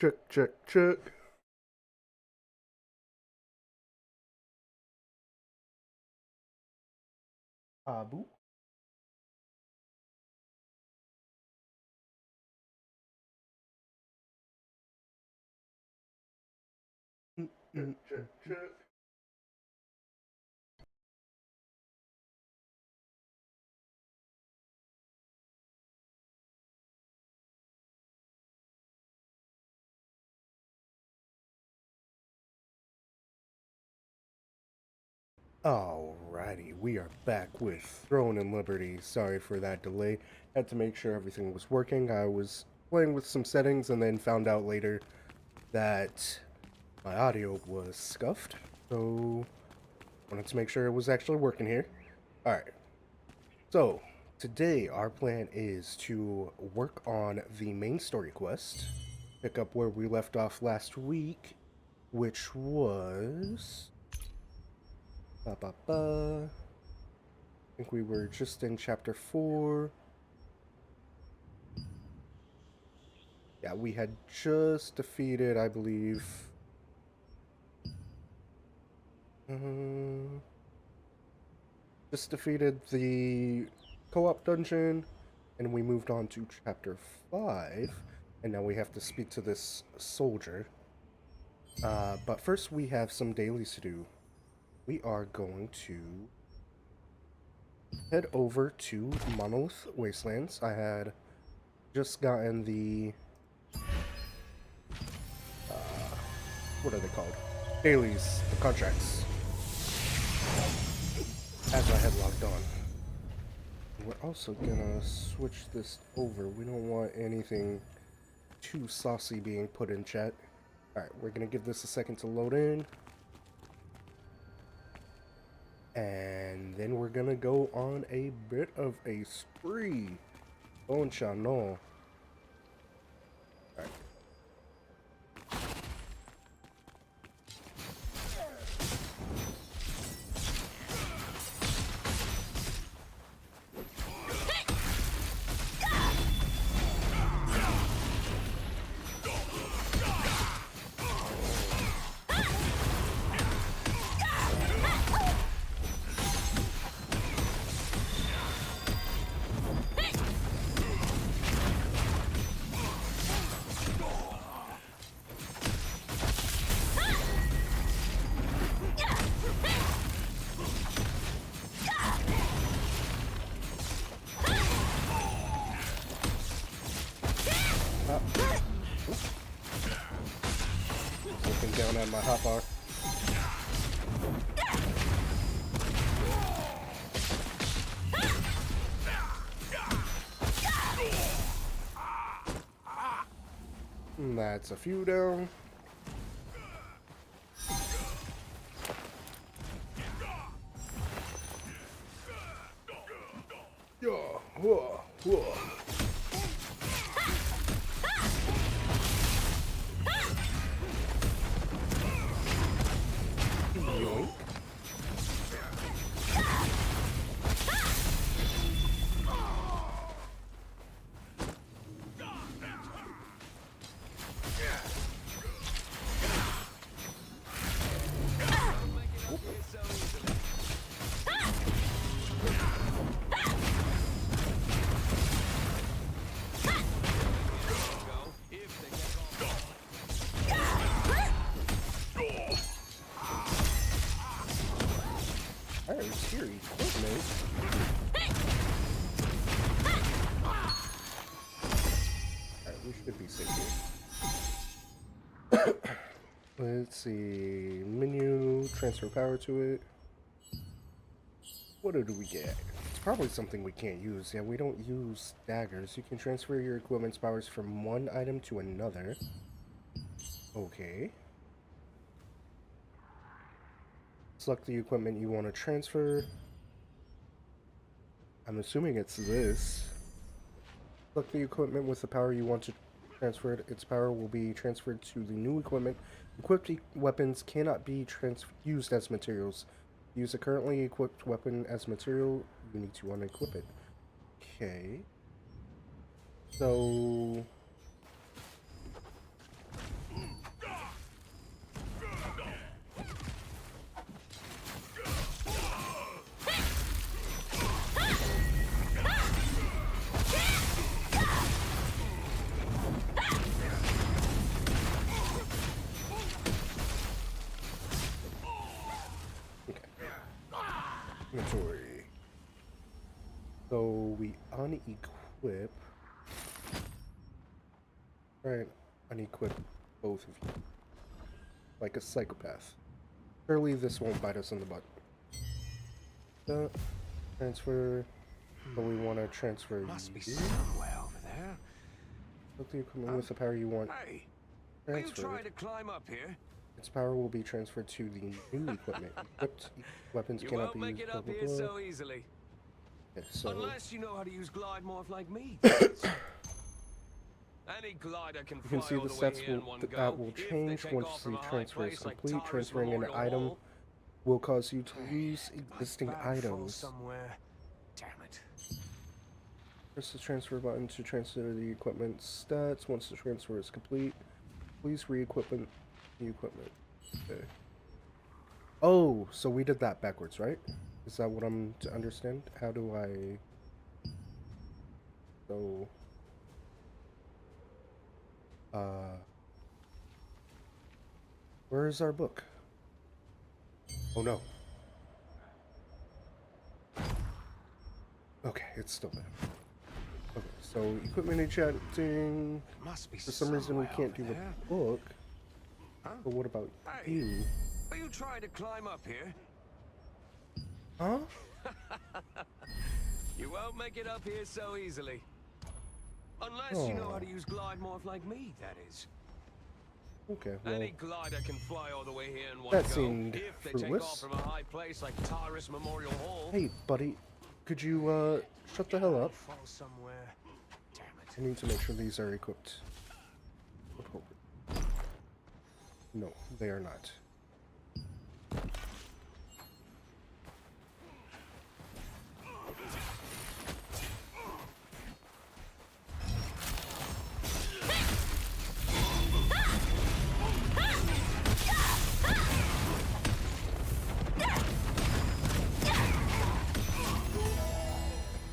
Check, check, check. Abu. Check, check, check. Alrighty, we are back with Throne and Liberty. Sorry for that delay. Had to make sure everything was working. I was playing with some settings and then found out later that my audio was scuffed. So, wanted to make sure it was actually working here. Alright, so today our plan is to work on the main story quest. Pick up where we left off last week, which was... Ba, ba, ba. I think we were just in chapter 4. Yeah, we had just defeated, I believe... Uh, just defeated the co-op dungeon, and we moved on to chapter 5, and now we have to speak to this soldier. But first we have some dailies to do. We are going to head over to Monolith Wastelands. I had just gotten the... what are they called? Dailies, the contracts, as I had logged on. We're also gonna switch this over. We don't want anything too saucy being put in chat. Alright, we're gonna give this a second to load in. And then we're gonna go on a bit of a spree. Don't ya know? Alright. Looking down at my hotbar. That's a few down. Yeah, whoa, whoa. Yoink. There's your equipment. Alright, we should be safe here. Let's see. Menu, transfer power to it. What do we get? It's probably something we can't use. Yeah, we don't use daggers. You can transfer your equipment's powers from one item to another. Okay. Select the equipment you want to transfer. I'm assuming it's this. Select the equipment with the power you want to transfer it. Its power will be transferred to the new equipment. Equipped weapons cannot be used as materials. Use a currently equipped weapon as material, you need to unequip it. Okay. So... Inventory. So we unequip. Right, unequip both of you. Like a psychopath. Surely this won't bite us in the butt. Transfer. So we want to transfer Must be you. somewhere over there. Put the equipment with the power you want. Hey, will you Transferred. try to climb up here? Its power will be transferred to the new equipment. Equipped weapons You cannot won't be make used. it up Blah, here blah, blah. so easily. Okay, so Unless you know how to use glide morph like me. Any glider can you can fly see all the the way stats here in one go. that will If they change take once off the from a high transfer is place like complete. Tyrus Transferring an Memorial item Hall. will cause you to use My existing bag falls items. somewhere. Damn it. Press the transfer button to transfer the equipment stats. Once the transfer is complete, please re-equip the equipment. Okay. Oh, so we did that backwards, right? Is that what I'm to understand? How do I... So... Where is our book? Oh no. Okay, it's still there. Okay, so equipment enchanting. Must be For some reason we can't do the there. book. Huh? But what about Hey. you? Will you try to climb up here? Huh? You won't make it up here so easily. Unless you know how to use glide morph like me, that is. Okay, well, Any glider can fly all the way here in one that go. seemed If they take fruitless. off from a high place like Tyrus Memorial Hall. Hey, buddy, could you, shut the hell up? Fall somewhere. Damn it. I need to make sure these are equipped appropriately. No, they are not.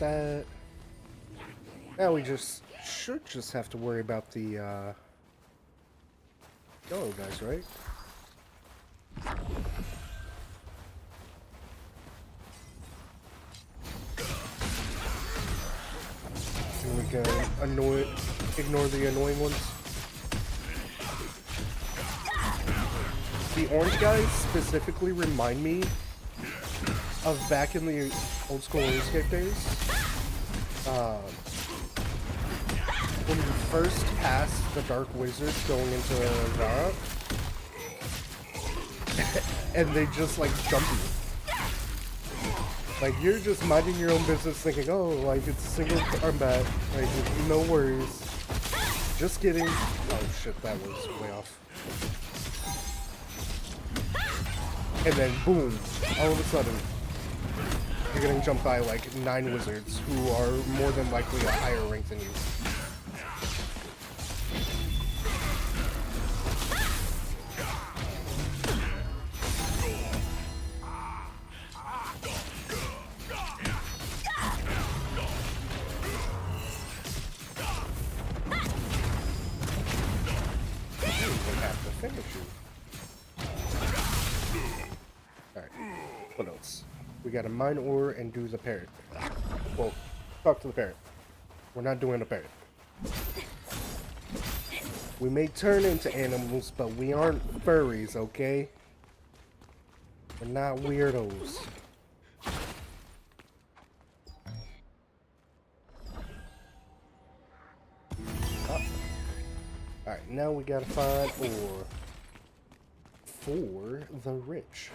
That... Now we should just have to worry about the, yellow guys, right? And we can ignore the annoying ones. The orange guys specifically remind me of back in the old school RuneScape days. When you first pass the Dark Wizard going into Varrock, and they just like jump you. Like you're just minding your own business thinking, oh, like it's single combat, like no worries. Just kidding. Oh shit, that was way off. And then boom, all of a sudden, you're getting jumped by like 9 wizards who are more than likely a higher rank than you. What else? We gotta mine ore and do the parrot. Well, talk to the parrot. We're not doing a parrot. We may turn into animals, but we aren't furries, okay? We're not weirdos. Alright, now we gotta find ore for the rich.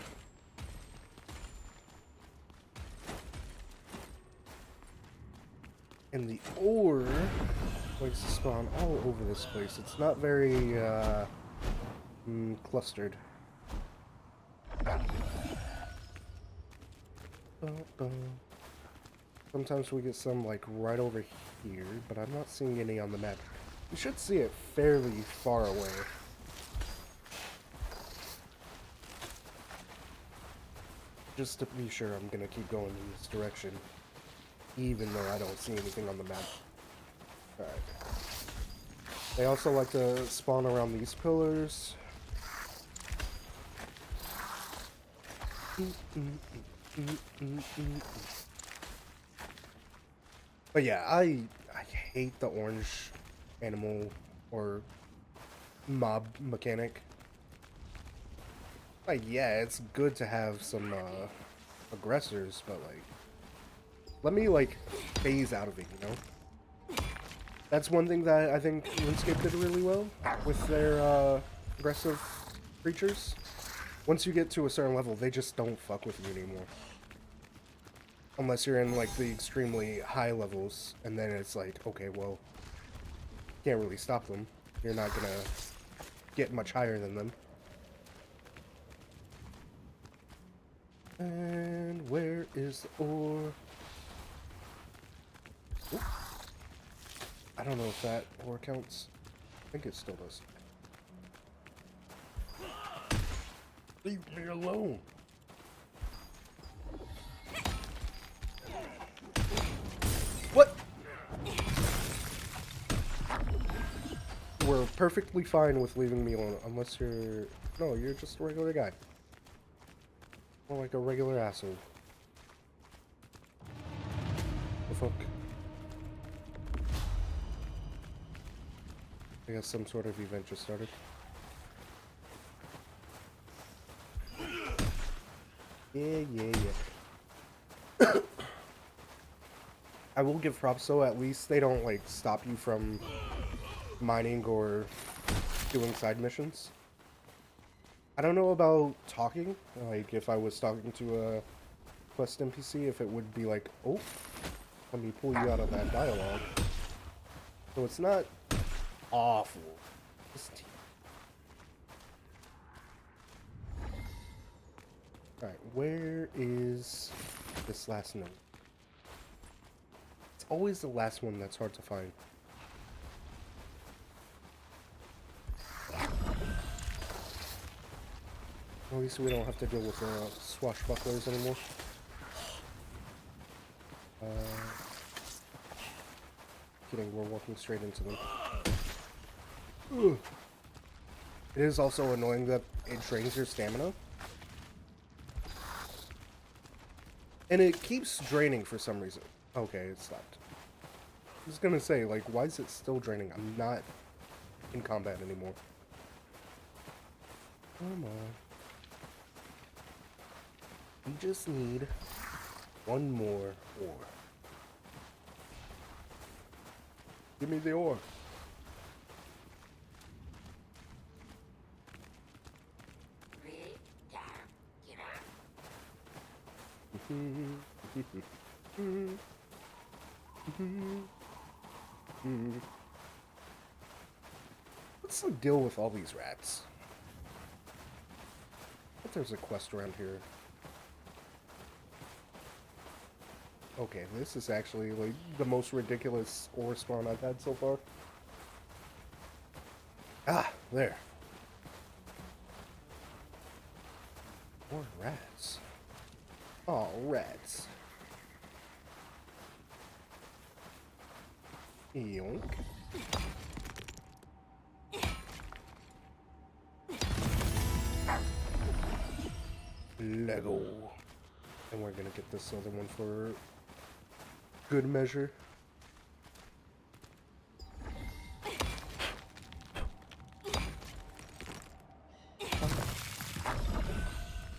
And the ore likes to spawn all over this place. It's not very clustered. Sometimes we get some like right over here, but I'm not seeing any on the map. You should see it fairly far away. Just to be sure, I'm gonna keep going in this direction, even though I don't see anything on the map. Alright. They also like to spawn around these pillars. But yeah, I hate the orange animal or mob mechanic. Like, yeah, it's good to have some aggressors, but like, let me like phase out of it, you know? That's one thing that I think RuneScape did really well with their aggressive creatures. Once you get to a certain level, they just don't fuck with you anymore. Unless you're in like the extremely high levels, and then it's like, okay, well, can't really stop them. You're not gonna get much higher than them. And where is the ore? Oop. I don't know if that ore counts. I think it still does. Leave me alone. What? We're perfectly fine with leaving me alone, unless you're... No, you're just a regular guy. More like a regular asshole. The fuck? I guess some sort of event just started. Yeah. I will give props though, at least they don't like stop you from mining or doing side missions. I don't know about talking, like if I was talking to a quest NPC, if it would be like, oh, let me pull you out of that dialogue. So it's not awful. Just... Alright, where is this last note? It's always the last one that's hard to find. At least we don't have to deal with swashbucklers anymore. Kidding, we're walking straight into them. Ugh. It is also annoying that it drains your stamina. And it keeps draining for some reason. Okay, it stopped. I was gonna say, like, why is it still draining? I'm not in combat anymore. Come on. We just need one more ore. Give me the ore. What's the deal with all these rats? I bet there's a quest around here. Okay, this is actually like the most ridiculous ore spawn I've had so far. Ah, there. More rats. Oh, rats. Yoink. Lego. And we're gonna get this other one for good measure.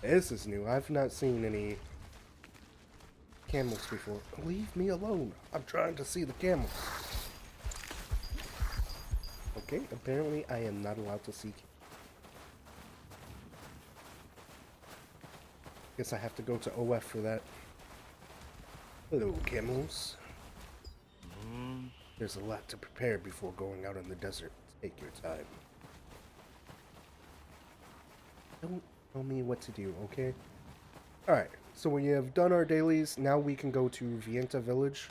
This is new. I've not seen any camels before. Leave me alone. I'm trying to see the camels. Okay, apparently I am not allowed to see. Guess I have to go to OF for that. Hello, camels. There's a lot to prepare before going out in the desert. Take your time. Don't tell me what to do, okay? Alright, so we have done our dailies. Now we can go to Vienta Village,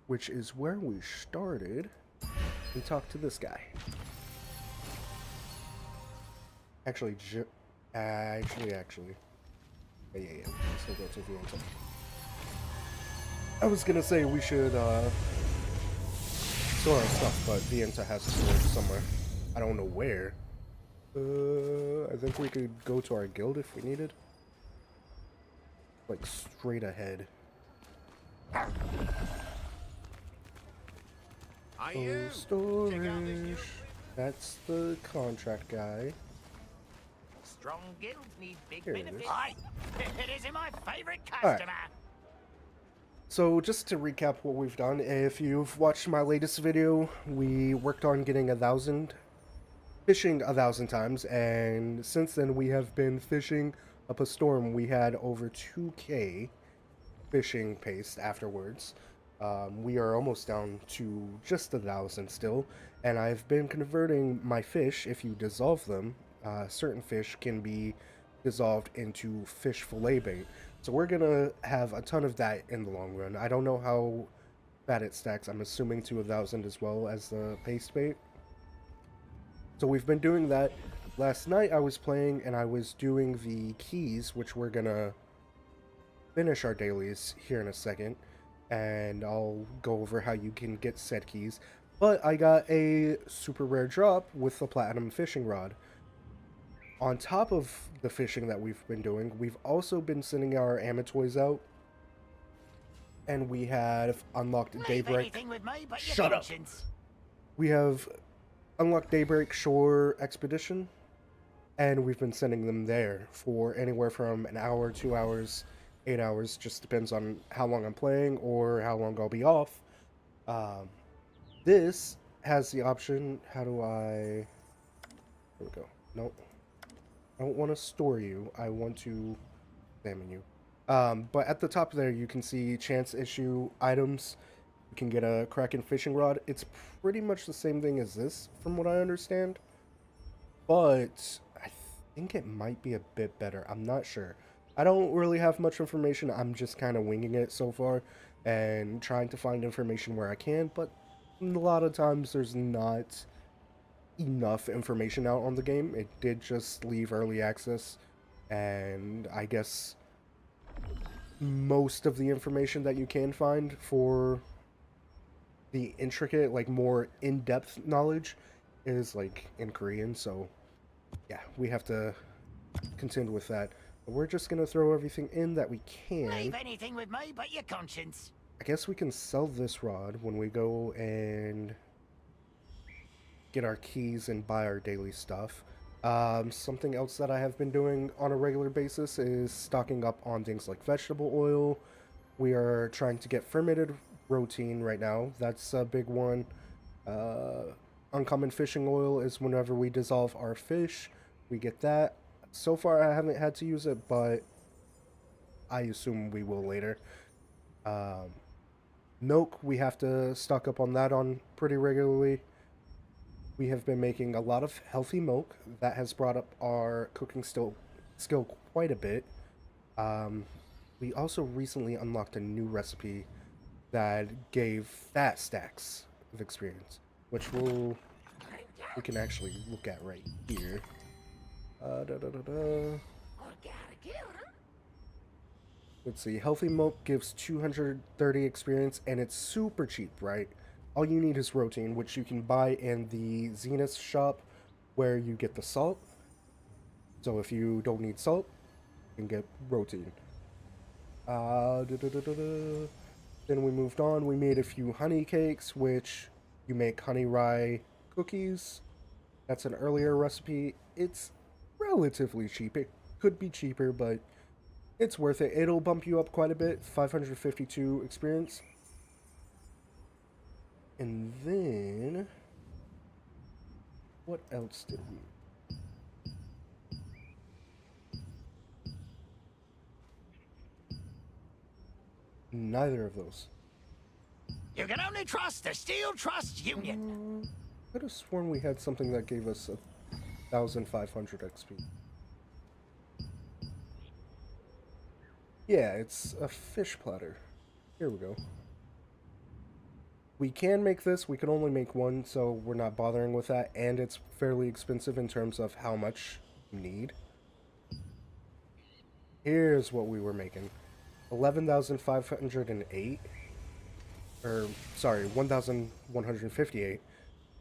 which is where we started, and talk to this guy. Actually. Yeah. Let's go to Vienta. I was gonna say we should, store our stuff, but Vienta has a storage somewhere. I don't know where. I think we could go to our guild if we needed. like straight ahead. Are Oh, you? storage. That's the contract guy. Strong guilds need big Here it benefits. is. Aye, it is my favourite All right. customer. So just to recap what we've done, if you've watched my latest video, we worked on getting 1,000, fishing 1,000 times, and since then we have been fishing up a storm. We had over 2k fishing pace afterwards. We are almost down to just 1,000 still, and I've been converting my fish. If you dissolve them, certain fish can be dissolved into fish fillet bait. So we're gonna have a ton of that in the long run. I don't know how bad it stacks. I'm assuming to 1,000 as well as the paste bait. So we've been doing that. Last night I was playing and I was doing the keys, which we're gonna finish our dailies here in a second, and I'll go over how you can get said keys. But I got a super rare drop with the platinum fishing rod. On top of the fishing that we've been doing, we've also been sending our amatoys out, and we have unlocked Daybreak. With me but your Shut up. conscience. We have unlocked Daybreak Shore Expedition, and we've been sending them there for anywhere from an hour, 2 hours, 8 hours. Just depends on how long I'm playing or how long I'll be off. This has the option. How do I? There we go. Nope. I don't want to store you. I want to examine you. But at the top there, you can see chance issue items. You can get a Kraken fishing rod. It's pretty much the same thing as this, from what I understand. But I think it might be a bit better. I'm not sure. I don't really have much information. I'm just kind of winging it so far and trying to find information where I can. But a lot of times there's not enough information out on the game. It did just leave early access, and I guess most of the information that you can find for the intricate, like more in-depth knowledge is like in Korean, so yeah, we have to contend with that. But we're just gonna throw everything in that we can. Leave anything with me but your conscience. I guess we can sell this rod when we go and get our keys and buy our daily stuff. Something else that I have been doing on a regular basis is stocking up on things like vegetable oil. We are trying to get fermented protein right now. That's a big one. Uncommon fishing oil is whenever we dissolve our fish, we get that. So far I haven't had to use it, but I assume we will later. Milk, we have to stock up on that on pretty regularly. We have been making a lot of healthy milk. That has brought up our cooking skill quite a bit. We also recently unlocked a new recipe that gave fat stacks of experience, which we can actually look at right here. Let's see. Healthy milk gives 230 experience, and it's super cheap, right? All you need is routine, which you can buy in the Zenith shop where you get the salt. So if you don't need salt, you can get routine. Then we moved on. We made a few honey cakes, which you make honey rye cookies. That's an earlier recipe. It's relatively cheap. It could be cheaper, but it's worth it. It'll bump you up quite a bit. 552 experience. And then, what else did we? Neither of those. You can only trust the Steel Trust Union. I could have sworn we had something that gave us 1,500 XP. Yeah, it's a fish platter. Here we go. We can make this, we can only make one, so we're not bothering with that, and it's fairly expensive in terms of how much you need. Here's what we were making. 11,508, or sorry, 1,158,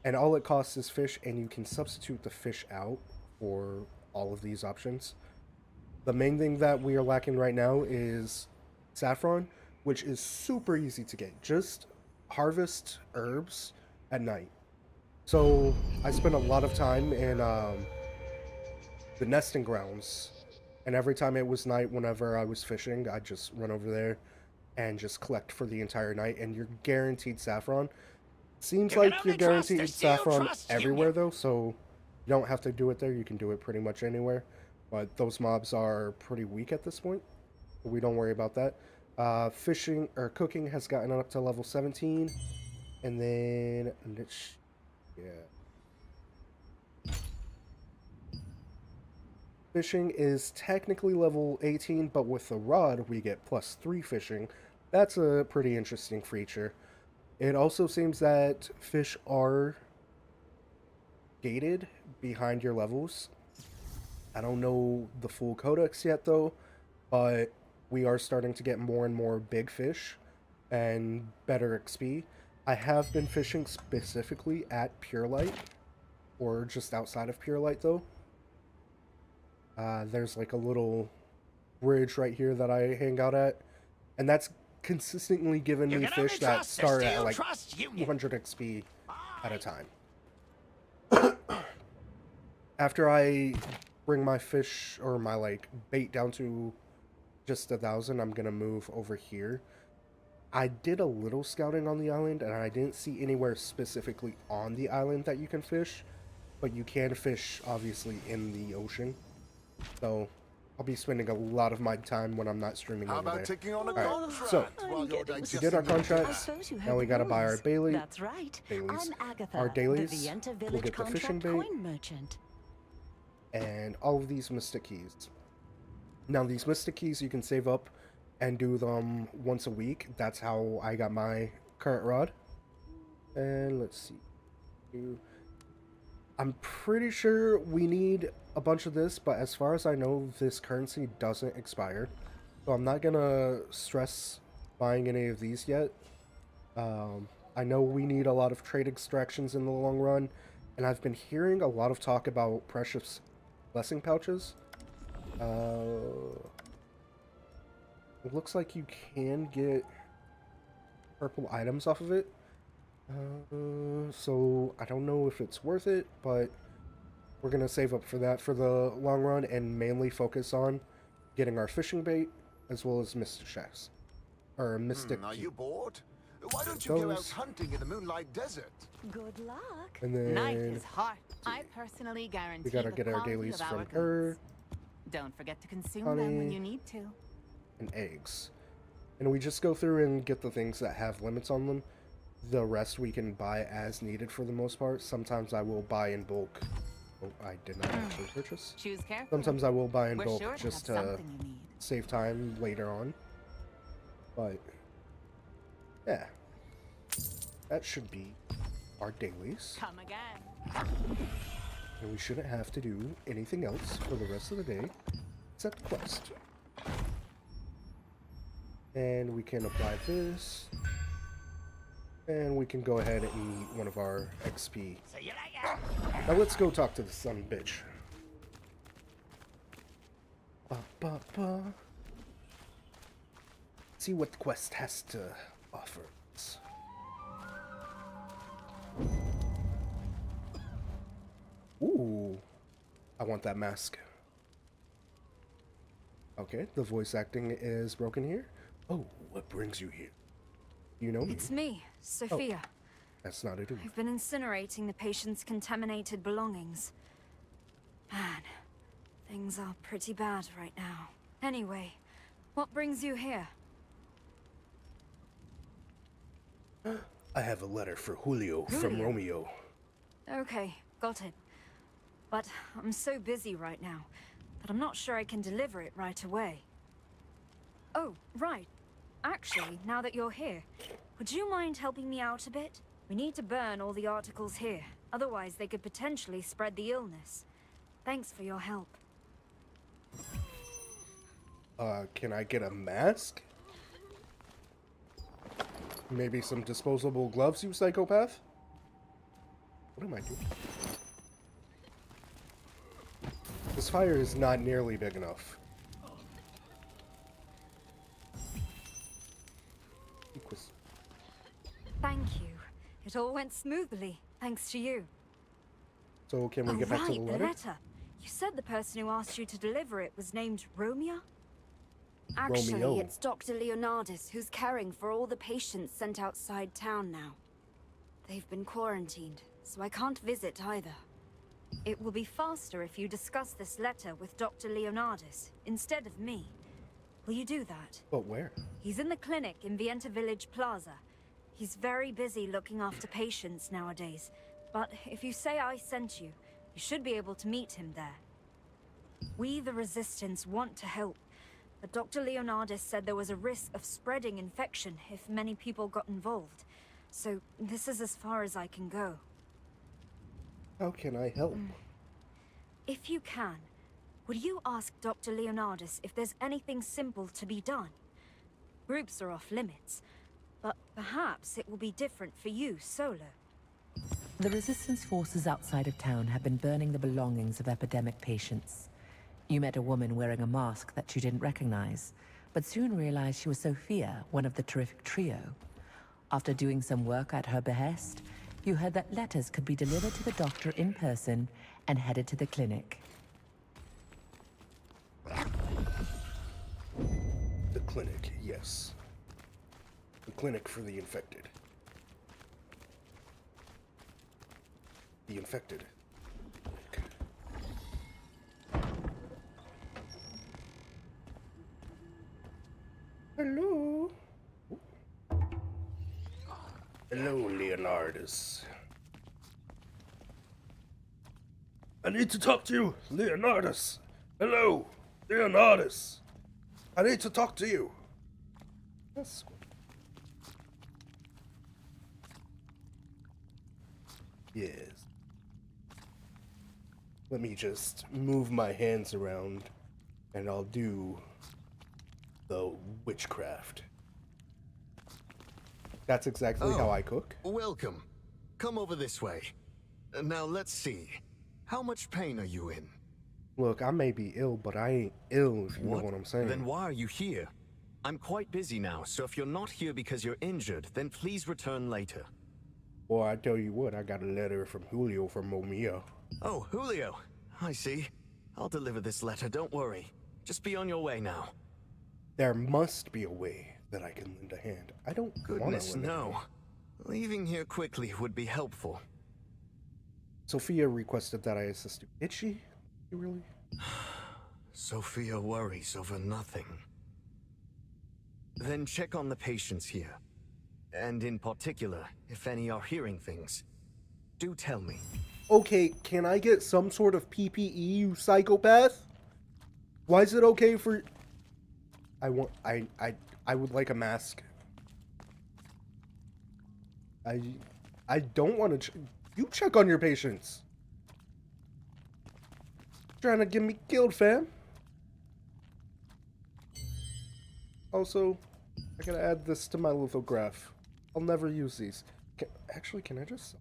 and all it costs is fish, and you can substitute the fish out for all of these options. The main thing that we are lacking right now is saffron, which is super easy to get. Just harvest herbs at night. So I spent a lot of time in the nesting grounds, and every time it was night, whenever I was fishing, I'd just run over there and just collect for the entire night, and you're guaranteed saffron. Seems You can like only you're trust the guaranteed Steel saffron Trust everywhere, Union. though, so you don't have to do it there. You can do it pretty much anywhere. But those mobs are pretty weak at this point. We don't worry about that. Fishing or cooking has gotten up to level 17. And then, yeah. Fishing is technically level 18, but with the rod, we get +3 fishing. That's a pretty interesting feature. It also seems that fish are gated behind your levels. I don't know the full codex yet, though, but we are starting to get more and more big fish and better XP. I have been fishing specifically at Pure Light, or just outside of Pure Light, though. There's like a little bridge right here that I hang out at, and that's consistently given me fish that start at like 200 XP at a time. After I bring my fish or my like bait down to just 1,000, I'm gonna move over here. I did a little scouting on the island, and I didn't see anywhere specifically on the island that you can fish, but you can fish obviously in the ocean. So I'll be spending a lot of my time when I'm not streaming over there. Taking on a Alright, so we did our contracts. Now we gotta buy our Bailey. That's right. Dailies. I'm Agatha, Our dailies. the Vienta We'll Village get the fishing contract bait coin merchant. and all of these mystic keys. Now these mystic keys you can save up and do them once a week. That's how I got my current rod. And let's see. I'm pretty sure we need a bunch of this, but as far as I know, this currency doesn't expire. So I'm not gonna stress buying any of these yet. I know we need a lot of trade extractions in the long run, and I've been hearing a lot of talk about precious blessing pouches. It looks like you can get purple items off of it. So I don't know if it's worth it, but we're gonna save up for that for the long run and mainly focus on getting our fishing bait as well as mystic shacks. Or mystic. Are you bored? Why don't you go out hunting in the Moonlight Desert? Good luck. And then Knife is hot. I personally guarantee we gotta the get our quality dailies of from our her. goods. Don't forget to consume Honey. them when you need to. And eggs. And we just go through and get the things that have limits on them. The rest we can buy as needed for the most part. Sometimes I will buy in bulk. Oh, I did not actually purchase. Choose carefully. Sometimes I will buy in We're bulk sure to just have to something you need. save time later on. But yeah, that should be our dailies. Come again. And we shouldn't have to do anything else for the rest of the day except quest. And we can apply this. And we can go ahead and eat one of our XP. See you later. Now let's go talk to the son bitch. See what the quest has to offer us. Ooh, I want that mask. Okay, the voice acting is broken here. Oh, what brings you here? You know me. It's me, Sophia. That's not it. I've been incinerating the patient's contaminated belongings. Man, things are pretty bad right now. Anyway, what brings you here? I have a letter for Julio from Julio? Romeo. Okay, got it. But I'm so busy right now that I'm not sure I can deliver it right away. Oh, right. Actually, now that you're here, would you mind helping me out a bit? We need to burn all the articles here, otherwise they could potentially spread the illness. Thanks for your help. Can I get a mask? Maybe some disposable gloves, you psychopath? What am I doing? This fire is not nearly big enough. all went smoothly, thanks to you. So can we Oh, get back to the right, letter? You said the person who asked you to deliver it was named Romeo? Actually, Romeo. it's Dr. Leonardus who's caring for all the patients sent outside town now. They've been quarantined, so I can't visit either. It will be faster if you discuss this letter with Dr. Leonardus instead of me. Will you do that? But where? He's in the clinic in Vienta Village Plaza. He's very busy looking after patients nowadays, but if you say I sent you, you should be able to meet him there. We, the Resistance, want to help, but Dr. Leonardus said there was a risk of spreading infection if many people got involved. So this is as far as I can go. How can I help? If you can, would you ask Dr. Leonardus if there's anything simple to be done? Groups are off limits, but perhaps it will be different for you solo. The Resistance forces outside of town have been burning the belongings of epidemic patients. You met a woman wearing a mask that you didn't recognize, but soon realized she was Sophia, one of the terrific trio. After doing some work at her behest, you heard that letters could be delivered to the doctor in person and headed to the clinic. The clinic, yes. The clinic for the infected. The infected. Hello. Hello, Leonardus. I need to talk to you, Leonardus. Hello, Leonardus. I need to talk to you. Yes. Yes. Let me just move my hands around and I'll do the witchcraft. That's exactly how I cook. Welcome. Come over this way. Now let's see. How much pain are you in? Look, I may be ill, but I ain't ill, if you know what I'm saying. Then why are you here? I'm quite busy now, so if you're not here because you're injured, then please return later. Boy, I tell you what, I got a letter from Julio from Romeo. Oh, Julio. I see. I'll deliver this letter, don't worry. Just be on your way now. There must be a way that I can lend a hand. I don't Goodness, want to no. Leaving here quickly would be helpful. Sophia requested that I assist you. Did she? Really? Sophia worries over nothing. Then check on the patients here. And in particular, if any are hearing things. Do tell me. Okay, can I get some sort of PPE, you psychopath? Why is it okay for... I would like a mask. I don't want to... You check on your patients. Trying to get me killed, fam. Also, I gotta add this to my lithograph. I'll never use these. Actually, can I just...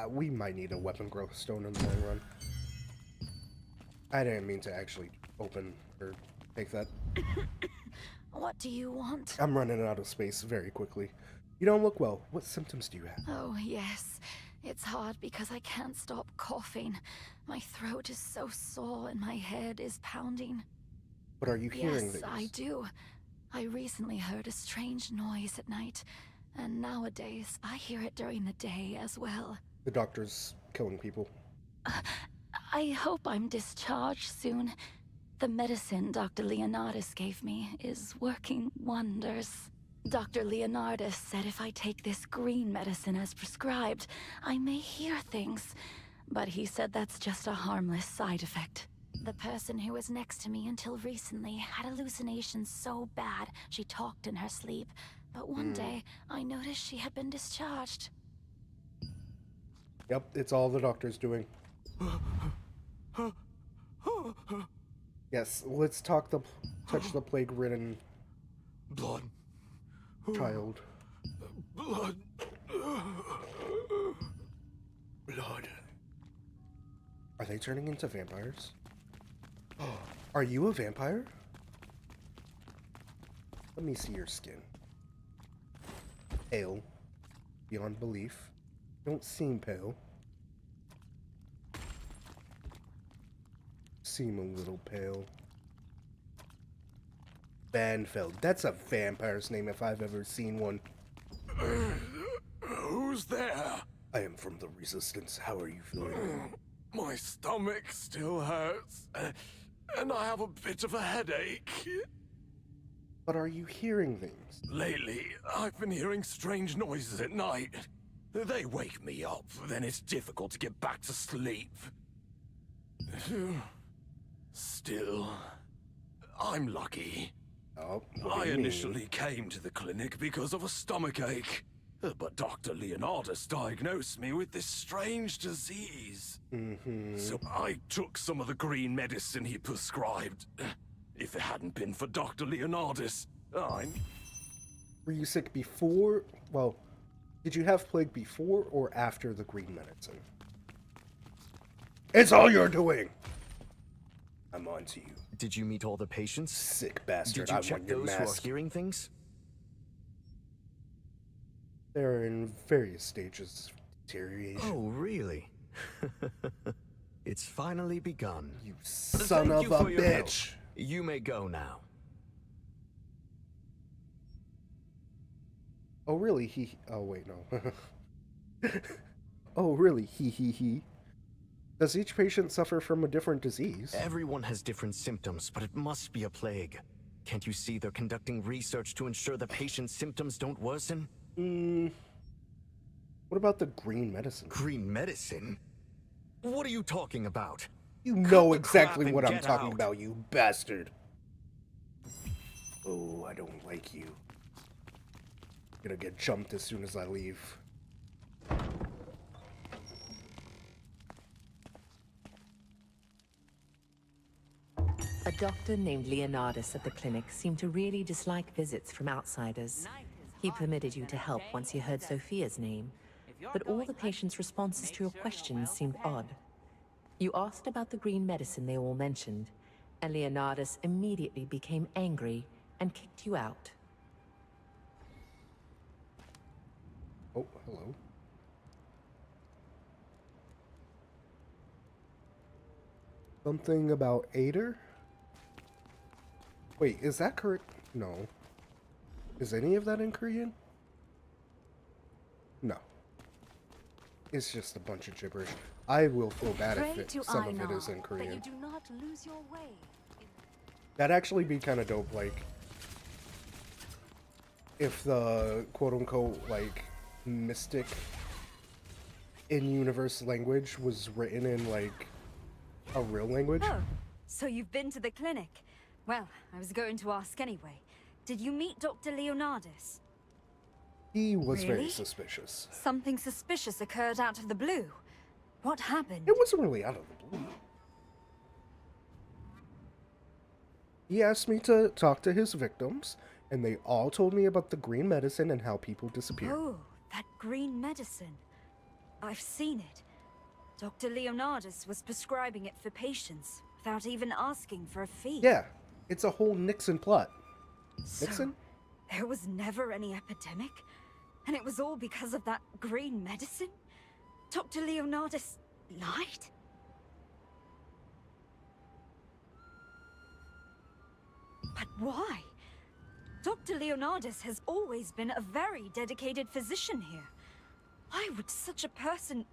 we might need a weapon growth stone in the long run. I didn't mean to actually open or take that. What do you want? I'm running out of space very quickly. You don't look well. What symptoms do you have? Oh, yes. It's hard because I can't stop coughing. My throat is so sore and my head is pounding. But are you hearing Yes, these? I do. I recently heard a strange noise at night, and nowadays I hear it during the day as well. The doctor's killing people. I hope I'm discharged soon. The medicine Dr. Leonardus gave me is working wonders. Dr. Leonardus said if I take this green medicine as prescribed, I may hear things. But he said that's just a harmless side effect. The person who was next to me until recently had hallucinations so bad she talked in her sleep. But one day, I noticed she had been discharged. Yep, it's all the doctor's doing. Yes, let's touch the plague-ridden Blood. child. Blood. Blood. Are they turning into vampires? Are you a vampire? Let me see your skin. pale beyond belief. You don't seem pale. Seem a little pale. Banfeld. That's a vampire's name if I've ever seen one. Who's there? I am from the Resistance. How are you feeling? My stomach still hurts, and I have a bit of a headache. But are you hearing things? Lately, I've been hearing strange noises at night. They wake me up, then it's difficult to get back to sleep. Still, I'm lucky. Oh, what I do you mean? initially came to the clinic because of a stomachache, but Dr. Leonardus diagnosed me with this strange disease. So I took some of the green medicine he prescribed. If it hadn't been for Dr. Leonardus, Were you sick before? Well, did you have plague before or after the green medicine? It's all you're doing! I'm on to you. Did you meet all the patients? Sick bastard. Did you I check want your those who are mask. hearing things? They're in various stages of deterioration. Oh, really? It's finally begun. You son Thank of you a for your help. bitch! You may go now. Oh, really? Oh, wait, no. Oh, really? He. Does each patient suffer from a different disease? Everyone has different symptoms, but it must be a plague. Can't you see they're conducting research to ensure the patient's symptoms don't worsen? What about the green medicine? Green medicine? What are you talking about? You Cut know the exactly crap what and I'm get talking out. about, you bastard. Oh, I don't like you. Gonna get jumped as soon as I leave. A doctor named Leonardus at the clinic seemed to really dislike visits from outsiders. He permitted you to help once he heard Sophia's name, but all the patients' responses to your questions seemed odd. You asked about the green medicine they all mentioned, and Leonardus immediately became angry and kicked you out. Oh, hello. Something about Ader? Wait, is that correct? No. Is any of that in Korean? No. It's just a bunch of gibberish. I will feel bad if some of it is in Korean. do not lose your way. That'd actually be kind of dope, like, if the quote-unquote, like, mystic in-universe language was written in, like, a real language. Oh, so you've been to the clinic. Well, I was going to ask anyway. Did you meet Dr. Leonardus? He was very Really? suspicious. Something suspicious occurred out of the blue. What happened? It wasn't really out of the blue. He asked me to talk to his victims, and they all told me about the green medicine and how people disappear. Oh, that green medicine. I've seen it. Dr. Leonardus was prescribing it for patients without even asking for a fee. Yeah, it's a whole Nixon plot. So, Nixon? there was never any epidemic? And it was all because of that green medicine? Dr. Leonardus lied? But why? Dr. Leonardus has always been a very dedicated physician here. Why would such a person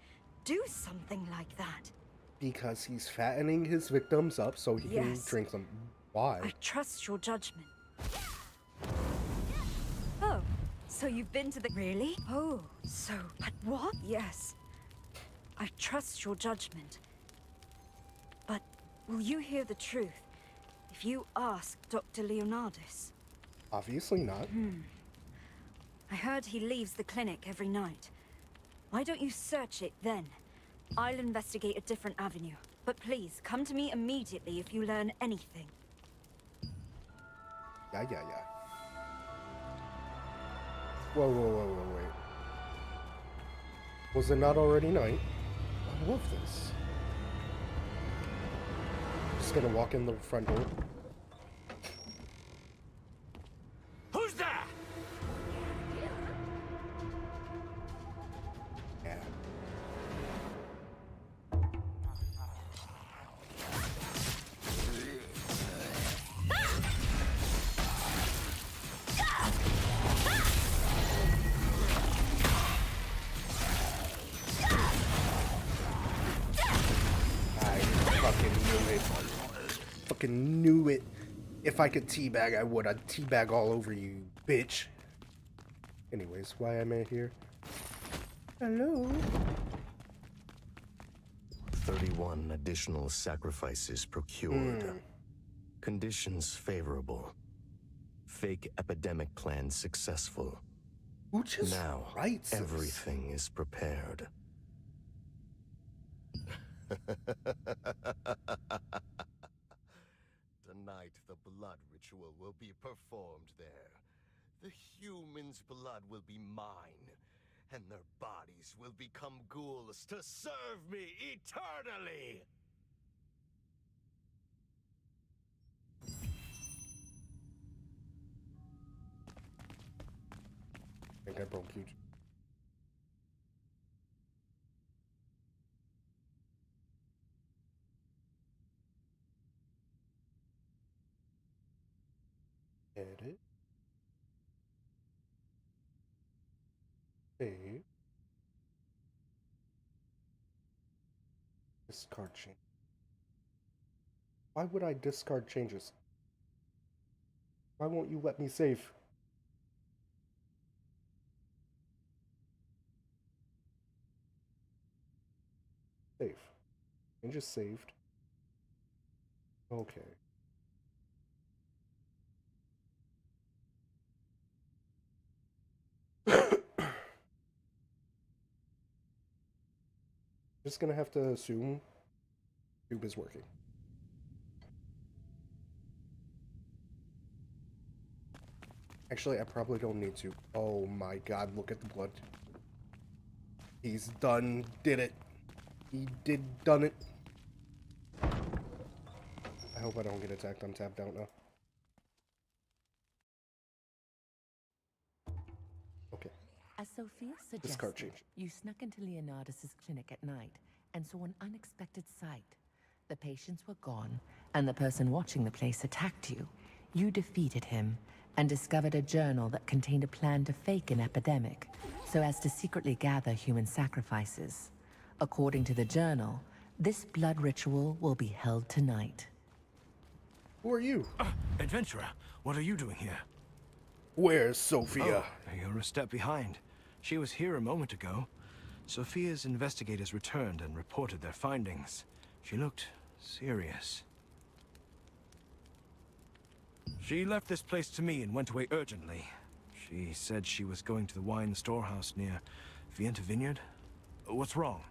do something like that? Because he's fattening his victims up so he can Yes. drink them. Why? I trust your judgment. Oh, so you've been to the... Really? Oh, so... But what? Yes. I trust your judgment. But will you hear the truth if you ask Dr. Leonardus? Obviously not. I heard he leaves the clinic every night. Why don't you search it then? I'll investigate a different avenue. But please, come to me immediately if you learn anything. Yeah. Whoa, wait. Was it not already night? I love this. Just gonna walk in the front door. Who's there? fucking knew it. Fucking knew it. If I could teabag, I would. I'd teabag all over you, bitch. Anyways, why am I here? Hello? 31 additional sacrifices procured. Conditions favorable. Fake epidemic plan successful. Who just Now, writes this? everything is prepared. Tonight, the blood ritual will be performed there. The humans' blood will be mine, and their bodies will become ghouls to serve me eternally! I think I broke you. Edit. Save. Discard change. Why would I discard changes? Why won't you let me save? Save. Changes saved. Okay. Just gonna have to assume Cube is working. Actually, I probably don't need to. Oh my god, look at the blood. He's done. Did it. He done it. I hope I don't get attacked. I'm tapped out now. Okay. As Sophia Discard suggested, change. you snuck into Leonardus's clinic at night and saw an unexpected sight. The patients were gone, and the person watching the place attacked you. You defeated him and discovered a journal that contained a plan to fake an epidemic so as to secretly gather human sacrifices. According to the journal, this blood ritual will be held tonight. Who are you? Adventurer, what are you doing here? Where's Sophia? Oh, you're a step behind. She was here a moment ago. Sophia's investigators returned and reported their findings. She looked serious. She left this place to me and went away urgently. She said she was going to the wine storehouse near Vienta Vineyard. What's wrong?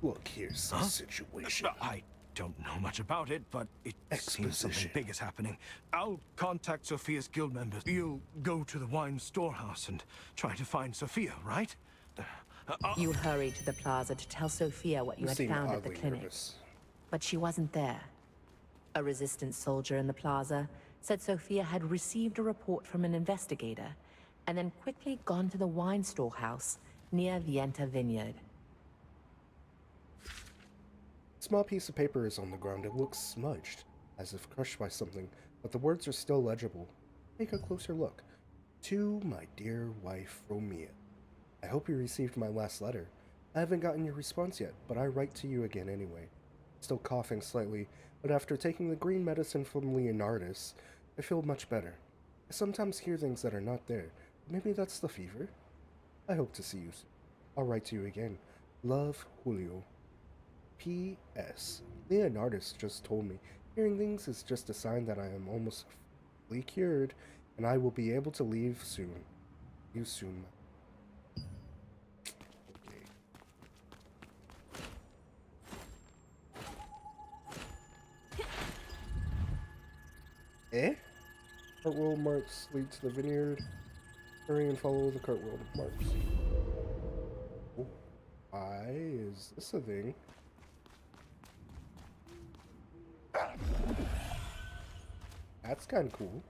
Look, here's the situation. I don't know much about it, but it seems something Exposition. big is happening. I'll contact Sophia's guild members. You'll go to the wine storehouse and try to find Sophia, right? You hurried to the plaza to tell Sophia what you had seem found at the oddly clinic. nervous. But she wasn't there. A resistance soldier in the plaza said Sophia had received a report from an investigator and then quickly gone to the wine storehouse near Vienta Vineyard. Small piece of paper is on the ground. It looks smudged, as if crushed by something, but the words are still legible. Take a closer look. To my dear wife, Romea. I hope you received my last letter. I haven't gotten your response yet, but I write to you again anyway. Still coughing slightly, but after taking the green medicine from Leonardus, I feel much better. I sometimes hear things that are not there. Maybe that's the fever? I hope to see you soon. I'll write to you again. Love, Julio. P.S. Leonardus just told me hearing things is just a sign that I am almost fully cured, and I will be able to leave soon. You soon. Okay. Cartwheel marks lead to the vineyard. Hurry and follow the cartwheel marks. Oh, why is this a thing? That's kind of cool.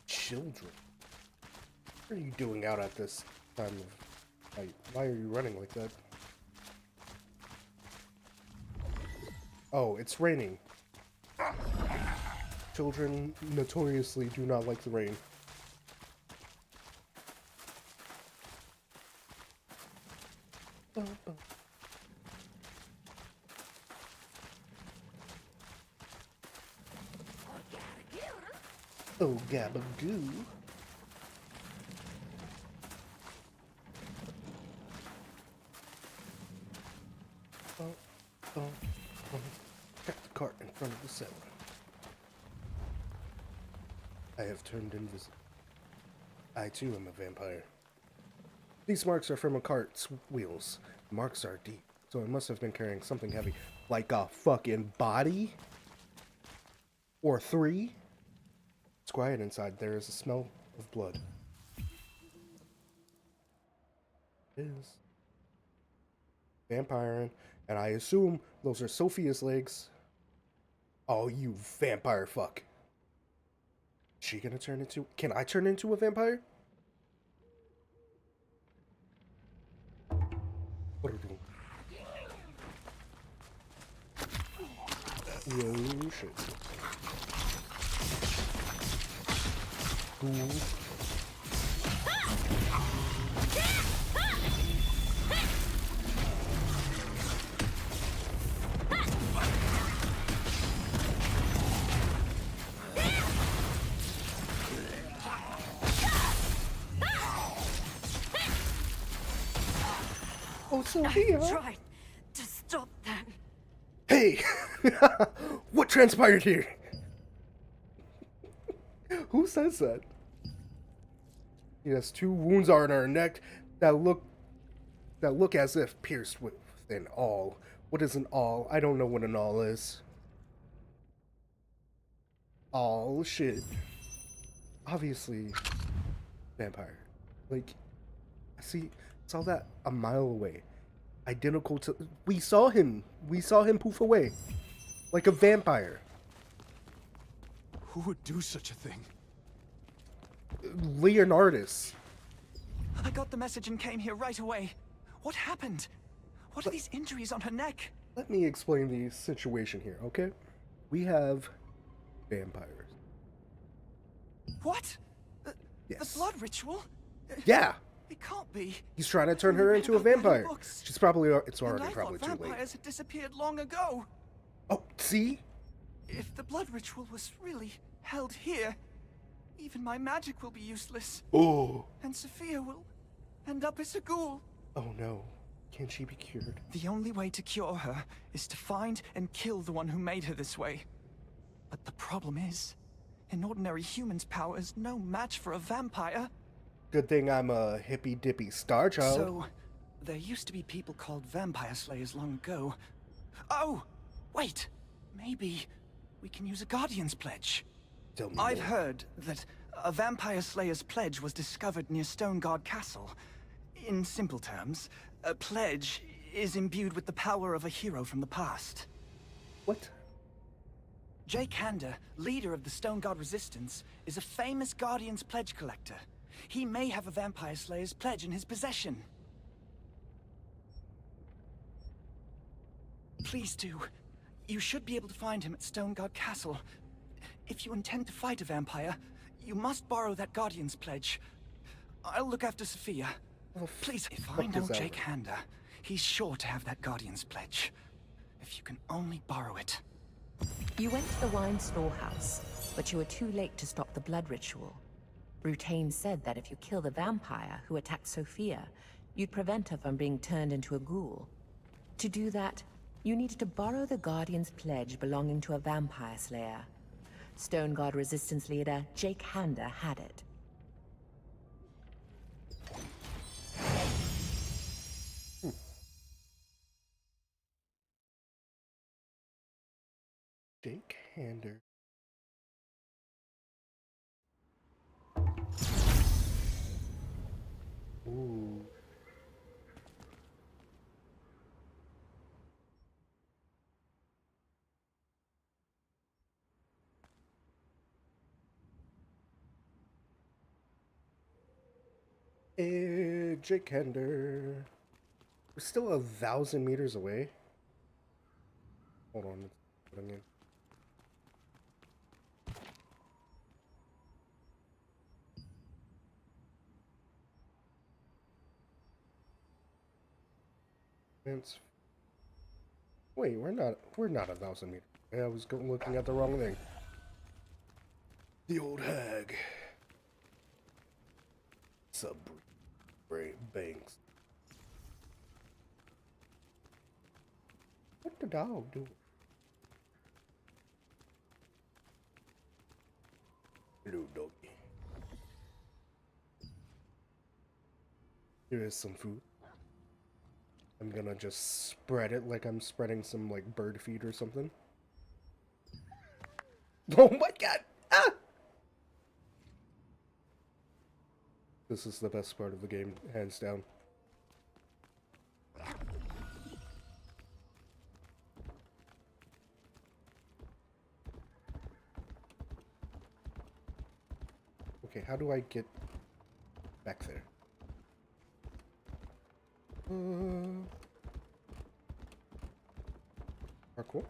Children. What are you doing out at this time of night? Why are you running like that? Oh, it's raining. Children notoriously do not like the rain. Oh, gabagoo. Check the cart in front of the cellar. I have turned invisible. I too am a vampire. These marks are from a cart's wheels. The marks are deep, so it must have been carrying something heavy. Like a fucking body? Or 3? It's quiet inside. There is a smell of blood. It is. Vampiring. And I assume those are Sophia's legs. Oh, you vampire fuck. Is she gonna turn into... Can I turn into a vampire? Whoa, shit. Cool. Oh, Sophia! I tried to stop them. Hey! What transpired here? Who says that? Yes, 2 wounds are in her neck that look as if pierced with an awl. What is an awl? I don't know what an awl is. Awl shit. Obviously, vampire. Like, I saw that a mile away. Identical to... We saw him poof away. Like a vampire. Who would do such a thing? Leonardus. I got the message and came here right away. What happened? What are these injuries on her neck? Let me explain the situation here, okay? We have vampires. What? Yes. The blood ritual? Yeah. It can't be. He's trying to turn her into a vampire. She's probably... It's already probably too late. Vampires had disappeared long ago. Oh, see? If the blood ritual was really held here, even my magic will be useless. Oh. And Sophia will end up as a ghoul. Oh no. Can she be cured? The only way to cure her is to find and kill the one who made her this way. But the problem is, an ordinary human's power is no match for a vampire. Good thing I'm a hippy-dippy star child. So, there used to be people called vampire slayers long ago. Oh! Wait! Maybe we can use a Guardian's Pledge. Tell me I've more. heard that a vampire slayer's pledge was discovered near Stoneguard Castle. In simple terms, a pledge is imbued with the power of a hero from the past. What? Jake Hander, leader of the Stoneguard Resistance, is a famous Guardian's Pledge collector. He may have a vampire slayer's pledge in his possession. Please do. You should be able to find him at Stoneguard Castle. If you intend to fight a vampire, you must borrow that Guardian's Pledge. I'll look after Sophia. Please, if I know Jake Hander, he's sure to have that Guardian's Pledge. If you can only borrow it. You went to the wine storehouse, but you were too late to stop the blood ritual. Brutane said that if you kill the vampire who attacked Sophia, you'd prevent her from being turned into a ghoul. To do that, you needed to borrow the Guardian's Pledge belonging to a vampire slayer. Stoneguard Resistance leader Jake Hander had it. Jake Hander. Ooh. Jake Hander. We're still 1,000 meters away. Hold on. What I mean. It's... Wait, we're not 1,000 meters. I was looking at the wrong thing. The old hag. Sub banks. What the dog do? Hello, doggy. Here is some food. I'm gonna just spread it like I'm spreading some like bird feed or something. Oh my god! Ah! This is the best part of the game, hands down. Okay, how do I get back there? Parkour?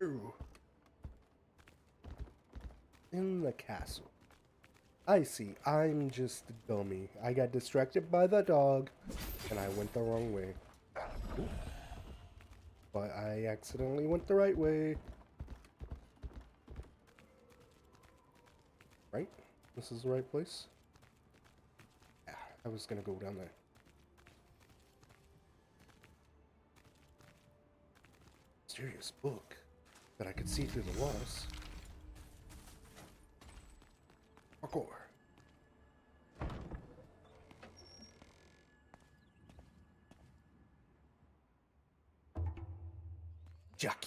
Ooh. In the castle. I see. I'm just a dummy. I got distracted by the dog, and I went the wrong way. Ooh. But I accidentally went the right way. Right? This is the right place? Yeah, I was gonna go down there. Mysterious book that I could see through the walls. Parkour. Jacques.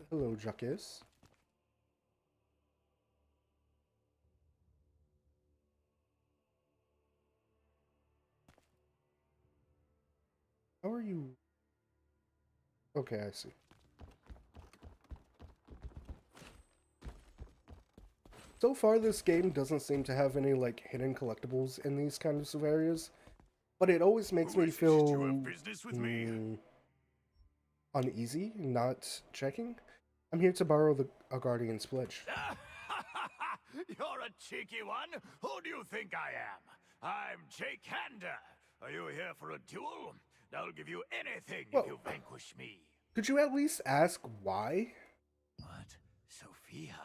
Hello, Jacques. How are you? Okay, I see. So far, this game doesn't seem to have any, like, hidden collectibles in these kinds of areas, but it always makes me feel uneasy not checking. I'm here to borrow a Guardian's Pledge. You're a cheeky one. Who do you think I am? I'm Jake Hander. Are you here for a duel? I'll give you anything if you vanquish me. Could you at least ask why? What? Sophia?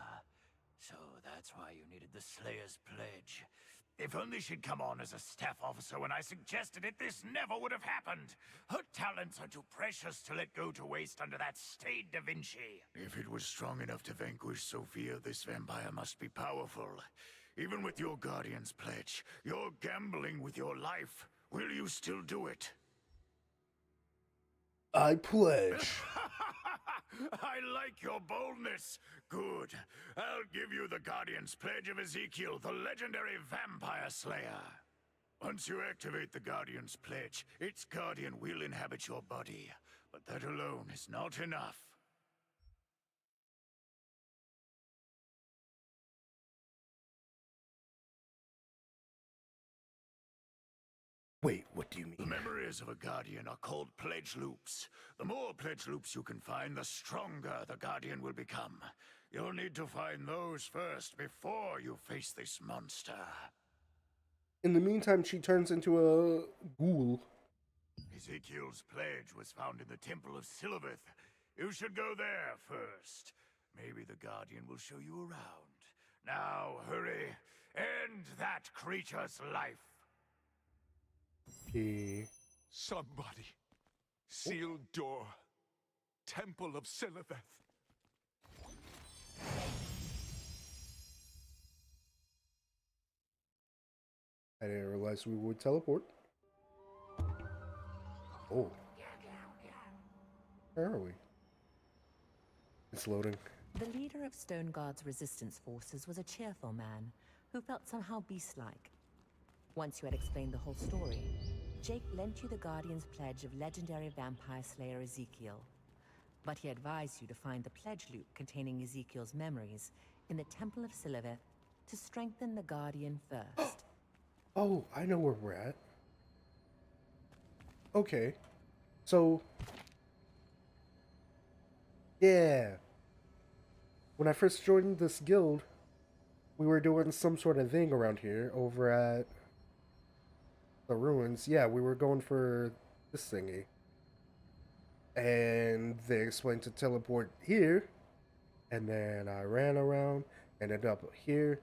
So that's why you needed the Slayer's Pledge. If only she'd come on as a staff officer when I suggested it, this never would have happened. Her talents are too precious to let go to waste under that stained Da Vinci. If it was strong enough to vanquish Sophia, this vampire must be powerful. Even with your Guardian's Pledge, you're gambling with your life. Will you still do it? I pledge. I like your boldness. Good. I'll give you the Guardian's Pledge of Ezekiel, the legendary vampire slayer. Once you activate the Guardian's Pledge, its guardian will inhabit your body. But that alone is not enough. Wait, what do you mean? The memories of a Guardian are called pledge loops. The more pledge loops you can find, the stronger the Guardian will become. You'll need to find those first before you face this monster. In the meantime, she turns into a ghoul. Ezekiel's pledge was found in the Temple of Silverth. You should go there first. Maybe the Guardian will show you around. Now, hurry. End that creature's life. Somebody. Sealed door. Temple of Silverth. I didn't realize we would teleport. Oh. Where are we? It's loading. The leader of Stone Guard's resistance forces was a cheerful man who felt somehow beast-like. Once you had explained the whole story, Jake lent you the Guardian's Pledge of legendary vampire slayer Ezekiel. But he advised you to find the pledge loop containing Ezekiel's memories in the Temple of Silverth to strengthen the Guardian first. Oh, I know where we're at. Okay. So, Yeah. When I first joined this guild, we were doing some sort of thing around here over at the ruins. Yeah, we were going for this thingy. And they explained to teleport here. And then I ran around, ended up here.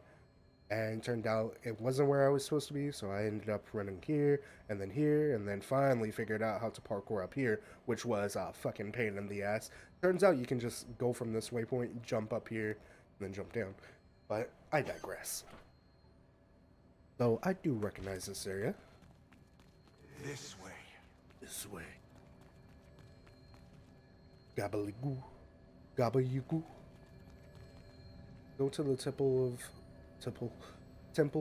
And turned out it wasn't where I was supposed to be, so I ended up running here, and then finally figured out how to parkour up here, which was a fucking pain in the ass. Turns out you can just go from this waypoint, jump up here, and then jump down. But I digress. Though I do recognize this area. This way. This way. Gabaligoo. Gabayugoo. Go to the Temple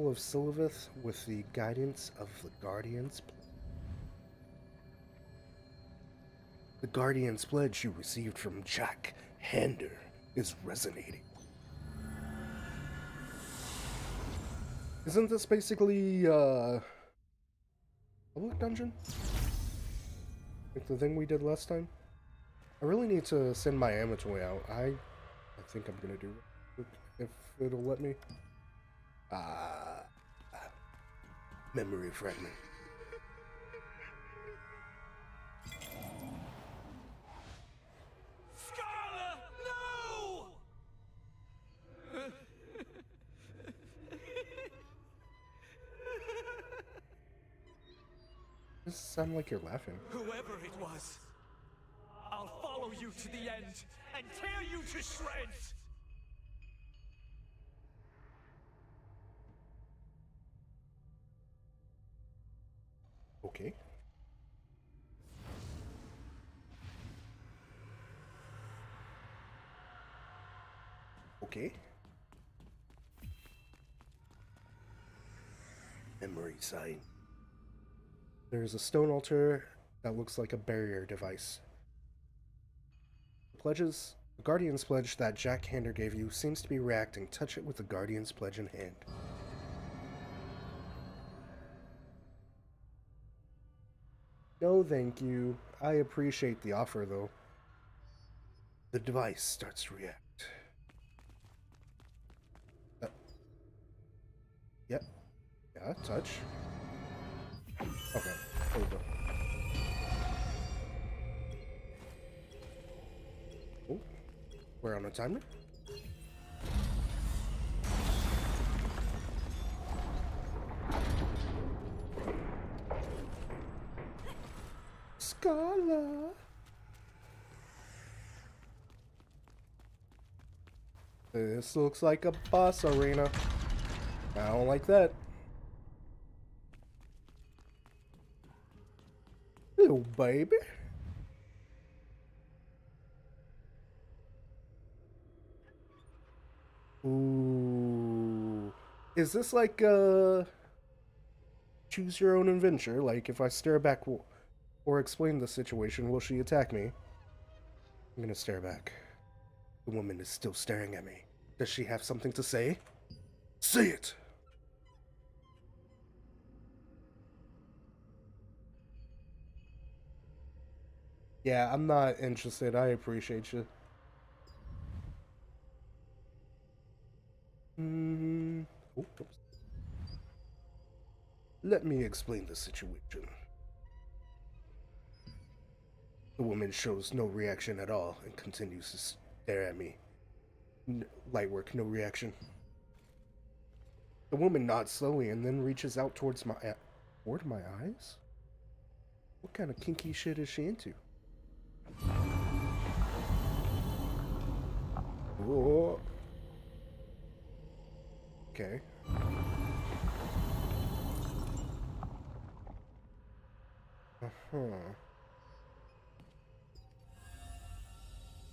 of Siliveth with the guidance of the Guardian's Pledge. The Guardian's Pledge you received from Jack Hander is resonating. Isn't this basically, public dungeon? Like the thing we did last time? I really need to send my Amatoy out. I think I'm gonna do it, if it'll let me. Memory fragment. Scarlet, no! Does sound like you're laughing. Whoever it was, I'll follow you to the end and tear you to shreds! Okay. Okay. Memory sign. There's a stone altar that looks like a barrier device. The Guardian's Pledge that Jack Hander gave you seems to be reacting. Touch it with the Guardian's Pledge in hand. No, thank you. I appreciate the offer, though. The device starts to react. Yep. Yeah, touch. Okay, there we go. Oh, we're on a timer. Scala. This looks like a boss arena. I don't like that. Hello, baby. Ooh. Is this like choose your own adventure? Like if I stare back or explain the situation, will she attack me? I'm gonna stare back. The woman is still staring at me. Does she have something to say? Say it! Yeah, I'm not interested. I appreciate you. Oh, oops. Let me explain the situation. The woman shows no reaction at all and continues to stare at me. Light work, no reaction. The woman nods slowly and then reaches out towards my eyes? What kind of kinky shit is she into? Whoa. Okay.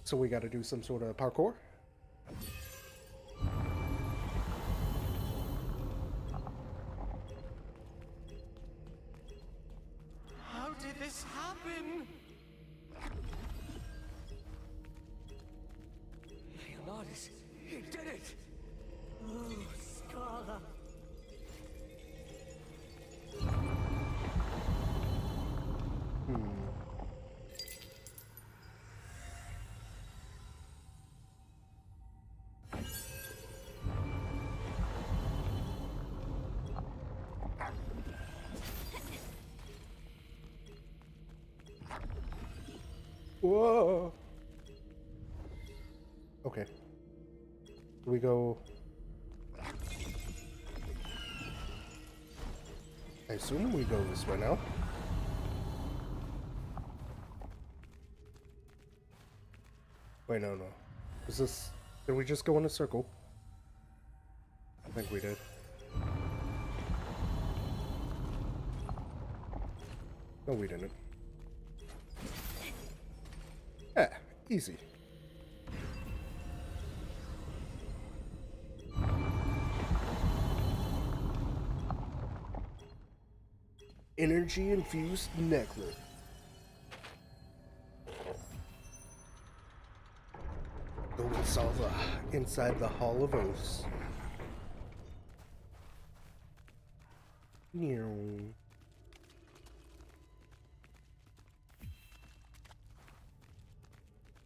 So we gotta do some sort of parkour? How did this happen? Leonardus, he did it! Oh, Scarlet. Whoa. Okay. We go. I assume we go this way now. Wait, no. Is this... Did we just go in a circle? I think we did. No, we didn't. Yeah, easy. Energy infused necklace. Go inside the Hall of Oaths.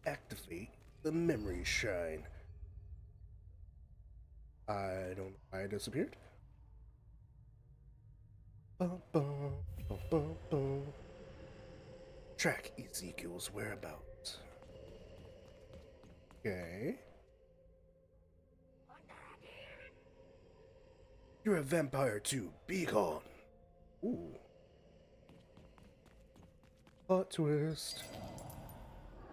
Activate the memory shrine. I don't know why it disappeared. Bum, bum, bum, bum, bum. Track Ezekiel's whereabouts. Okay. You're a vampire too. Be gone. Ooh. Plot twist.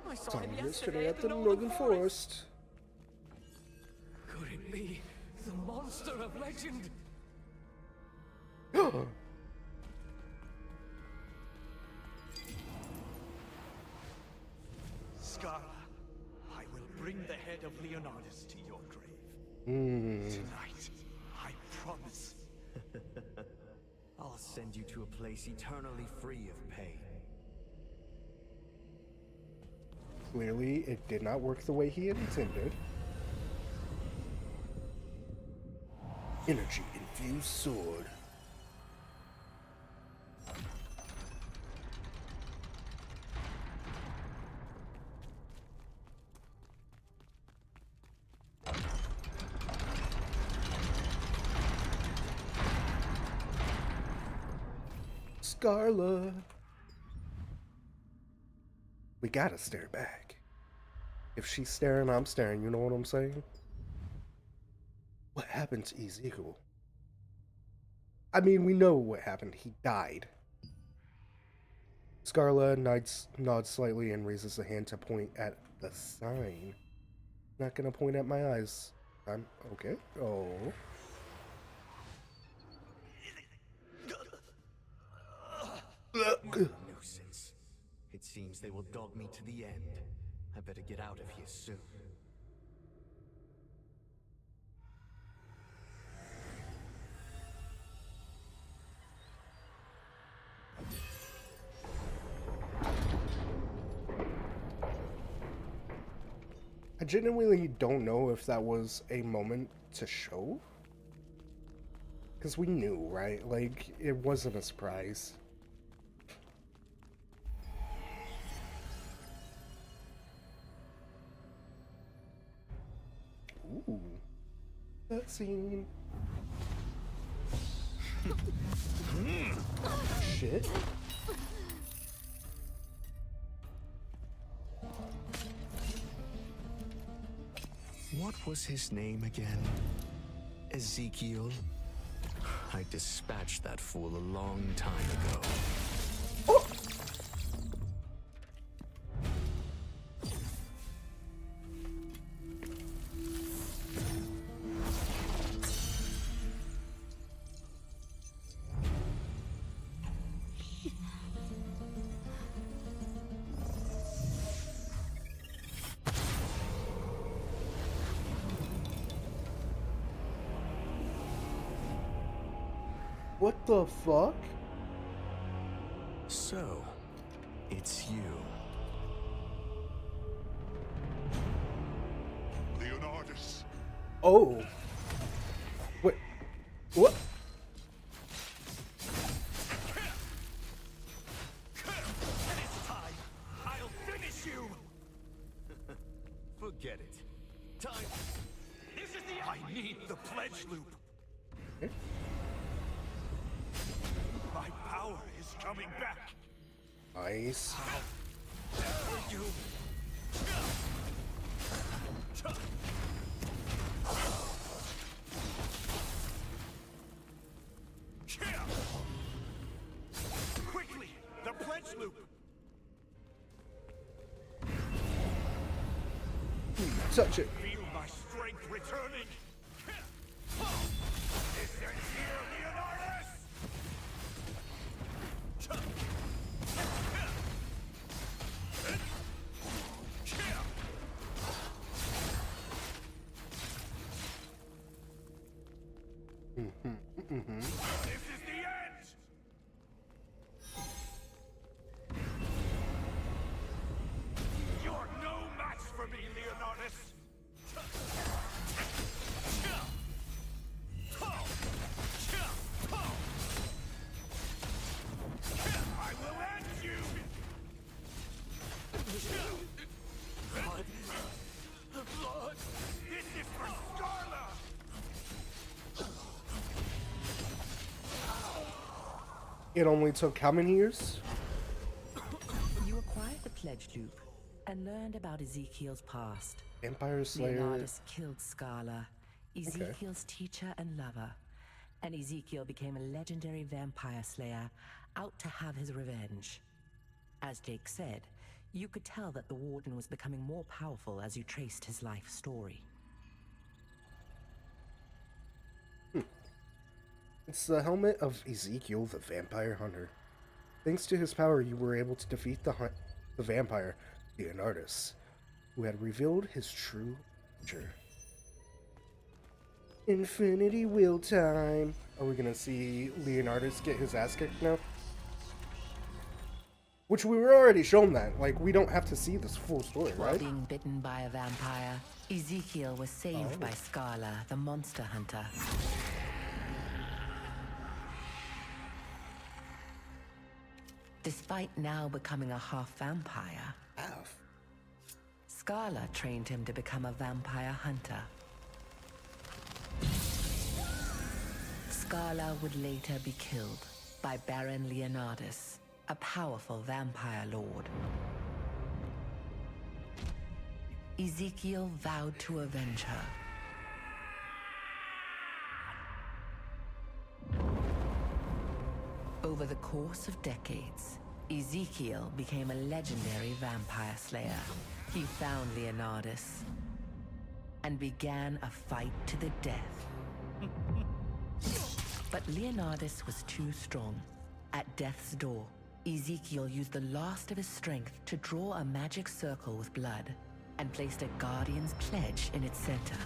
I saw Saw him him yesterday at the Northern Forest. Could it be the monster of legend? Scarla, I will bring the head of Leonardus to your grave. Tonight, I promise. I'll send you to a place eternally free of pain. Clearly, it did not work the way he had intended. Energy infused sword. Scarla. We gotta stare back. If she's staring, I'm staring, you know what I'm saying? What happened to Ezekiel? I mean, we know what happened. He died. Scarla nods slightly and raises a hand to point at the sign. Not gonna point at my eyes. I'm okay. Oh. Nuisance. It seems they will dog me to the end. I better get out of here soon. I genuinely don't know if that was a moment to show. Because we knew, right? Like, it wasn't a surprise. Ooh. That scene. Shit. What was his name again? Ezekiel? I dispatched that fool a long time ago. Oh! What the fuck? So, it's you. Leonardus. Oh. Wait. What? This time, I'll finish you! Forget it. Time. This is the... I need the pledge loop. My power is coming back. Nice. Quickly! The pledge loop! Touch it. Feel my strength returning! Listen here, Leonardus! This is the end! You're no match for me, Leonardus! I will end you! Blood! Blood! This is for Scarla! It only took how many years? You acquired the Pledge Loop and learned about Ezekiel's past. Vampire Slayer. Leonardus killed Scarla, Ezekiel's teacher and lover, and Ezekiel became a legendary vampire slayer out to have his revenge. As Jake said, you could tell that the Warden was becoming more powerful as you traced his life story. It's the helmet of Ezekiel, the vampire hunter. Thanks to his power, you were able to defeat the vampire, Leonardus, who had revealed his true nature. Infinity Will time. Are we gonna see Leonardus get his ass kicked now? Which we were already shown that. Like, we don't have to see this full story, While right? being bitten by a vampire, Ezekiel was saved by Scarla, the monster hunter. Despite now becoming a half-vampire, Scarla trained him to become a vampire hunter. Scarla would later be killed by Baron Leonardus, a powerful vampire lord. Ezekiel vowed to avenge her. Over the course of decades, Ezekiel became a legendary vampire slayer. He found Leonardus and began a fight to the death. But Leonardus was too strong. At death's door, Ezekiel used the last of his strength to draw a magic circle with blood and placed a guardian's pledge in its center.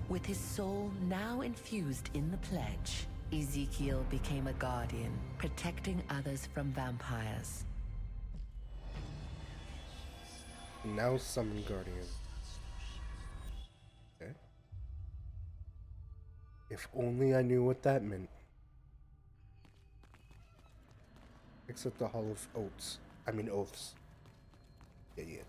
With his soul now infused in the pledge, Ezekiel became a guardian, protecting others from vampires. Now summon Guardian. Okay. If only I knew what that meant. Except the Hall of Oaths. I mean Oaths. Yeah.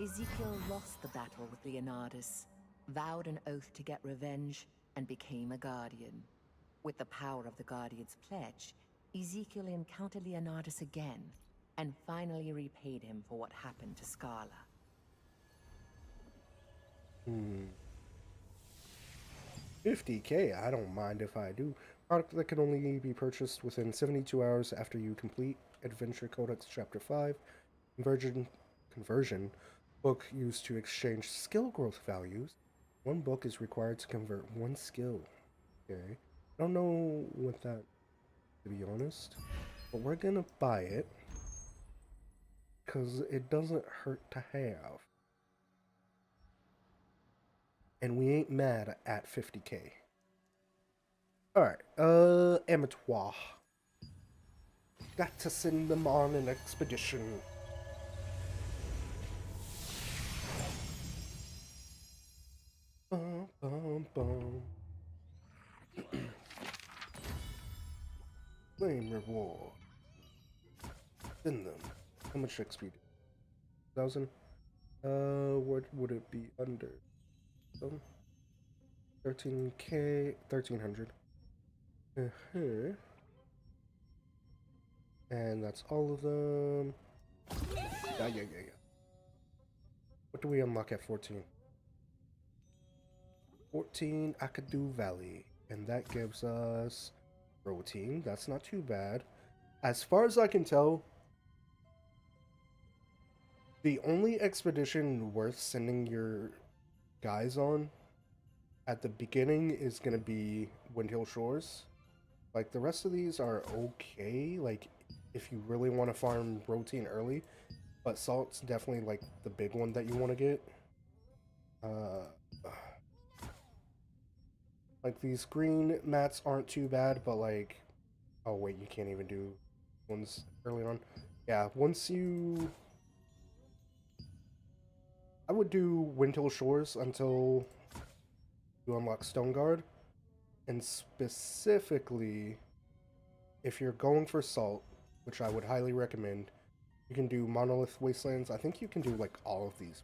Ezekiel lost the battle with Leonardus, vowed an oath to get revenge, and became a guardian. With the power of the Guardian's pledge, Ezekiel encountered Leonardus again, and finally repaid him for what happened to Scarla. $50K, I don't mind if I do. Product that can only be purchased within 72 hours after you complete Adventure Codex Chapter 5. Conversion book used to exchange skill growth values. One book is required to convert one skill. Okay. I don't know what that, to be honest. But we're gonna buy it. Because it doesn't hurt to have. And we ain't mad at 50K. Alright, Amateur. Got to send them on an expedition. Bum, bum, bum. Claim reward. Send them. How much XP? 1,000? What would it be under? 13K, 1300. Uh-huh. And that's all of them. Yeah. What do we unlock at 14? 14, Akadu Valley. And that gives us protein. That's not too bad. As far as I can tell, the only expedition worth sending your guys on at the beginning is going to be Windhill Shores. Like, the rest of these are okay, like, if you really want to farm protein early. But salt's definitely, like, the big one that you want to get. Like, these green mats aren't too bad, but, like... Oh, wait, you can't even do ones early on. Yeah, once you... I would do Windhill Shores until you unlock Stoneguard. And specifically, if you're going for salt, which I would highly recommend, you can do Monolith Wastelands. I think you can do, like, all of these.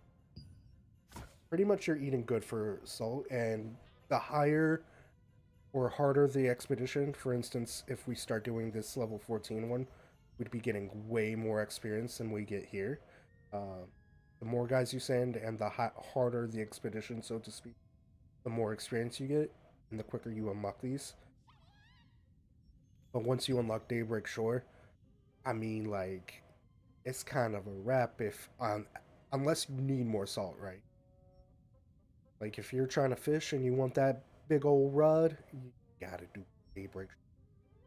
Pretty much you're eating good for salt, and the higher or harder the expedition, for instance, if we start doing this level 14 one, we'd be getting way more experience than we get here. The more guys you send and the harder the expedition, so to speak, the more experience you get, and the quicker you unlock these. But once you unlock Daybreak Shore, I mean, like, it's kind of a wrap if, unless you need more salt, right? Like, if you're trying to fish and you want that big old rod, you gotta do Daybreak.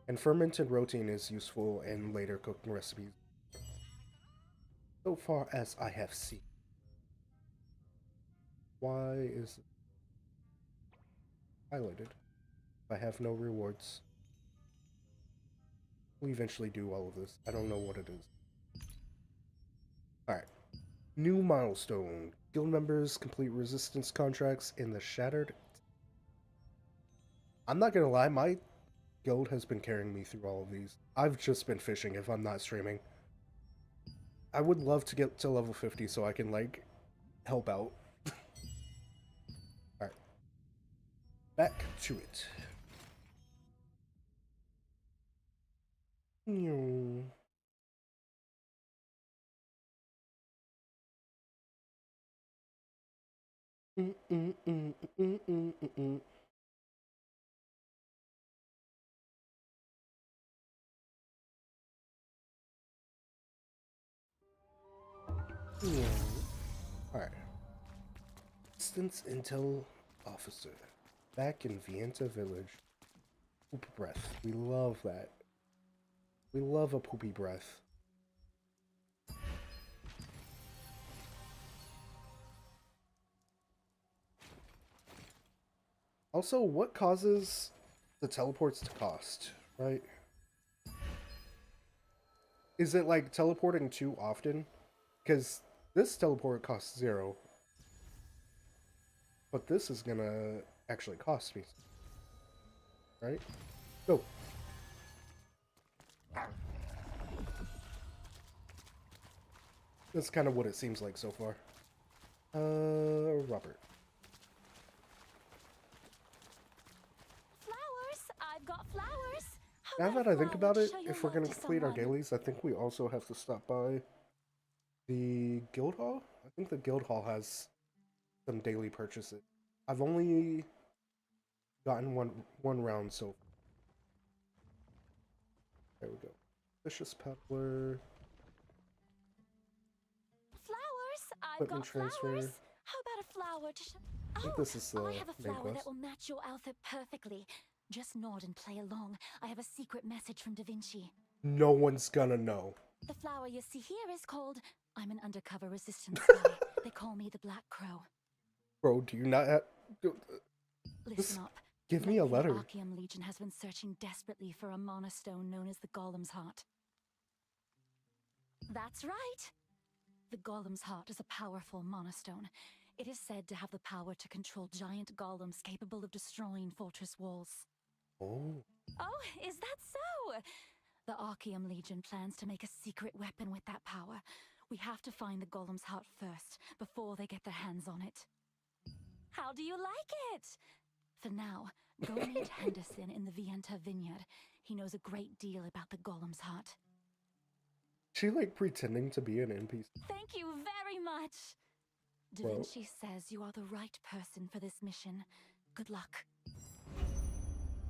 And fermented protein is useful in later cooking recipes, so far as I have seen. Why is it highlighted? I have no rewards. We eventually do all of this. I don't know what it is. Alright. New milestone. Guild members complete resistance contracts in the Shattered. I'm not gonna lie, my guild has been carrying me through all of these. I've just been fishing if I'm not streaming. I would love to get to level 50 so I can, like, help out. Alright. Back to it. Yeah. Alright. Distance Intel Officer. Back in Vienta Village. Poop breath. We love that. We love a poopy breath. Also, what causes the teleports to cost, right? Is it like teleporting too often? Because this teleport costs 0. But this is gonna actually cost me. Right? Go. That's kind of what it seems like so far. Robert. Flowers! I've got flowers! Now that I think about it, if we're gonna complete our dailies, I think we also have to stop by the guild hall. I think the guild hall has some daily purchases. I've only gotten one round so far. There we go. Vicious Peddler. Flowers! I've Equipment got transfer. flowers! How about a flower to I think this is the I have a main flower that quest. will match your outfit perfectly. Just nod and play along. I have a secret message from Da Vinci. No one's gonna know. The flower you see here is called... I'm an undercover resistance spy. They call me the Black Crow. Bro, do you not have... Listen up. Give me a Lately, letter. The Archeum Legion has been searching desperately for a mana stone known as the Golem's Heart. That's right! The Golem's Heart is a powerful mana stone. It is said to have the power to control giant golems capable of destroying fortress walls. Oh. Oh, is that so? The Archeum Legion plans to make a secret weapon with that power. We have to find the golem's heart first, before they get their hands on it. How do you like it? For now, go meet Henderson in the Vienta vineyard. He knows a great deal about the golem's heart. She like pretending to be an NPC. Thank you very much. Da Well, Vinci says you are the right person for this mission. Good luck.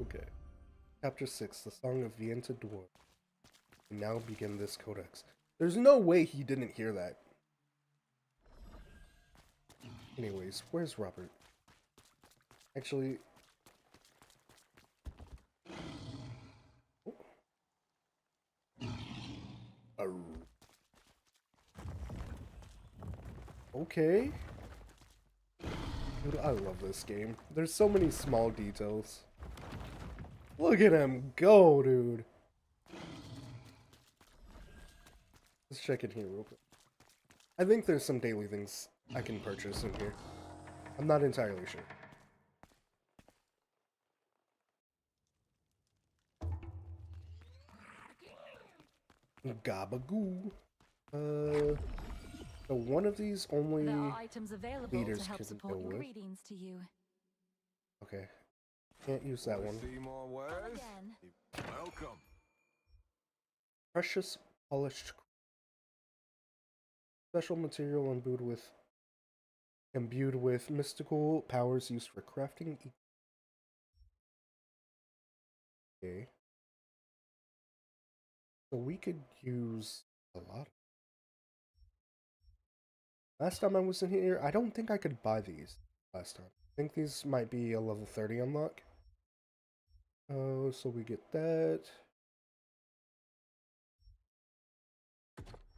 okay. Chapter 6, The Song of Vienta Dwarf. We now begin this codex. There's no way he didn't hear that. Anyways, where's Robert? Actually... Oh. Okay. Dude, I love this game. There's so many small details. Look at him go, dude. Let's check in here real quick. I think there's some daily things I can purchase in here. I'm not entirely sure. Gabagoo. So one of these only There are items available leaders to help can support go your with. greetings to you. Okay. Can't use that one. See more wares? Again. Welcome. Precious polished special material imbued with mystical powers used for crafting. Okay. So we could use a lot. Last time I was in here, I don't think I could buy these last time. I think these might be a level 30 unlock. Oh, so we get that.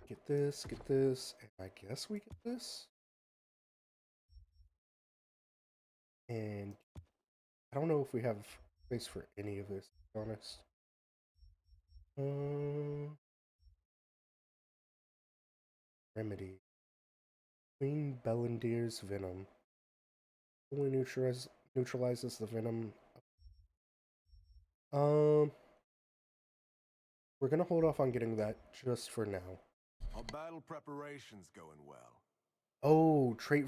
Get this, and I guess we get this. And I don't know if we have space for any of this, to be honest. Remedy. Queen Bellendir's venom. Only neutralizes the venom. We're gonna hold off on getting that just for now. Our battle preparations going well. Oh, trait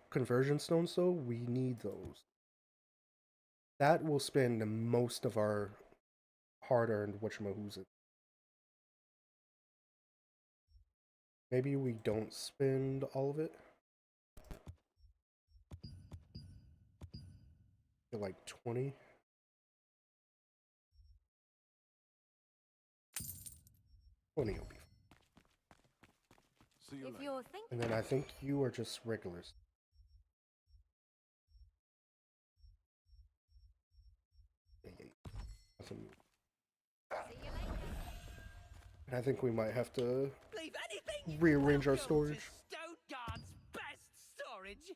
conversion stones though? We need those. That will spend most of our hard-earned whatchamahoo's. Maybe we don't spend all of it. Like 20. Will be fine. See you later. You're thinking... And then I think you are just regulars. Nothing. And I think we might have to rearrange our storage. Stoneguard's best storage.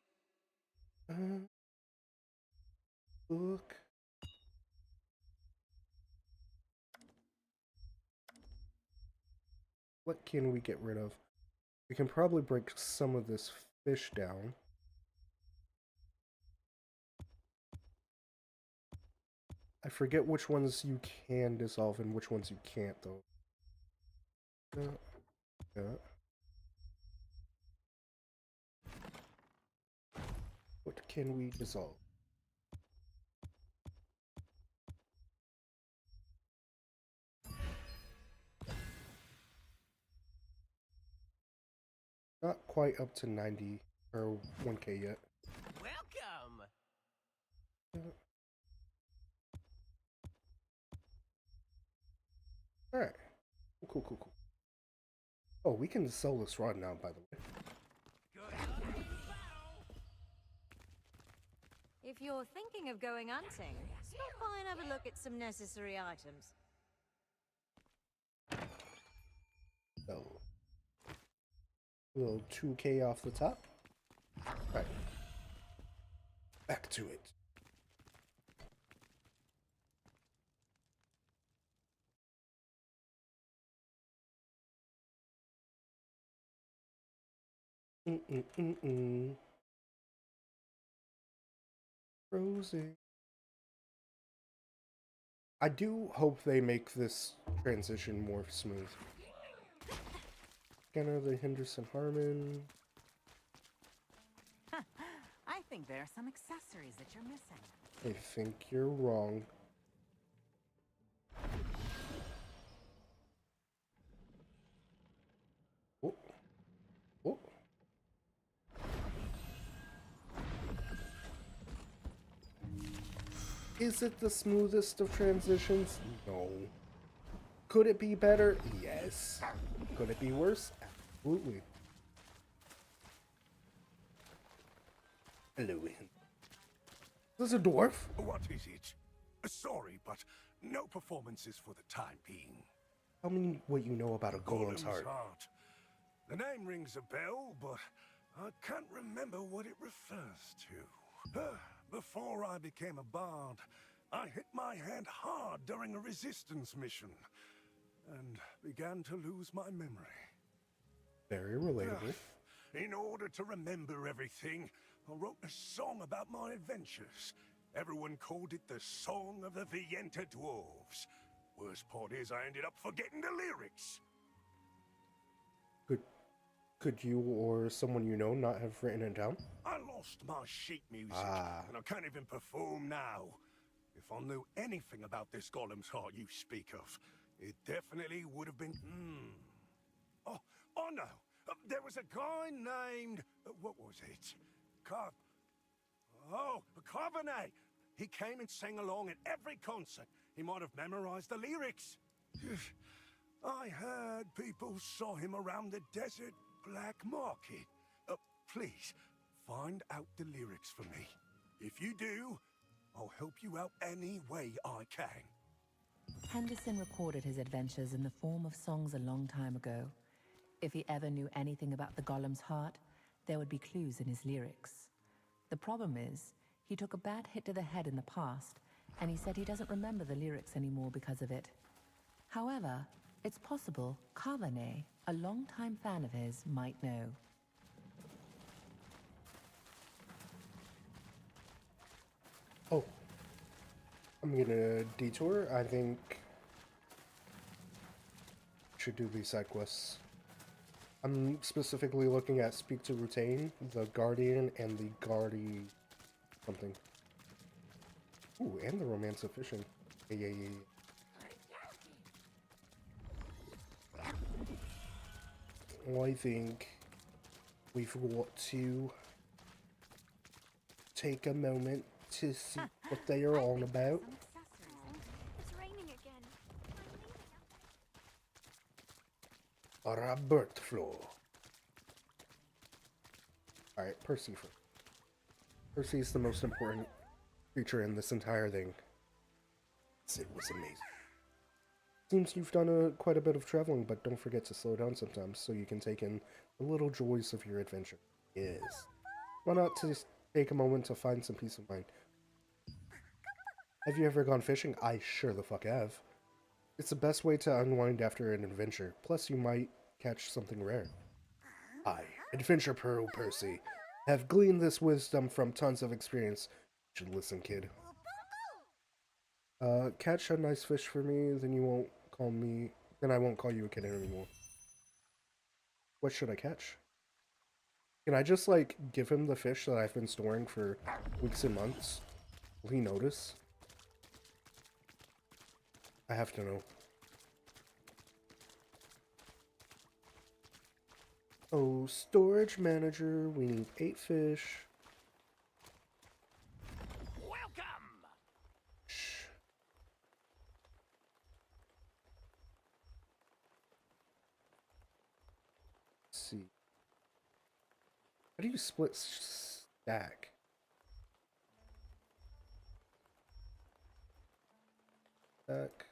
Look. What can we get rid of? We can probably break some of this fish down. I forget which ones you can dissolve and which ones you can't, though. Yeah. What can we dissolve? Not quite up to 90 or 1K yet. Welcome. Alright. Cool. Oh, we can sell this rod now, by the way. If you're thinking of going hunting, stop by and have a look at some necessary items. So, a little 2K off the top. Right. Back to it. Frozen. I do hope they make this transition more smooth. Scanner the Henderson Harmon. I think there are some accessories that you're missing. I think you're wrong. Oh. Oh. Is it the smoothest of transitions? No. Could it be better? Yes. Could it be worse? Absolutely. Hello. This is a dwarf. What is it? Sorry, but no performances for the time being. Tell me what you know about a golem's heart. The name rings a bell, but I can't remember what it refers to. Before I became a bard, I hit my head hard during a resistance mission and began to lose my memory. Very relatable. In order to remember everything, I wrote a song about my adventures. Everyone called it the Song of the Vienta Dwarves. Worst part is I ended up forgetting the lyrics. Could you or someone you know not have written it down? I lost my sheet music, and I can't even perform now. If I knew anything about this golem's heart you speak of, it definitely would have been... Oh, no! There was a guy named... what was it? Carbonet! He came and sang along at every concert. He might have memorized the lyrics. I heard people saw him around the desert black market. Please, find out the lyrics for me. If you do, I'll help you out any way I can. Henderson recorded his adventures in the form of songs a long time ago. If he ever knew anything about the golem's heart, there would be clues in his lyrics. The problem is, he took a bad hit to the head in the past, and he said he doesn't remember the lyrics anymore because of it. However, it's possible Carbonet, a longtime fan of his, might know. Oh. I'm gonna detour. I think should do these side quests. I'm specifically looking at Speak to Rutain, the Guardian, and the Guardi something. Ooh, and the Romance of Fishing. Yeah. Well, I think we've got to take a moment to see what they are all about. It's raining again. Robert Flo. Alright, Percy. Percy is the most important creature in this entire thing. It was amazing. Seems you've done quite a bit of traveling, but don't forget to slow down sometimes so you can take in the little joys of your adventure. Yes. Why not to just take a moment to find some peace of mind? Have you ever gone fishing? I sure the fuck have. It's the best way to unwind after an adventure. Plus, you might catch something rare. I, Adventure Pearl Percy, have gleaned this wisdom from tons of experience. You should listen, kid. Catch a nice fish for me, then you won't call me... Then I won't call you a kid anymore. What should I catch? Can I just, like, give him the fish that I've been storing for weeks and months? Will he notice? I have to know. Oh, storage manager, we need 8 fish. Welcome! Shh. Let's see. How do you split stack? Stack.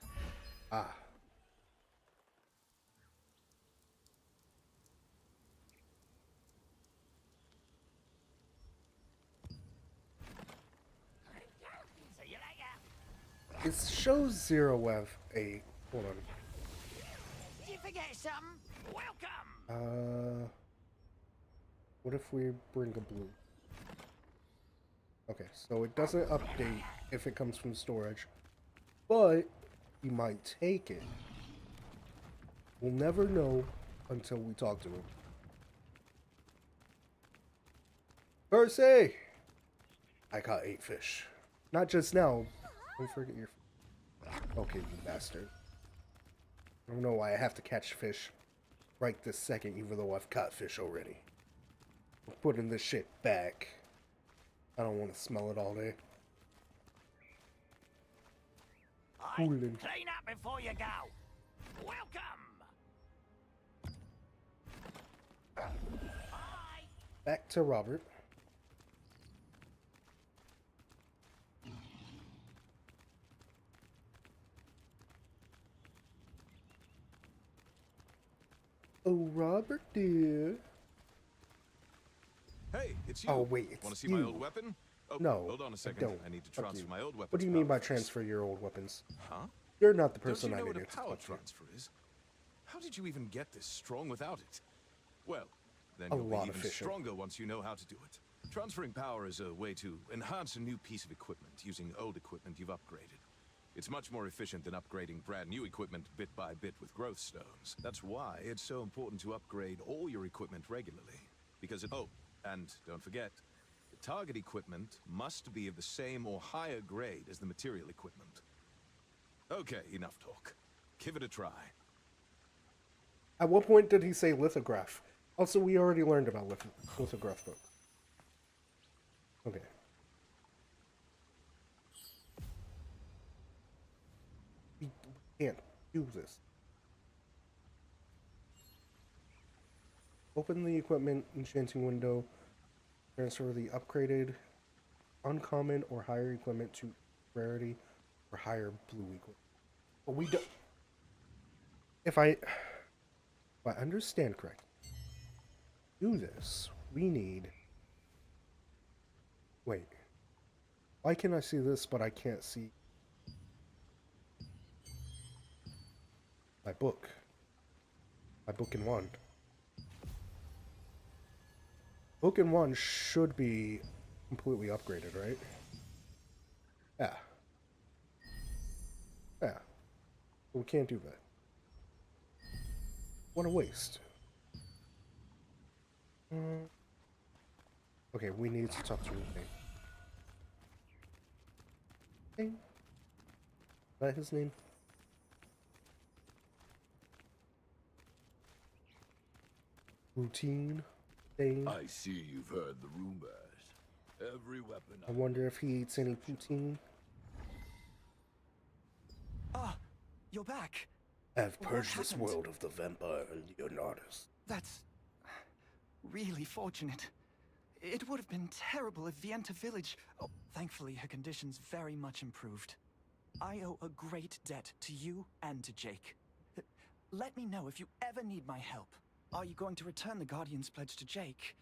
Ah. See you later. It shows 0F8. Hold on. Did you forget something? Welcome! What if we bring a blue? Okay, so it doesn't update if it comes from storage, but you might take it. We'll never know until we talk to him. Percy! I caught 8 fish. Not just now. Don't forget your... Okay, you bastard. I don't know why I have to catch fish right this second, even though I've caught fish already. I'm putting this shit back. I don't want to smell it all day. Cooling. Clean up before you go. Welcome. Back to Robert. Oh, Robert, dear. Hey, it's you. Oh, wait, it's Want to see you. my old weapon? Oh, no, hold on a second. don't. I need to Fuck transfer you. my old weapon. What do you mean by transfer your old weapons? Huh? You're not the person Don't I you know needed what a to power talk to. transfer is? How did you even get this strong without it? Well, then A you'll be lot even of fishing. stronger once you know how to do it. Transferring power is a way to enhance a new piece of equipment using old equipment you've upgraded. It's much more efficient than upgrading brand new equipment bit by bit with growth stones. That's why it's so important to upgrade all your equipment regularly. Because oh, and don't forget, the target equipment must be of the same or higher grade as the material equipment. Okay, enough talk. Give it a try. At what point did he say lithograph? Also, we already learned about lithograph books. Okay. We can't do this. Open the equipment enchanting window. Transfer the upgraded, uncommon, or higher equipment to rarity or higher blue equipment. But we don't... If I understand correctly, do this, we need... Wait. Why can I see this, but I can't see my book? My book and wand. Book and wand should be completely upgraded, right? Yeah. Yeah. But we can't do that. What a waste. Okay, we need to talk to Ruthie. Hey. Is that his name? Routine. Thing. I see you've heard the rumors. Every weapon I wonder if he eats any poutine. Ah, you're back. I've What purged this happened? world of the vampire Leonardus. That's really fortunate. It would have been terrible if Vienta village... Oh, thankfully, her condition's very much improved. I owe a great debt to you and to Jake. Let me know if you ever need my help. Are you going to return the Guardian's pledge to Jake?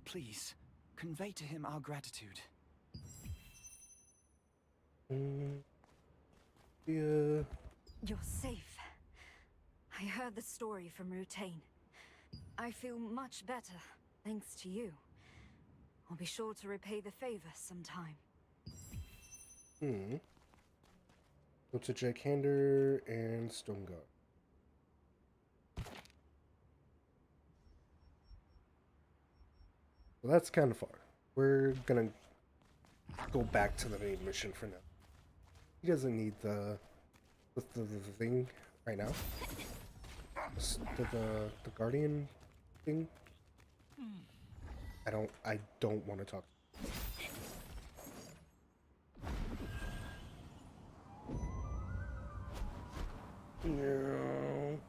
Please, convey to him our gratitude. Yeah. You're safe. I heard the story from Rutain. I feel much better, thanks to you. I'll be sure to repay the favor sometime. Go to Jake Hander and Stoneguard. Well, that's kind of far. We're gonna go back to the main mission for now. He doesn't need the thing right now. The Guardian thing. I don't want to talk. No.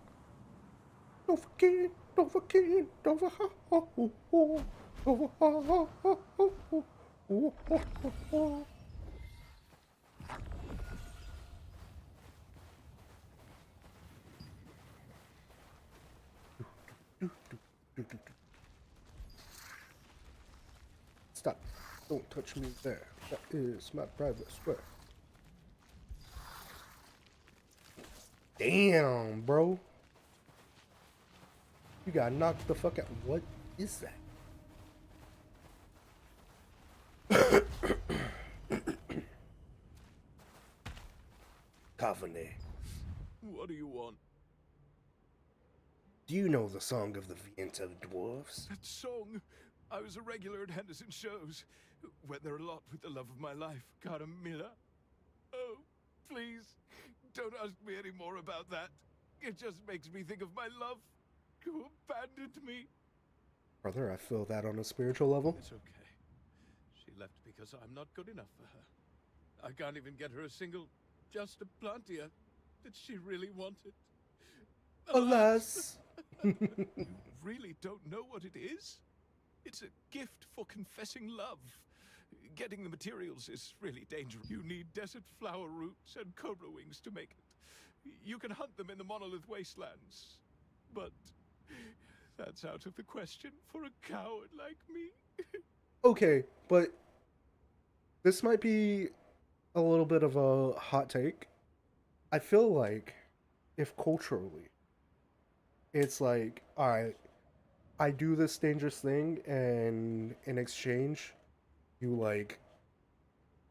Don't forget. Don't forget. Don't forget. Stop. Don't touch me there. That is my private sweat. Damn, bro. You got knocked the fuck out. What is that? Covenant. What do you want? Do you know the Song of the Viento Dwarfs? That song! I was a regular at Henderson's shows. Went there a lot with the love of my life, Caramilla. Oh, please, don't ask me any more about that. It just makes me think of my love, who abandoned me. Brother, I feel that on a spiritual level. It's okay. She left because I'm not good enough for her. I can't even get her a single, just a plantia that she really wanted. Alas! You really don't know what it is? It's a gift for confessing love. Getting the materials is really dangerous. You need desert flower roots and cobra wings to make it. You can hunt them in the monolith wastelands. But that's out of the question for a coward like me. Okay, but this might be a little bit of a hot take. I feel like if culturally it's like, alright, I do this dangerous thing and in exchange you like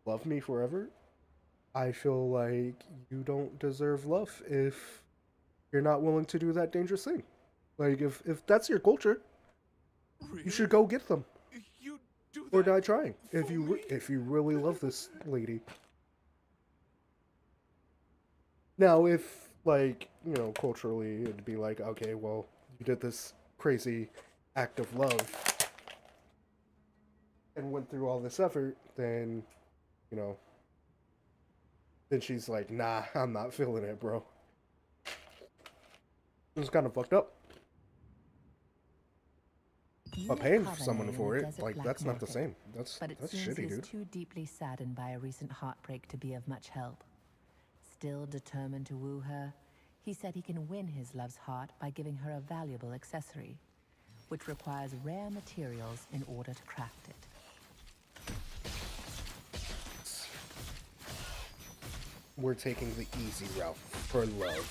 love me forever, I feel like you don't deserve love if you're not willing to do that dangerous thing. Like if that's your culture, you should go get them. You do or die trying if you really love this lady. Now if like, you know, culturally it'd be like, okay, well, you did this crazy act of love and went through all this effort, then, you know, then she's like, nah, I'm not feeling it, bro. It's kind of fucked up. But paying for someone for it, like, that's not the same. That's shitty, dude. Too deeply saddened by a recent heartbreak to be of much help. Still determined to woo her, he said he can win his love's heart by giving her a valuable accessory, which requires rare materials in order to craft it. We're taking the easy route for love.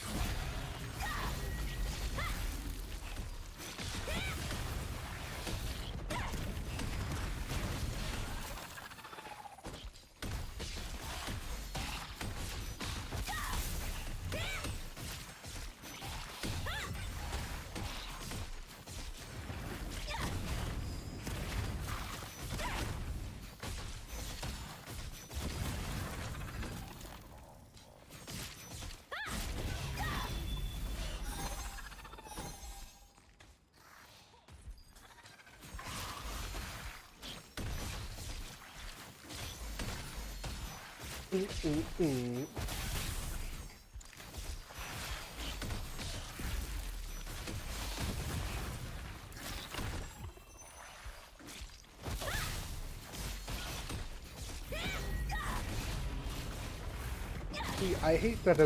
See, I hate that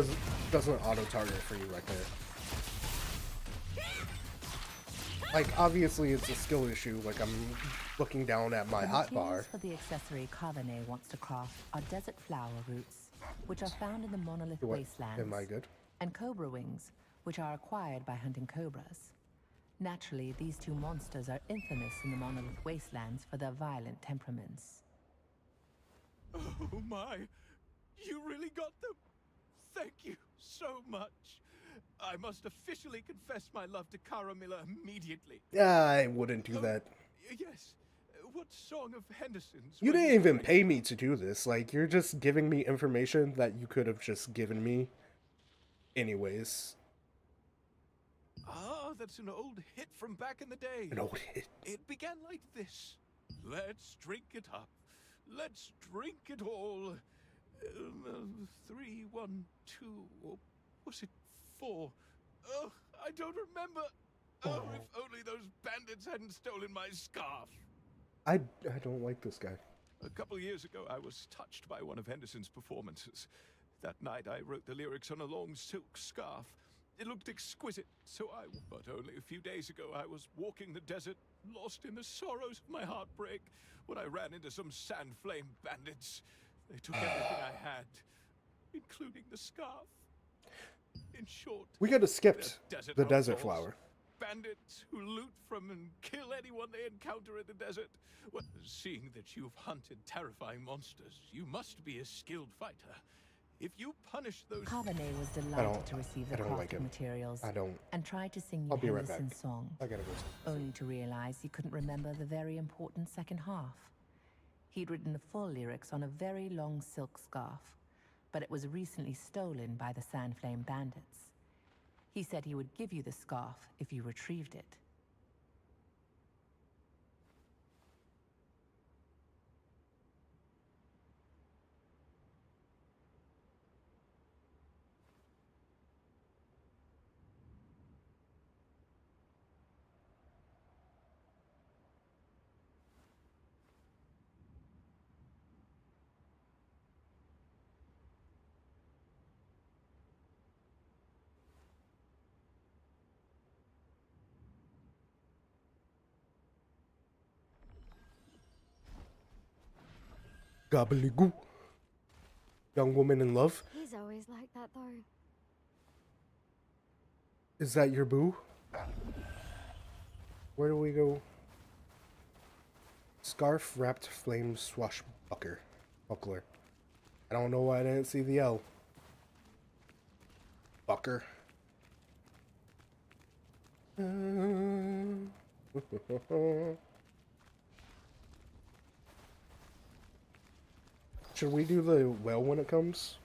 doesn't auto-target for you right there. Like, obviously it's a skill issue, like I'm looking down at my hotbar. For the accessory Carvane wants to craft are desert flower roots, which are found in the monolith wastelands. Am I good? And cobra wings, which are acquired by hunting cobras. Naturally, these two monsters are infamous in the monolith wastelands for their violent temperaments. Oh my! You really got them! Thank you so much! I must officially confess my love to Caramilla immediately. I wouldn't do that. Yes. What song of Henderson's? You didn't even pay me to do this. Like, you're just giving me information that you could have just given me anyways. Ah, that's an old hit from back in the day. An old hit. It began like this. Let's drink it up. Let's drink it all. 3, 1, 2, or was it 4? Oh, I don't remember. Oh, if only those bandits hadn't stolen my scarf. I don't like this guy. A couple years ago, I was touched by one of Henderson's performances. That night, I wrote the lyrics on a long silk scarf. It looked exquisite, but only a few days ago, I was walking the desert, lost in the sorrows of my heartbreak, when I ran into some sand flame bandits. They took everything I had, including the scarf. In short, We could have skipped the desert outlaws. flower. Bandits who loot from and kill anyone they encounter in the desert. Well, seeing that you've hunted terrifying monsters, you must be a skilled fighter. If you punish those... Carbonet was delighted to receive the crafting materials and tried to sing you Henderson's song, only to realize he couldn't remember the very important second half. He'd written the full lyrics on a very long silk scarf, but it was recently stolen by the Sandflame bandits. He said he would give you the scarf if you retrieved it. Gobbledygoo. Young woman in love. He's always like that, though. Is that your boo? Where do we go? Scarf wrapped flame swashbuckler. Buckler. I don't know why I didn't see the L. Bucker. Should we do the well when it comes?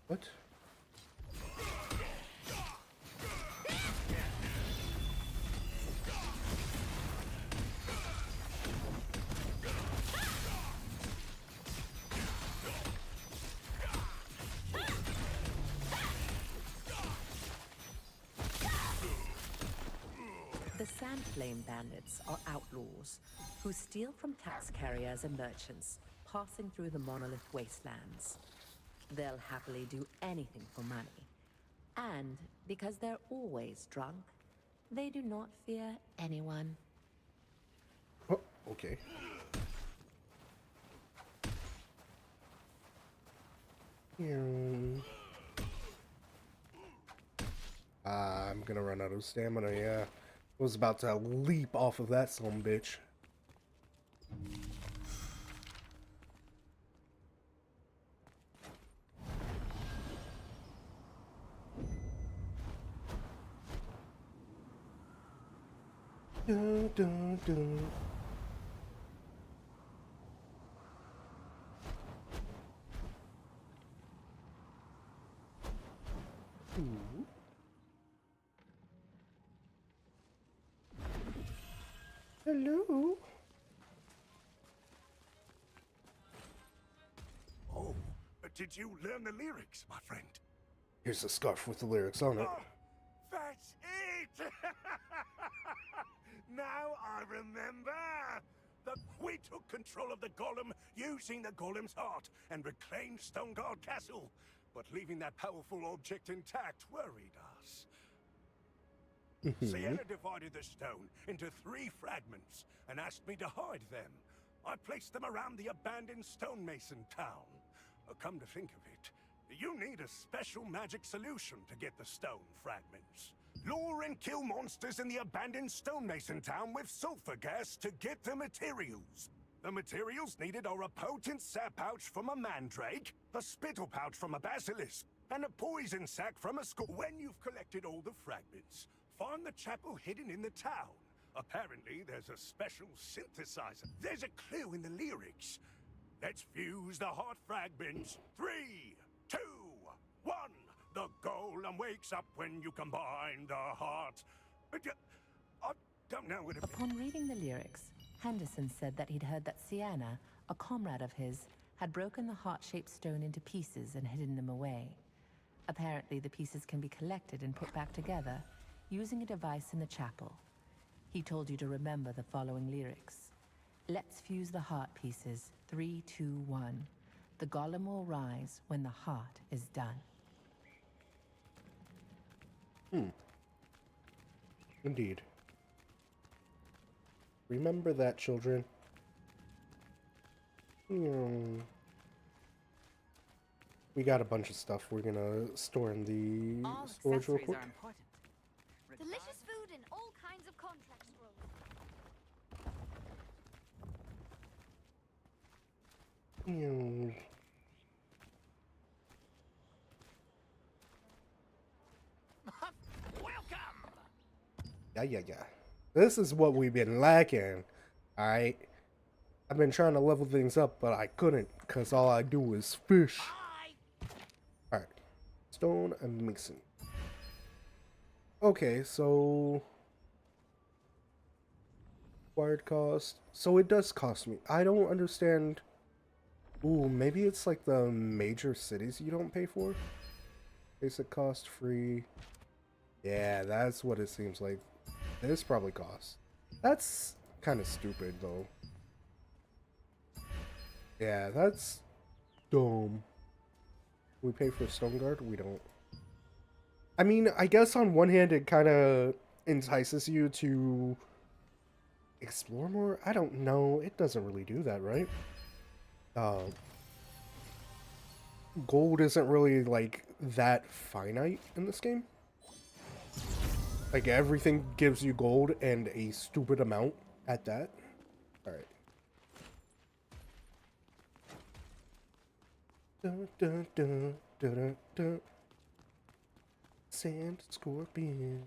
What? The Sandflame bandits are outlaws who steal from tax carriers and merchants passing through the monolith wastelands. They'll happily do anything for money. And because they're always drunk, they do not fear anyone. Oh, okay. I'm gonna run out of stamina, yeah. I was about to leap off of that sumbitch. Dun, dun, dun. Ooh. Hello. Oh, did you learn the lyrics, my friend? Here's a scarf with the lyrics on it. Oh, that's it! Now I remember! We took control of the golem using the golem's heart and reclaimed Stoneguard Castle. But leaving that powerful object intact worried us. Sienna divided the stone into 3 fragments and asked me to hide them. I placed them around the abandoned stonemason town. Come to think of it, you need a special magic solution to get the stone fragments. Lure and kill monsters in the abandoned stonemason town with sulfur gas to get the materials. The materials needed are a potent sap pouch from a mandrake, a spittle pouch from a basilisk, and a poison sac from a skull. When you've collected all the fragments, find the chapel hidden in the town. Apparently, there's a special synthesizer. There's a clue in the lyrics. Let's fuse the heart fragments. 3, 2, 1. The golem wakes up when you combine the heart. I don't know what it... Upon reading the lyrics, Henderson said that he'd heard that Sienna, a comrade of his, had broken the heart-shaped stone into pieces and hidden them away. Apparently, the pieces can be collected and put back together using a device in the chapel. He told you to remember the following lyrics. Let's fuse the heart pieces. 3, 2, 1. The golem will rise when the heart is done. Indeed. Remember that, children. we got a bunch of stuff we're gonna store in the All storage real accessories quick. are important. Delicious food and all kinds of contract scrolls. Ew. Yeah. This is what we've been lacking. Alright. I've been trying to level things up, but I couldn't, because all I do is fish. Alright. Stone and mason. Okay, so... Required cost. So it does cost me. I don't understand... Ooh, maybe it's like the major cities you don't pay for? Basic cost free. Yeah, that's what it seems like. This probably costs. That's kind of stupid, though. Yeah, that's dumb. We pay for Stone Guard? We don't. I mean, I guess on one hand it kind of entices you to explore more? I don't know. It doesn't really do that, right? Gold isn't really, like, that finite in this game. Like, everything gives you gold and a stupid amount at that. Alright. Dun, dun, dun, dun, dun, dun. Sand scorpion.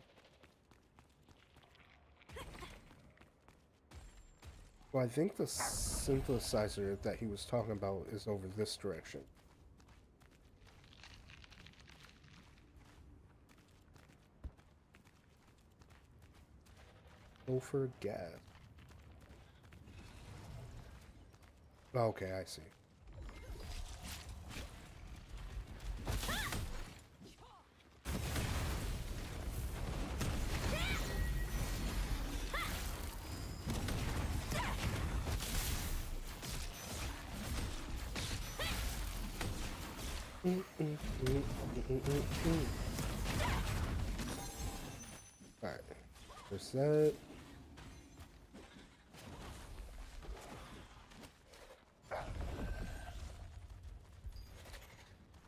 Well, I think the synthesizer that he was talking about is over this direction. Sulfur gas. Okay, I see. Alright, there's that.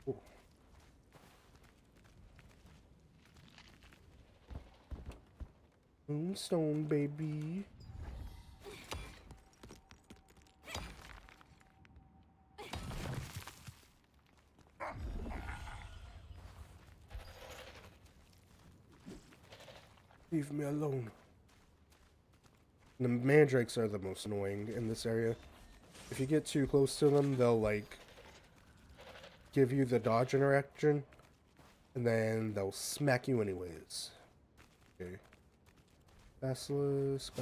Ooh. Moonstone, baby. Leave me alone. The mandrakes are the most annoying in this area. If you get too close to them, they'll, like, give you the dodge interaction, and then they'll smack you anyways. Okay. Basilisk.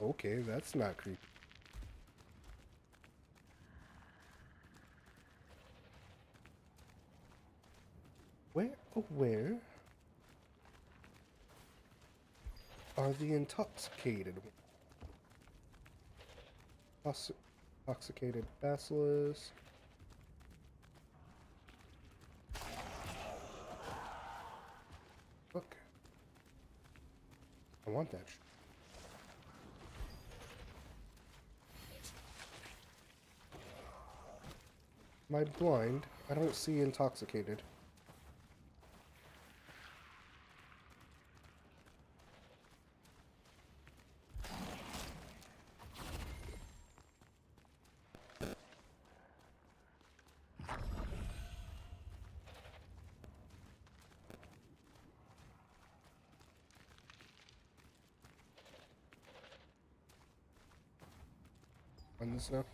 Okay, that's not creepy. Where are the intoxicated ones? Intoxicated basilisk. Look. I want that. Am I blind? I don't see intoxicated. On this now.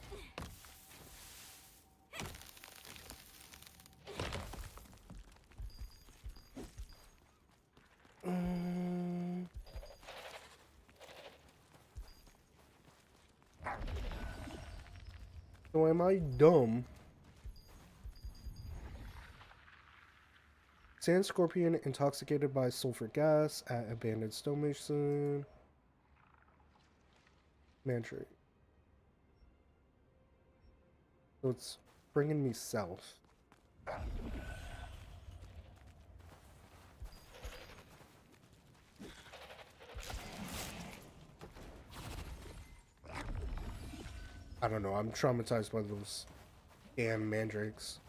So am I dumb? Sand scorpion intoxicated by sulfur gas at abandoned stonemason. Mantrate. So it's bringing me south. I don't know, I'm traumatized by those damn mandrakes.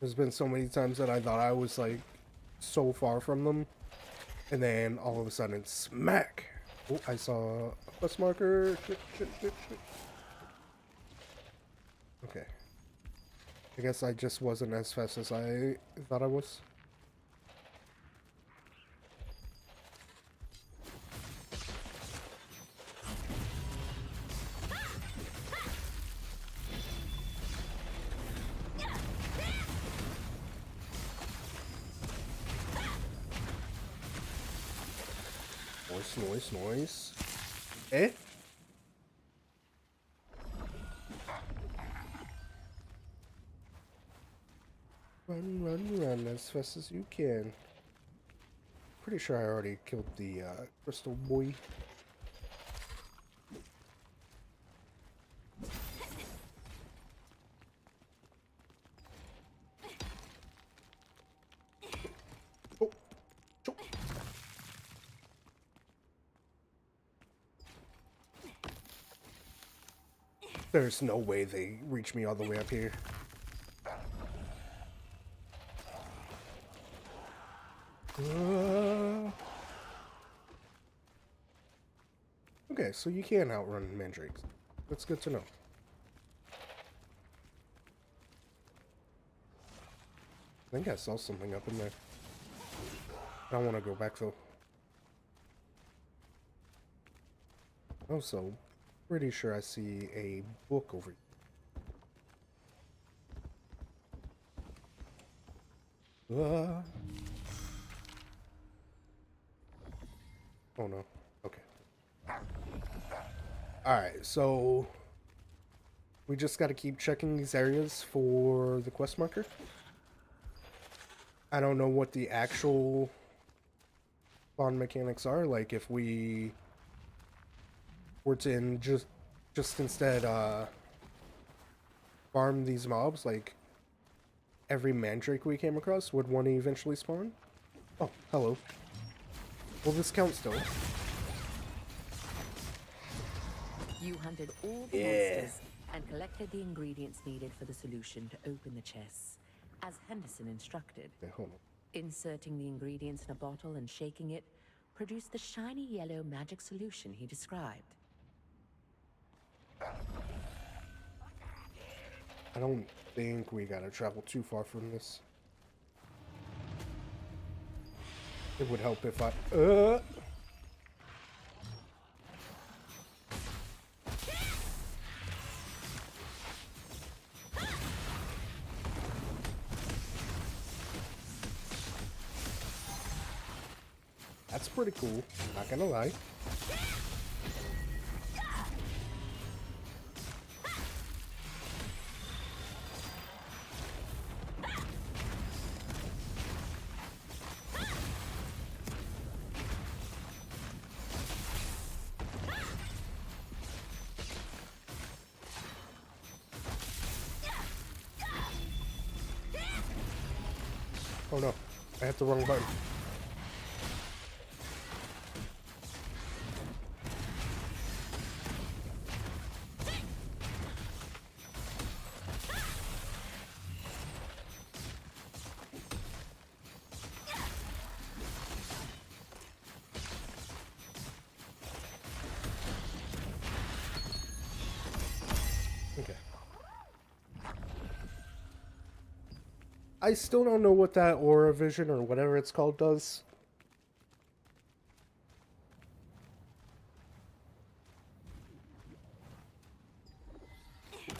There's been so many times that I thought I was like so far from them, and then all of a sudden smack. Oh, I saw a quest marker. Shit. Okay. I guess I just wasn't as fast as I thought I was. Noise. Eh? Run as fast as you can. Pretty sure I already killed the crystal boy. There's no way they reach me all the way up here. Okay, so you can outrun mandrakes. That's good to know. I think I saw something up in there. I don't want to go back though. Also, pretty sure I see a book over here. Oh no. Okay. Alright, so we just gotta keep checking these areas for the quest marker. I don't know what the actual spawn mechanics are, like if we were to just instead farm these mobs, like every mandrake we came across, would one eventually spawn? Oh, hello. Will this count still? You hunted all the monsters and collected the ingredients needed for the solution to open the chests, as Henderson instructed. Okay, hold on. Inserting the ingredients in a bottle and shaking it produced the shiny yellow magic solution he described. I don't think we gotta travel too far from this. It would help if I... That's pretty cool, not gonna lie. Oh no, I hit the wrong button. Okay. I still don't know what that aura vision or whatever it's called does.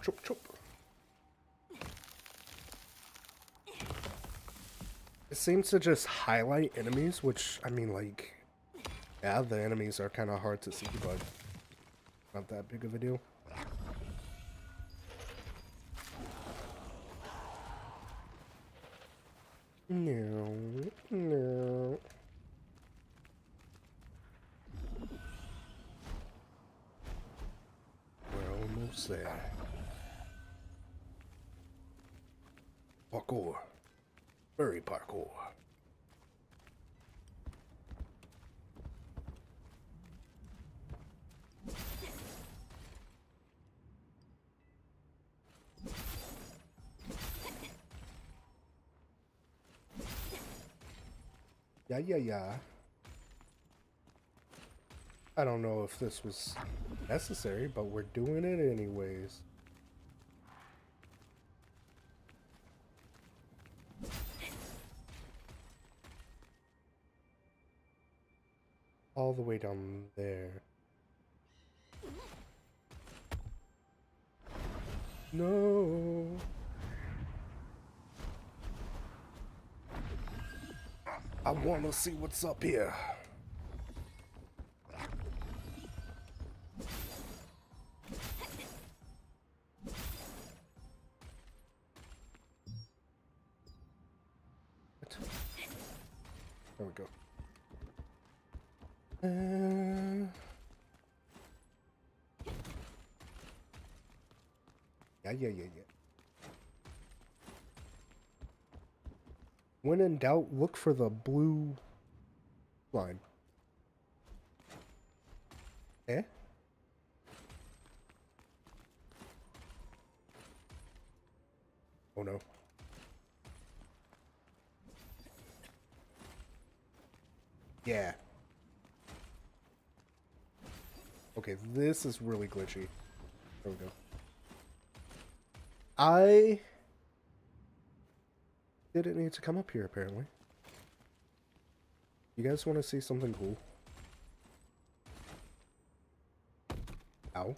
Chop, chop. It seems to just highlight enemies, which, I mean, like, yeah, the enemies are kind of hard to see, but not that big of a deal. No. We're almost there. Parkour. Very parkour. Yeah. I don't know if this was necessary, but we're doing it anyways. All the way down there. No. I want to see what's up here. There we go. Yeah. When in doubt, look for the blue line. Eh? Oh no. Yeah. Okay, this is really glitchy. There we go. I didn't need to come up here, apparently. You guys want to see something cool? Ow.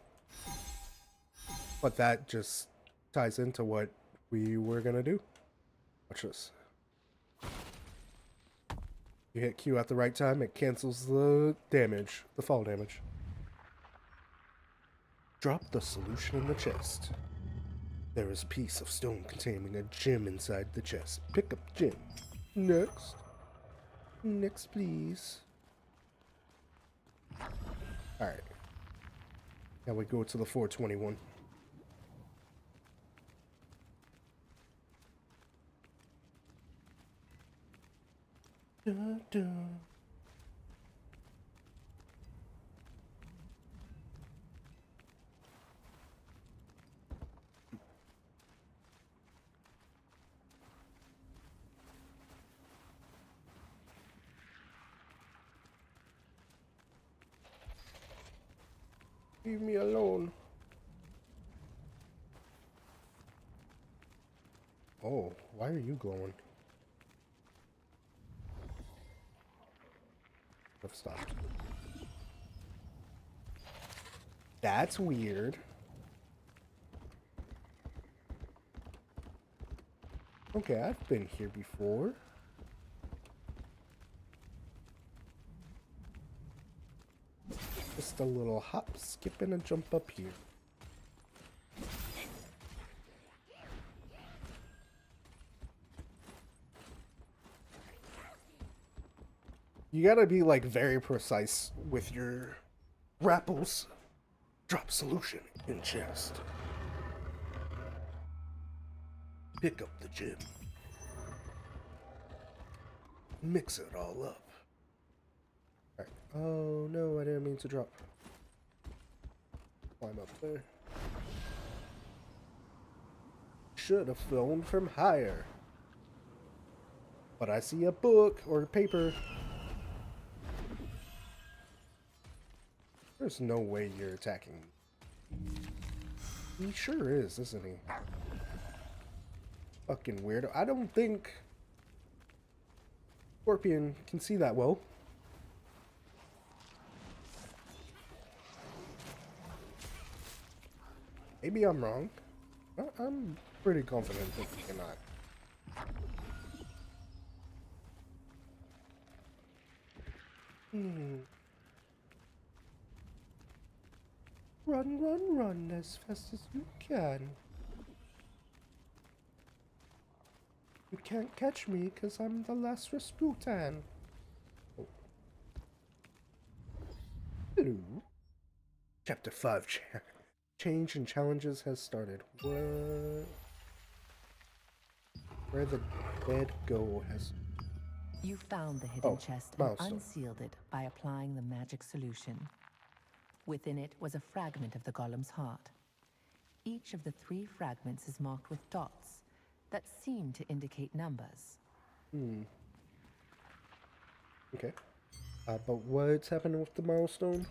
But that just ties into what we were gonna do. Watch this. You hit Q at the right time, it cancels the damage, the fall damage. Drop the solution in the chest. There is a piece of stone containing a gem inside the chest. Pick up the gem. Next. Next, please. Alright. Now we go to the 421. Dun, dun. Leave me alone. Oh, why are you glowing? I've stopped. That's weird. Okay, I've been here before. Just a little hop, skip, and a jump up here. You gotta be like very precise with your rapples. Drop solution in chest. Pick up the gem. Mix it all up. Alright. Oh no, I didn't mean to drop. Climb up there. Should have filmed from higher. But I see a book or paper. There's no way you're attacking me. He sure is, isn't he? Fucking weirdo. I don't think Scorpion can see that well. Maybe I'm wrong. I'm pretty confident that he cannot. Run as fast as you can. You can't catch me because I'm the last Rasputin. Oh. Hello. Chapter 5. Change and challenges has started. What? Where the dead go has... You found the hidden chest and milestone. unsealed it by applying the magic solution. Within it was a fragment of the golem's heart. Each of the 3 fragments is marked with dots that seem to indicate numbers. Okay. But what's happening with the milestone?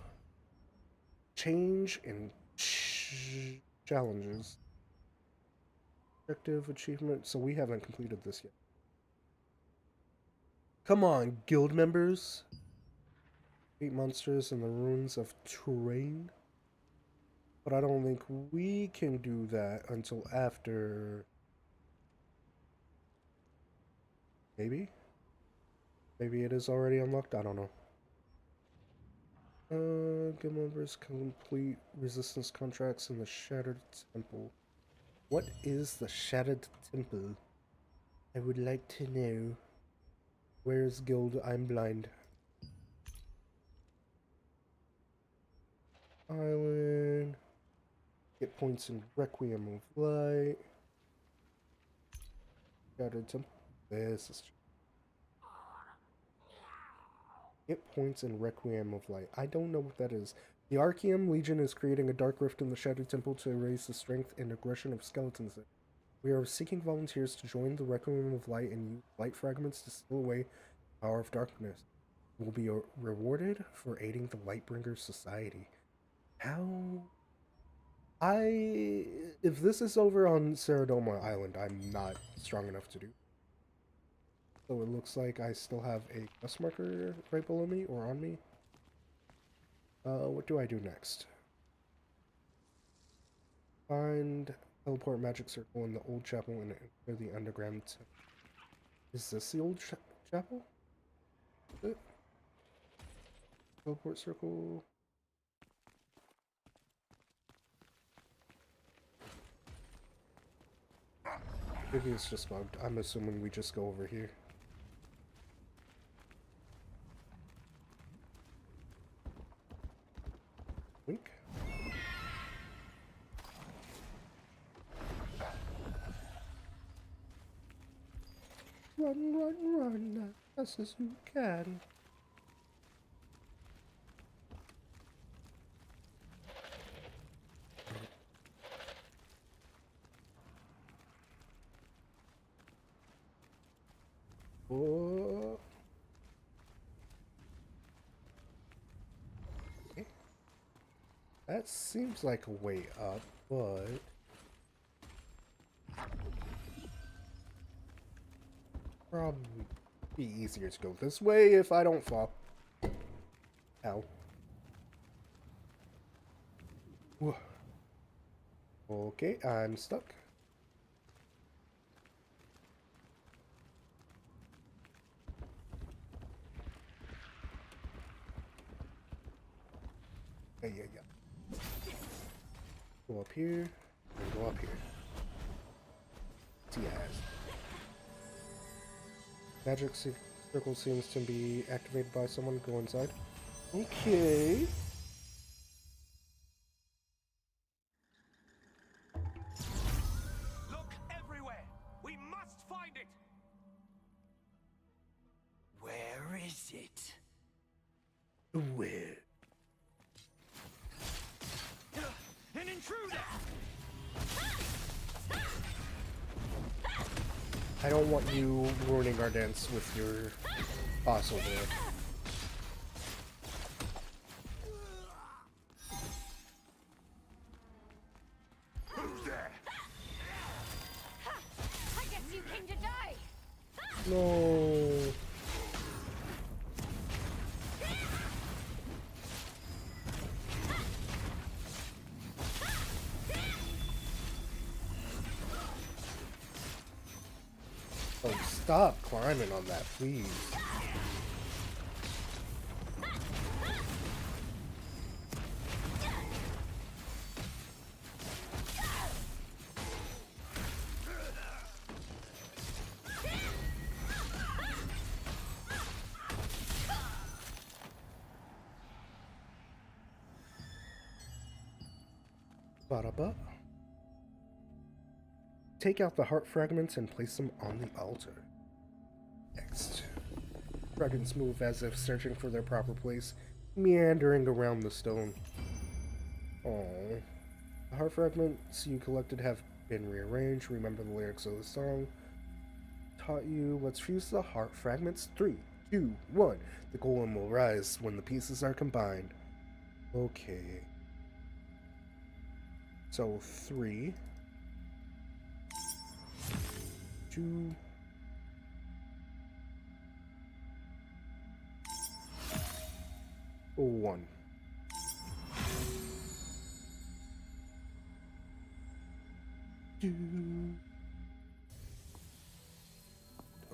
Change in challenges. Objective achievement. So we haven't completed this yet. Come on, guild members. 8 monsters in the ruins of Terrain. But I don't think we can do that until after. Maybe? Maybe it is already unlocked? I don't know. Guild members complete resistance contracts in the Shattered Temple. What is the Shattered Temple? I would like to know. Where's guild? I'm blind. Island. Get points in Requiem of Light. Shattered Temple. This is. Get points in Requiem of Light. I don't know what that is. The Archaeum Legion is creating a dark rift in the Shattered Temple to erase the strength and aggression of skeletons. We are seeking volunteers to join the Requiem of Light and use light fragments to steal away the power of darkness. You will be rewarded for aiding the Lightbringer Society. How? If this is over on Ceradoma Island, I'm not strong enough to do. So it looks like I still have a quest marker right below me or on me. What do I do next? Find teleport magic circle in the old chapel and enter the underground temple. Is this the old chapel? Is it? Teleport circle. Maybe it's just bugged. I'm assuming we just go over here. Wink. Run, run, run, as fast as you can. Oh. Okay. That seems like a way up, but probably be easier to go this way if I don't fall. Ow. Whew. Okay, I'm stuck. Yeah. Go up here, and go up here. Yes. Magic circle seems to be activated by someone. Go inside. Okay. Look everywhere! We must find it! Where is it? Where? An intruder! I don't want you ruining our dance with your boss over there. Who's there? I guess you came to die! No. Oh, stop climbing on that, please. Ba-da-ba. Take out the heart fragments and place them on the altar. Next. Fragments move as if searching for their proper place, meandering around the stone. Aww. The heart fragments you collected have been rearranged. Remember the lyrics of the song. Taught you, let's fuse the heart fragments 3, 2, 1. The golem will rise when the pieces are combined. Okay. So 3, 2, 1.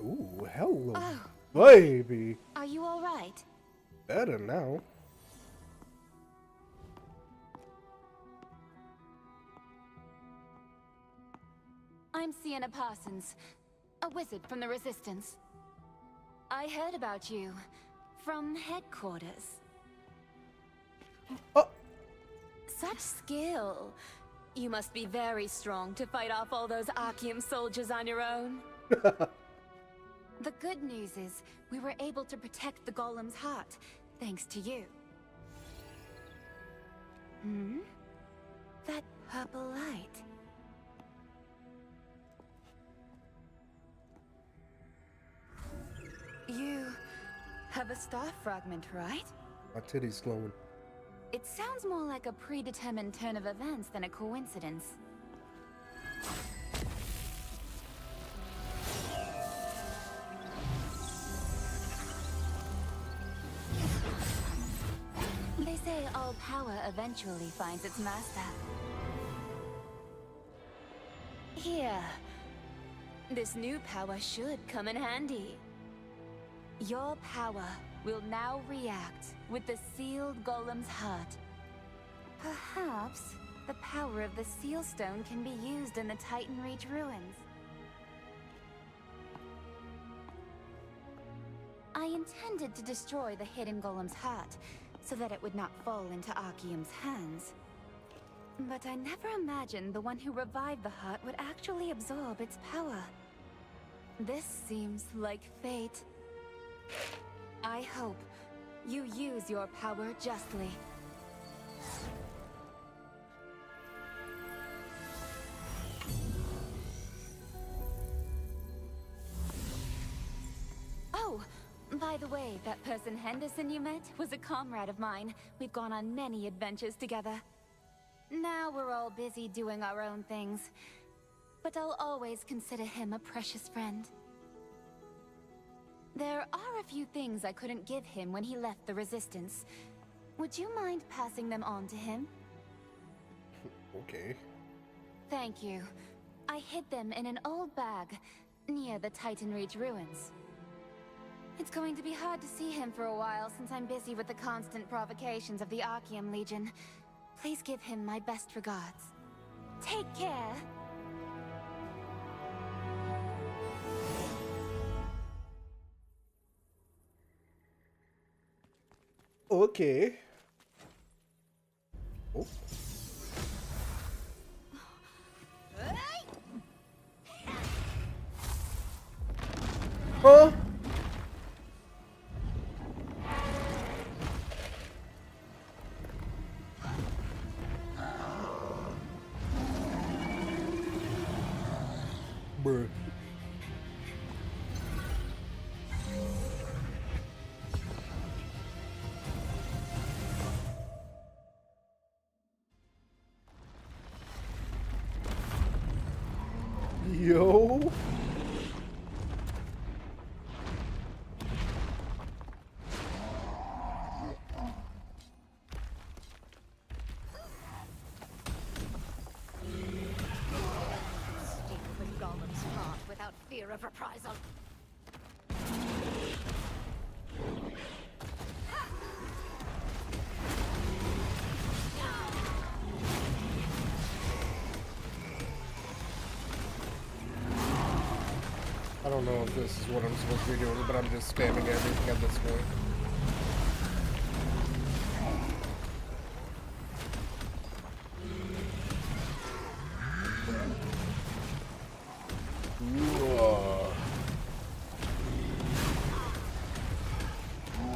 Ooh, hello, baby. Are you all right? Better now. I'm Sienna Parsons, a wizard from the Resistance. I heard about you from headquarters. Oh. Such skill. You must be very strong to fight off all those Archeum soldiers on your own. The good news is, we were able to protect the golem's heart, thanks to you. Hmm? That purple light. You have a star fragment, right? My titty's glowing. It sounds more like a predetermined turn of events than a coincidence. They say all power eventually finds its master. Here. This new power should come in handy. Your power will now react with the sealed golem's heart. Perhaps the power of the seal stone can be used in the Titan Reach ruins. I intended to destroy the hidden golem's heart, so that it would not fall into Archeum's hands. But I never imagined the one who revived the heart would actually absorb its power. This seems like fate. I hope you use your power justly. Oh, by the way, that person Henderson you met was a comrade of mine. We've gone on many adventures together. Now we're all busy doing our own things, but I'll always consider him a precious friend. There are a few things I couldn't give him when he left the Resistance. Would you mind passing them on to him? Okay. Thank you. I hid them in an old bag near the Titan Reach ruins. It's going to be hard to see him for a while since I'm busy with the constant provocations of the Archeum Legion. Please give him my best regards. Take care! Okay. Oh. Huh? Bruh. Yo. Stick with Golem's heart without fear of reprisal. I don't know if this is what I'm supposed to be doing, but I'm just spamming everything at this point.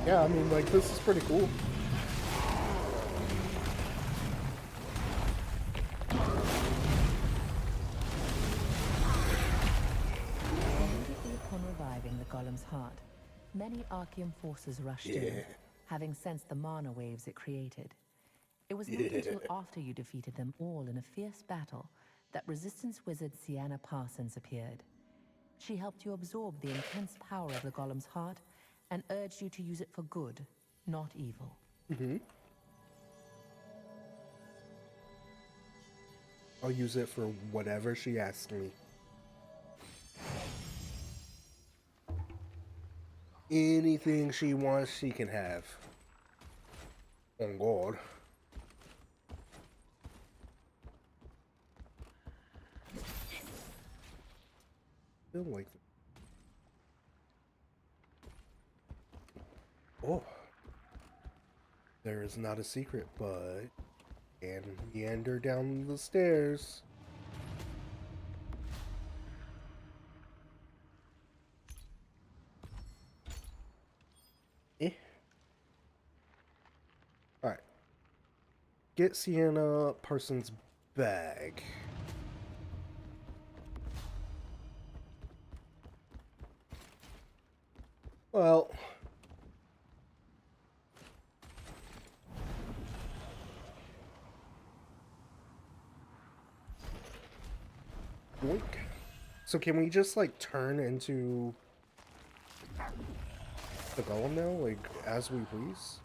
Yeah, I mean, like, this is pretty cool. Upon reviving the golem's heart, many Archeum forces rushed in, having sensed the mana waves it created. It was not until after you defeated them all in a fierce battle that Resistance wizard Sienna Parsons appeared. She helped you absorb the intense power of the golem's heart and urged you to use it for good, not evil. I'll use it for whatever she asks me. Anything she wants, she can have. On God. Feel like oh, there is not a secret, but and meander down the stairs. Alright. Get Sienna Parsons' bag. Well, yoink. So can we just like turn into the golem now, like as we please?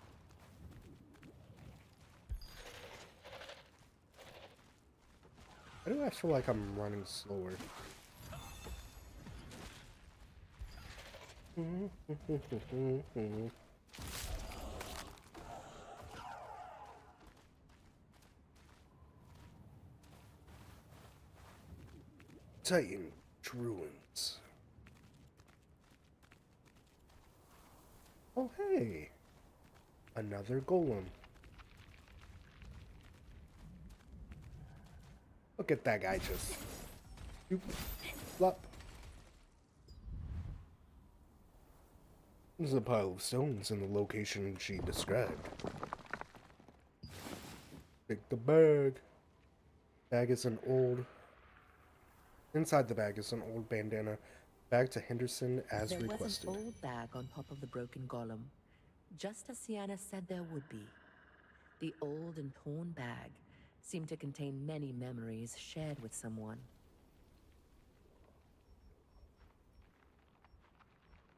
Why do I feel like I'm running slower? Titan Druids. Oh hey, another golem. Look at that guy just doop, flop. There's a pile of stones in the location she described. Take the bag. Bag is an old... Inside the bag is an old bandana. Bag to Henderson as requested. There was an old bag on top of the broken golem, just as Sienna said there would be. The old and torn bag seemed to contain many memories shared with someone.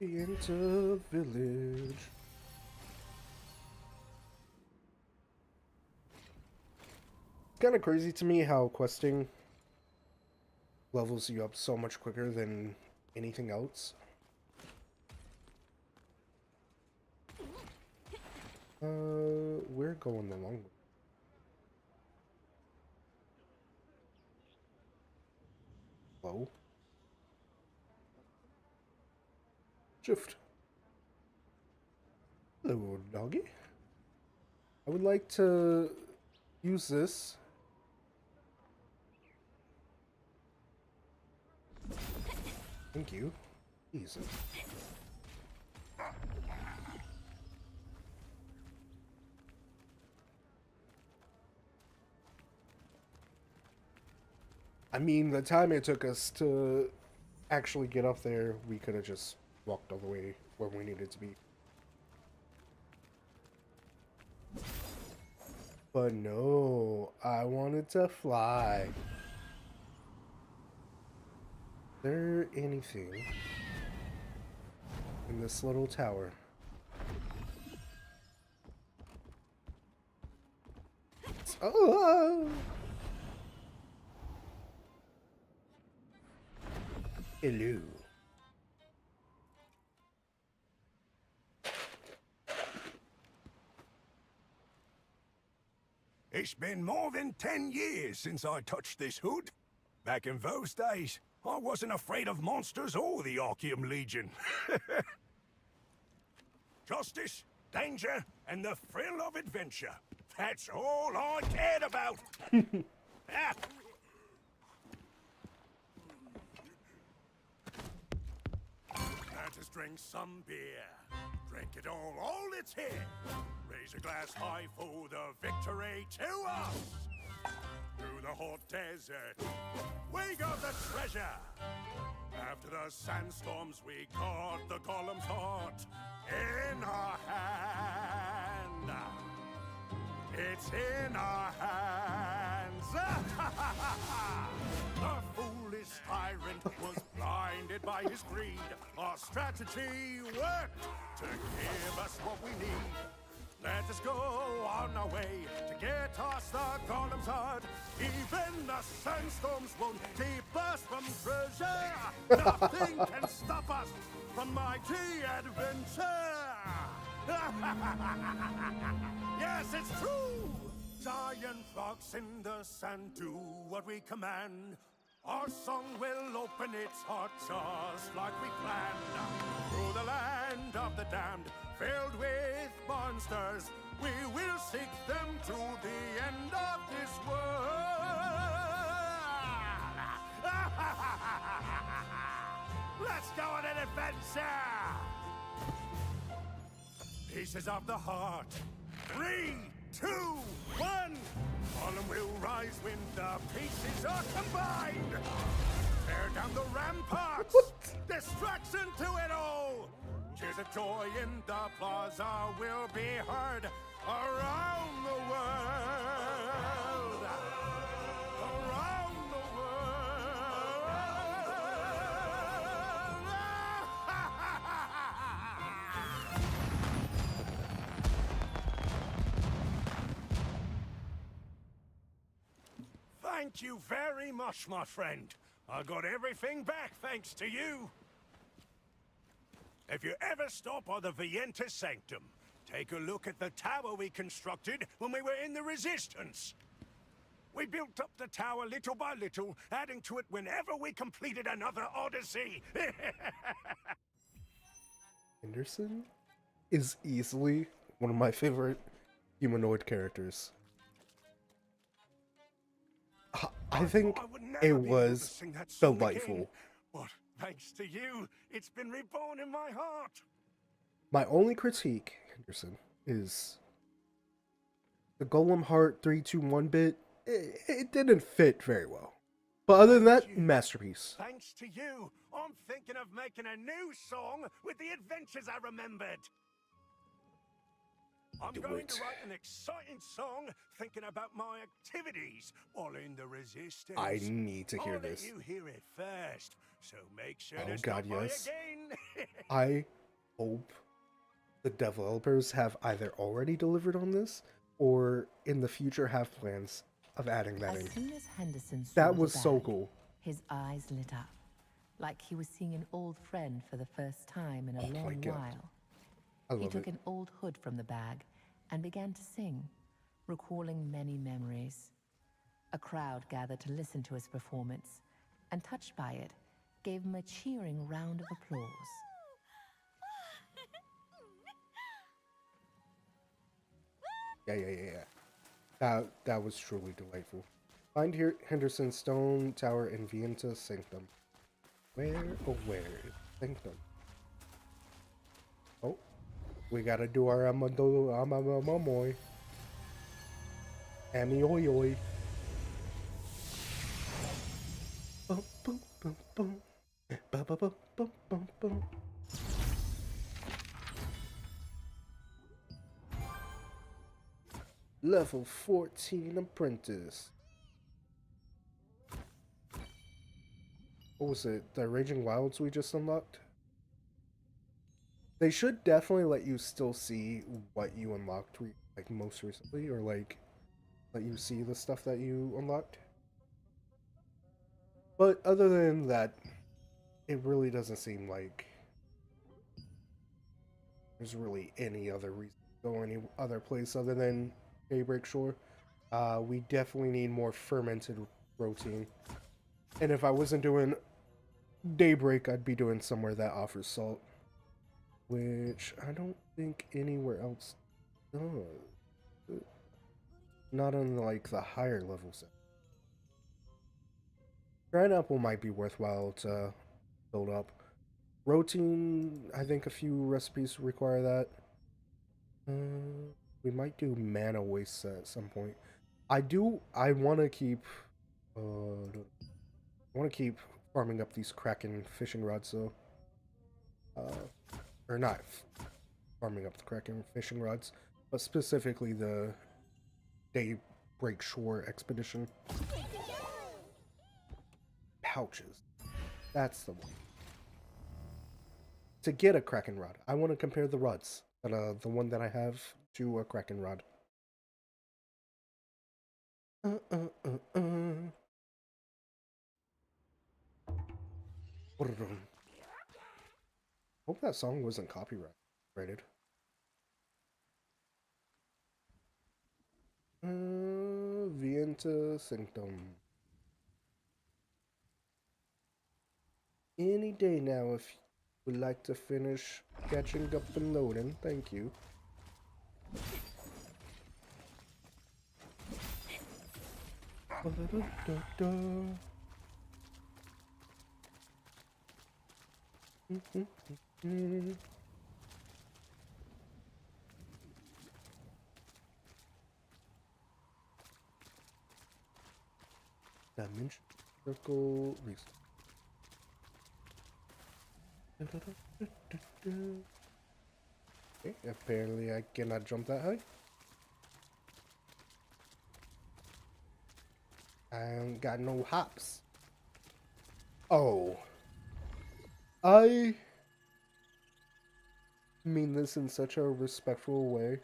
Into village. It's kind of crazy to me how questing levels you up so much quicker than anything else. We're going the long way. Hello? Shift. Hello, doggy. I would like to use this. Thank you. Easy. I mean, the time it took us to actually get up there, we could have just walked all the way where we needed to be. But no, I wanted to fly. Is there anything in this little tower? Oh! Hello. It's been more than 10 years since I touched this hood. Back in those days, I wasn't afraid of monsters or the Archeum Legion. Justice, danger, and the thrill of adventure. That's all I cared about. Ah. Let us drink some beer. Drink it all it's here. Raise a glass high for the victory to us. through the hot desert. We got the treasure. After the sandstorms, we caught the golem's heart in our hand. It's in our hands. The foolish tyrant was blinded by his greed. Our strategy worked to give us what we need. Let us go on our way to get us the golem's heart. Even the sandstorms won't keep us from treasure. Nothing can stop us from mighty adventure. Yes, it's true. Giant rocks in the sand do what we command. Our song will open its heart just like we planned. Through the land of the damned, filled with monsters, we will seek them to the end of this world. Let's go on an adventure! Pieces of the heart. 3, 2, 1. Golem will rise when the pieces are combined. Tear down the ramparts. Distraction to it all. Cheers of joy in the plaza will be heard around the world. Around the world. Thank you very much, my friend. I got everything back thanks to you. If you ever stop by the Vientus Sanctum, take a look at the tower we constructed when we were in the Resistance. We built up the tower little by little, adding to it whenever we completed another odyssey. Henderson is easily one of my favorite humanoid characters. I think it was delightful. But thanks to you, it's been reborn in my heart. My only critique, Henderson, is the Golem Heart 321 bit. It didn't fit very well. But other than that, masterpiece. Thanks to you, I'm thinking of making a new song with the adventures I remembered. I'm going to write an exciting song thinking about my activities while in the Resistance. I need to hear I'll this. Let you hear it first, so make sure Oh to God, stop by yes. again. I hope the developers have either already delivered on this or in the future have plans of adding that in. As soon as Henderson saw That the was so bag, cool. his eyes lit up, like he was seeing an old friend for the first time in a Oh my long God. while. I He love took it. an old hood from the bag and began to sing, recalling many memories. A crowd gathered to listen to his performance, and touched by it, gave him a cheering round of applause. Yeah. That was truly delightful. Find here Henderson Stone Tower in Vientus Sanctum. Where, oh where is Sanctum? Oh, we gotta do our amamoy. Ammy oi oi. Bum bum bum bum. Ba ba ba bum bum bum. Level 14 apprentice. What was it? The Raging Wilds we just unlocked? They should definitely let you still see what you unlocked like most recently, or like let you see the stuff that you unlocked. But other than that, it really doesn't seem like there's really any other reason to go any other place other than Daybreak Shore. We definitely need more fermented protein. And if I wasn't doing Daybreak, I'd be doing somewhere that offers salt. Which I don't think anywhere else does. Not on like the higher levels. Grand Apple might be worthwhile to build up. Protein, I think a few recipes require that. We might do mana waste at some point. I want to keep, I want to keep farming up these Kraken fishing rods, though. Or not farming up the Kraken fishing rods, but specifically the Daybreak Shore expedition. Pouches. That's the one. To get a Kraken rod, I want to compare the rods, the one that I have, to a Kraken rod. Hope that song wasn't copyrighted. Vienta Sanctum. Any day now, if you would like to finish catching up and loading, thank you. Dimension circle reset. Okay, apparently I cannot jump that high. I ain't got no hops. Oh. I mean this in such a respectful way,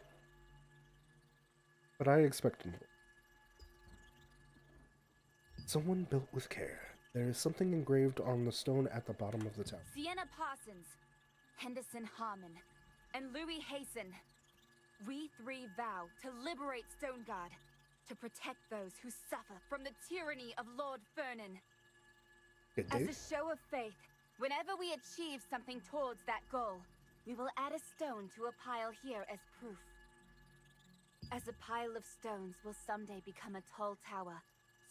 but I expect more. Someone built with care. There is something engraved on the stone at the bottom of the tower. Sienna Parsons, Henderson Harmon, and Louis Hasten. We three vow to liberate Stoneguard, to protect those who suffer from the tyranny of Lord Fernan. As a show of faith, whenever we achieve something towards that goal, we will add a stone to a pile here as proof. As a pile of stones will someday become a tall tower,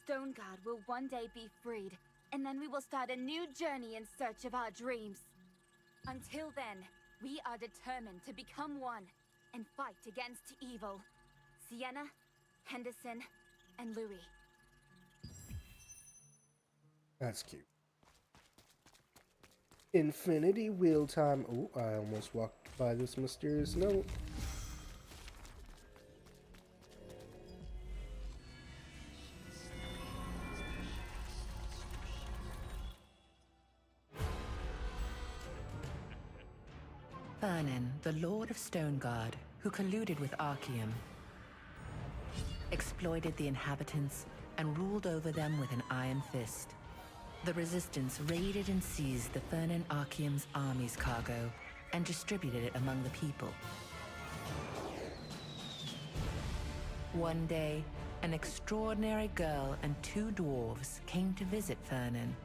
Stoneguard will one day be freed, and then we will start a new journey in search of our dreams. Until then, we are determined to become one and fight against evil. Sienna, Henderson, and Louis. That's cute. Infinity wheel time. Oh, I almost walked by this mysterious note. Fernan, the Lord of Stoneguard, who colluded with Archeum, exploited the inhabitants and ruled over them with an iron fist. The Resistance raided and seized the Fernan Archeum's army's cargo and distributed it among the people. One day, an extraordinary girl and two dwarves came to visit Fernan.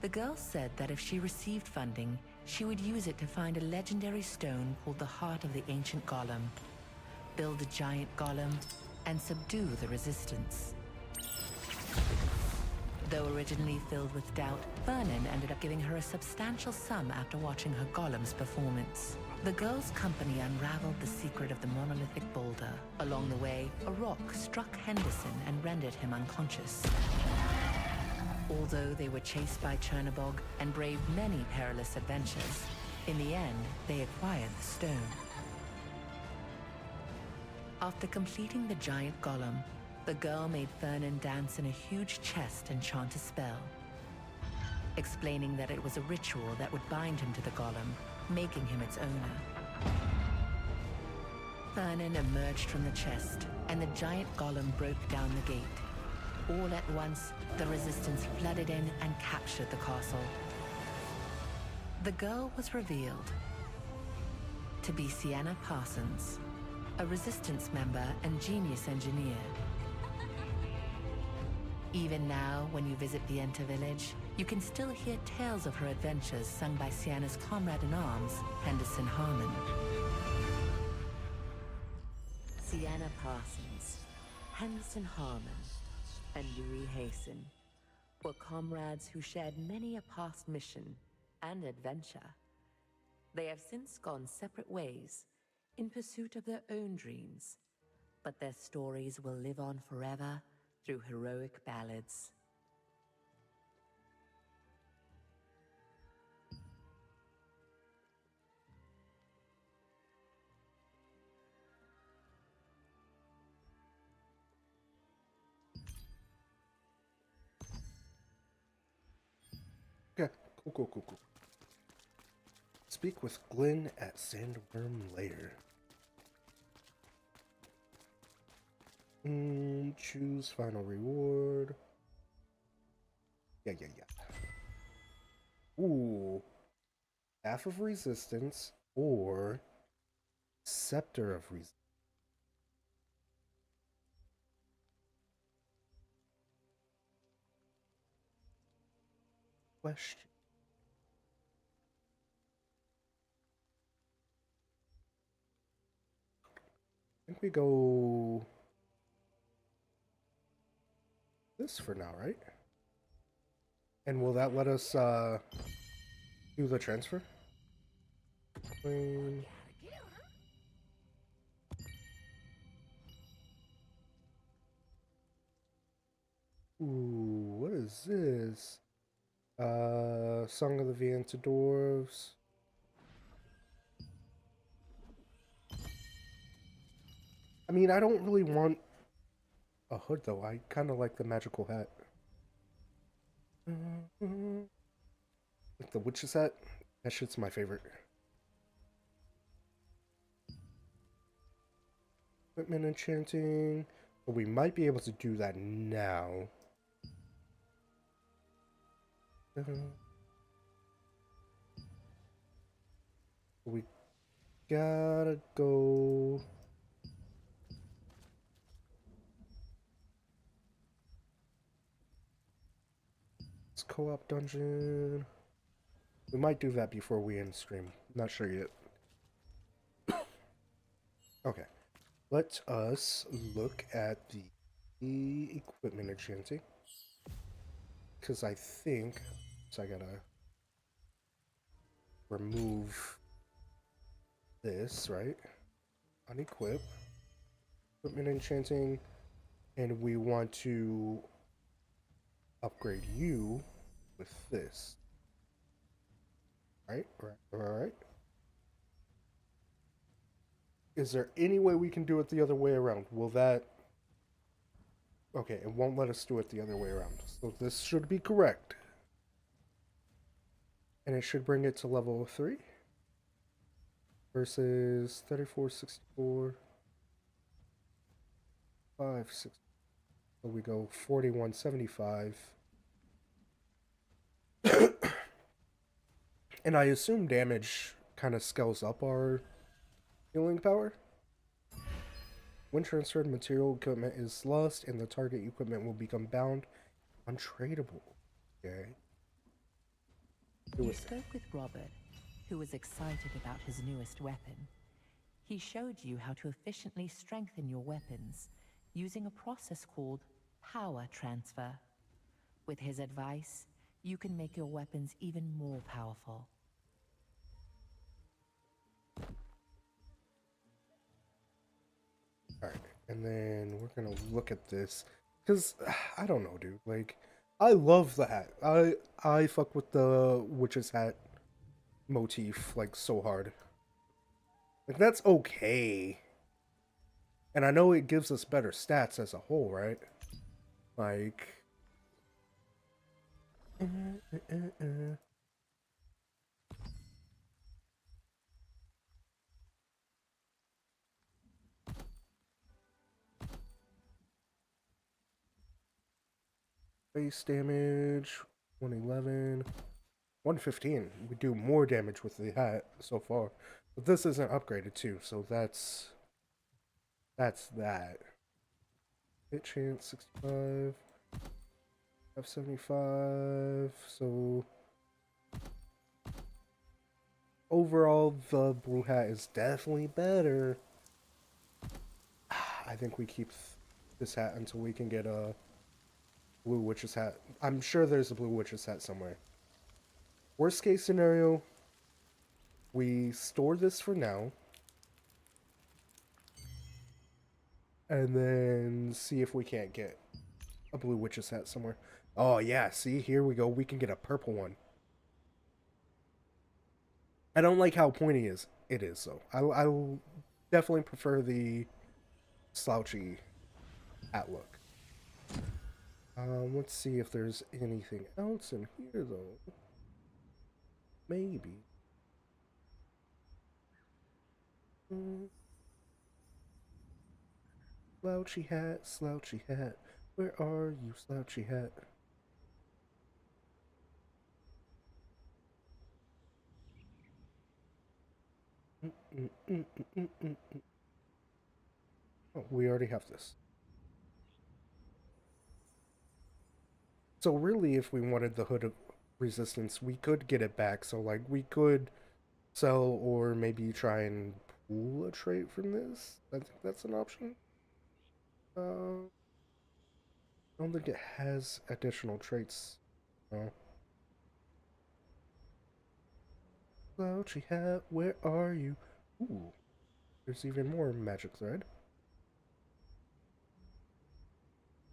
The girl said that if she received funding, she would use it to find a legendary stone called the Heart of the Ancient Golem, build a giant golem, and subdue the Resistance. Though originally filled with doubt, Fernan ended up giving her a substantial sum after watching her golem's performance. The girl's company unraveled the secret of the monolithic boulder. Along the way, a rock struck Henderson and rendered him unconscious. Although they were chased by Chernobog and braved many perilous adventures, in the end, they acquired the stone. After completing the giant golem, the girl made Fernan dance in a huge chest and chant a spell, explaining that it was a ritual that would bind him to the golem, making him its owner. Fernan emerged from the chest, and the giant golem broke down the gate. All at once, the Resistance flooded in and captured the castle. The girl was revealed to be Sienna Parsons, a Resistance member and genius engineer. Even now, when you visit the Enter village, you can still hear tales of her adventures sung by Sienna's comrade-in-arms, Henderson Harmon. Sienna Parsons, Henderson Harmon, and Louis Hasten were comrades who shared many a past mission and adventure. They have since gone separate ways in pursuit of their own dreams, but their stories will live on forever through heroic ballads. Okay, cool. Speak with Glenn at Sandworm Lair. Choose final reward. Yeah. Ooh. Half of resistance or scepter of resistance. Question. I think we go this for now, right? And will that let us do the transfer? Ooh, what is this? Song of the Vienta Dwarves. I mean, I don't really want a hood though. I kind of like the magical hat. Like the witch's hat. That shit's my favorite. Equipment enchanting. But we might be able to do that now. We gotta go. It's co-op dungeon. We might do that before we end stream. Not sure yet. Okay. Let us look at the equipment enchanting. Because I think... So I gotta remove this, right? Unequip. Equipment enchanting. And we want to upgrade you with this. Right? Alright. Is there any way we can do it the other way around? Will that... Okay, it won't let us do it the other way around. So this should be correct. And it should bring it to level 3. Versus 3464. 560. So we go 4175. And I assume damage kind of scales up our healing power. When transferred, material equipment is lost and the target equipment will become bound untradeable. Okay. You spoke with Robert, who was excited about his newest weapon. He showed you how to efficiently strengthen your weapons using a process called power transfer. With his advice, you can make your weapons even more powerful. Alright, and then we're gonna look at this. Because, I don't know, dude. Like, I love the hat. I fuck with the witch's hat motif, like, so hard. Like, that's okay. And I know it gives us better stats as a whole, right? Like... Base damage, 111, 115. We do more damage with the hat so far. But this isn't upgraded too, so that's that. Hit chance, 65. F75, so... Overall, the blue hat is definitely better. I think we keep this hat until we can get a blue witch's hat. I'm sure there's a blue witch's hat somewhere. Worst case scenario, we store this for now. and then see if we can't get a blue witch's hat somewhere. Oh yeah, see, here we go. We can get a purple one. I don't like how pointy it is, though. I definitely prefer the slouchy hat look. Let's see if there's anything else in here, though. Maybe. Slouchy hat. Where are you, slouchy hat? Oh, we already have this. So really, if we wanted the Hood of Resistance, we could get it back. So, like, we could sell or maybe try and pull a trait from this. I think that's an option. I don't think it has additional traits. No. Slouchy hat, where are you? Ooh, there's even more magic thread.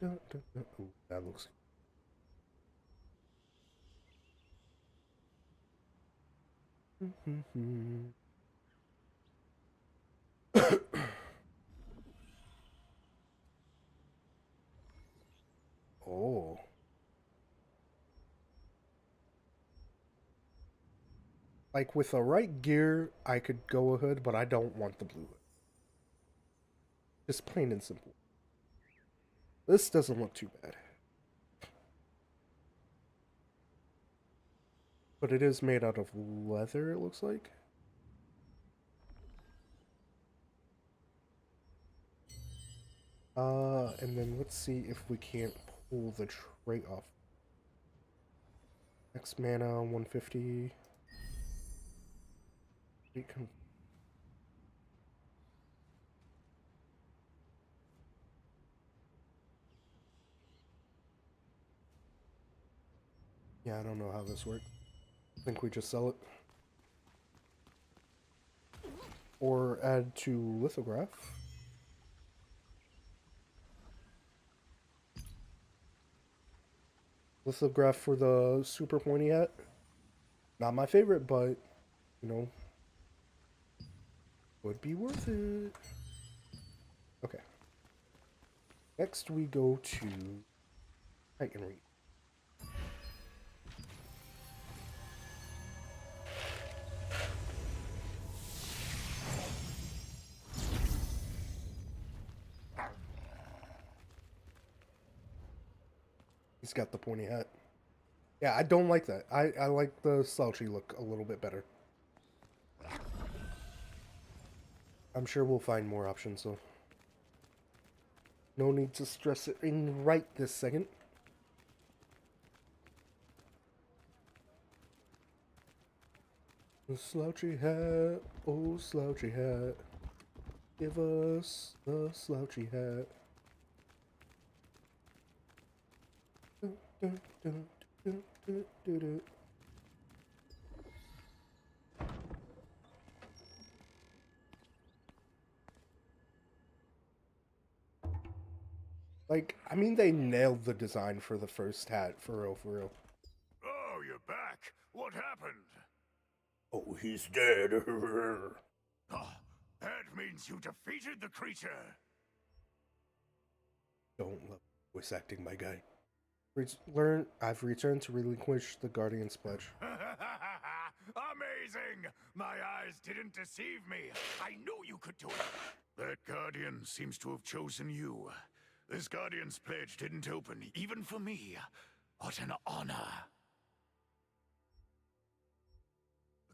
Ooh, that looks. Oh. Like, with the right gear, I could go a hood, but I don't want the blue hood. Just plain and simple. This doesn't look too bad. But it is made out of leather, it looks like. And then let's see if we can't pull the trait off. X mana, 150. Yeah, I don't know how this works. I think we just sell it. Or add to lithograph. Lithograph for the super pointy hat. Not my favorite, but, you know, would be worth it. Okay. Next we go to Titan Read. He's got the pointy hat. Yeah, I don't like that. I like the slouchy look a little bit better. I'm sure we'll find more options, though. No need to stress it in right this second. The slouchy hat, oh slouchy hat. Give us the slouchy hat. Like, I mean, they nailed the design for the first hat, for real, for real. Oh, you're back. What happened? Oh, he's dead. Oh, that means you defeated the creature. Don't love voice acting, my guy. I've returned to relinquish the Guardian's pledge. Amazing! My eyes didn't deceive me. I knew you could do it. That Guardian seems to have chosen you. This Guardian's pledge didn't open, even for me. What an honor.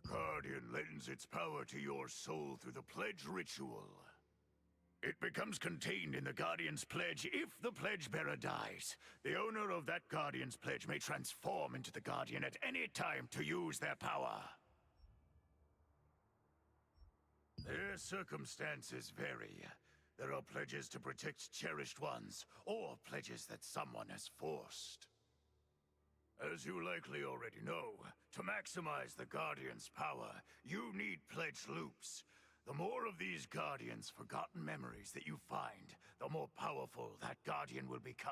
The Guardian lends its power to your soul through the pledge ritual. It becomes contained in the Guardian's pledge if the pledge bearer dies. The owner of that Guardian's pledge may transform into the Guardian at any time to use their power. Their circumstances vary. There are pledges to protect cherished ones, or pledges that someone has forced. As you likely already know, to maximize the Guardian's power, you need pledge loops. The more of these Guardians' forgotten memories that you find, the more powerful that Guardian will become.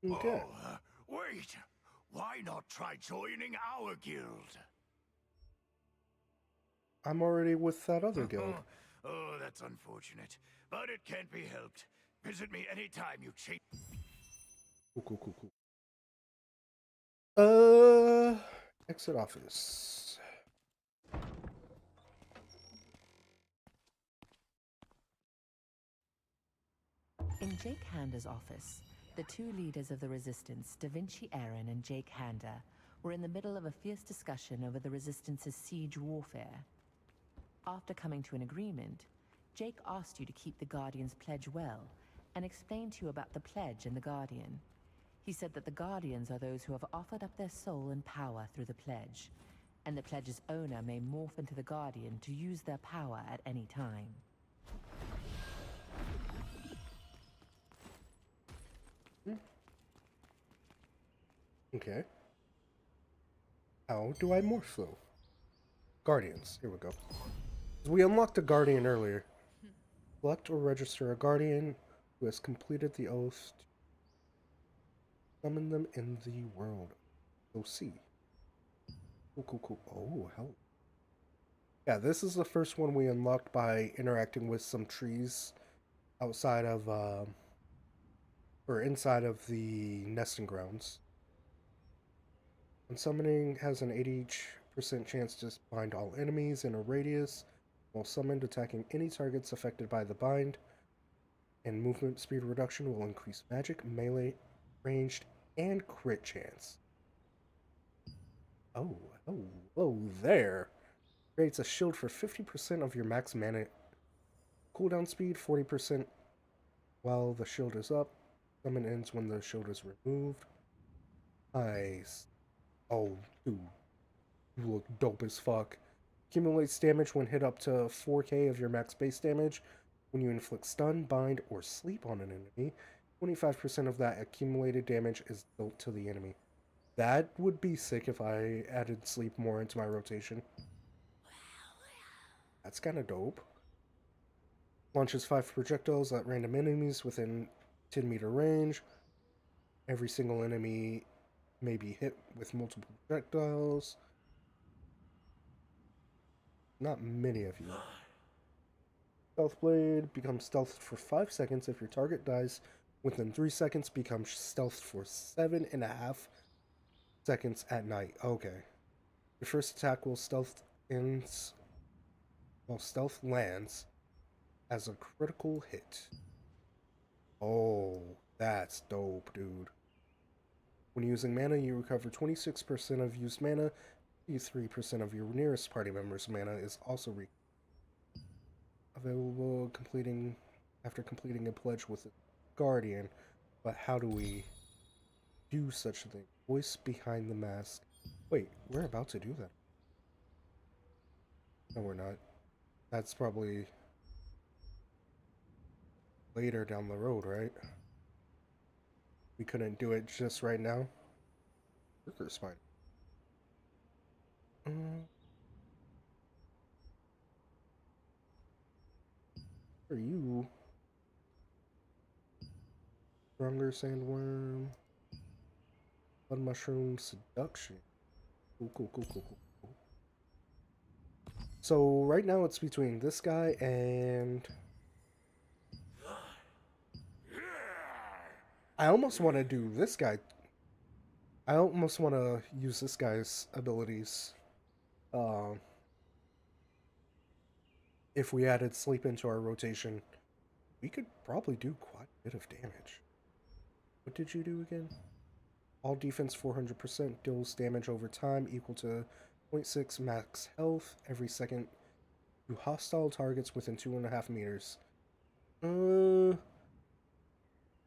Okay. Oh, wait! Why not try joining our guild? I'm already with that other guild. Oh, that's unfortunate. But it can't be helped. Visit me anytime you change. Cool. Exit office. In Jake Hander's office, the two leaders of the Resistance, Da Vinci Aaron and Jake Hander, were in the middle of a fierce discussion over the Resistance's siege warfare. After coming to an agreement, Jake asked you to keep the Guardian's pledge well, and explained to you about the pledge and the Guardian. He said that the Guardians are those who have offered up their soul and power through the pledge, and the pledge's owner may morph into the Guardian to use their power at any time. Okay. How do I morph though? Guardians. Here we go. We unlocked a Guardian earlier. Select or register a Guardian who has completed the oath to summon them in the world. So see. Cool. Oh, hell. Yeah, this is the first one we unlocked by interacting with some trees outside of, or inside of the nesting grounds. When summoning has an 80% chance to bind all enemies in a radius, while summoned attacking any targets affected by the bind, and movement speed reduction will increase magic, melee, ranged, and crit chance. Oh, there. Creates a shield for 50% of your max mana cooldown speed, 40% while the shield is up. Summon ends when the shield is removed. Nice. Oh, dude. You look dope as fuck. Accumulates damage when hit up to 4k of your max base damage. When you inflict stun, bind, or sleep on an enemy, 25% of that accumulated damage is dealt to the enemy. That would be sick if I added sleep more into my rotation. That's kind of dope. Launches 5 projectiles at random enemies within 10-meter range. Every single enemy may be hit with multiple projectiles. Not many of you. Stealth Blade becomes stealthed for 5 seconds if your target dies within 3 seconds, becomes stealthed for 7.5 seconds at night. Okay. Your first attack will stealth lands as a critical hit. Oh, that's dope, dude. When using mana, you recover 26% of used mana. 3% of your nearest party member's mana is also available after completing a pledge with a Guardian. But how do we do such a thing? Voice behind the mask. Wait, we're about to do that. No, we're not. That's probably later down the road, right? We couldn't do it just right now. Worker spider. Are you? Stronger sandworm. Blood mushroom seduction. Cool. So right now it's between this guy and I almost want to do this guy. I almost want to use this guy's abilities. If we added sleep into our rotation, we could probably do quite a bit of damage. What did you do again? All defense 400%, deals damage over time equal to 0.6 max health every second to hostile targets within 2.5 meters.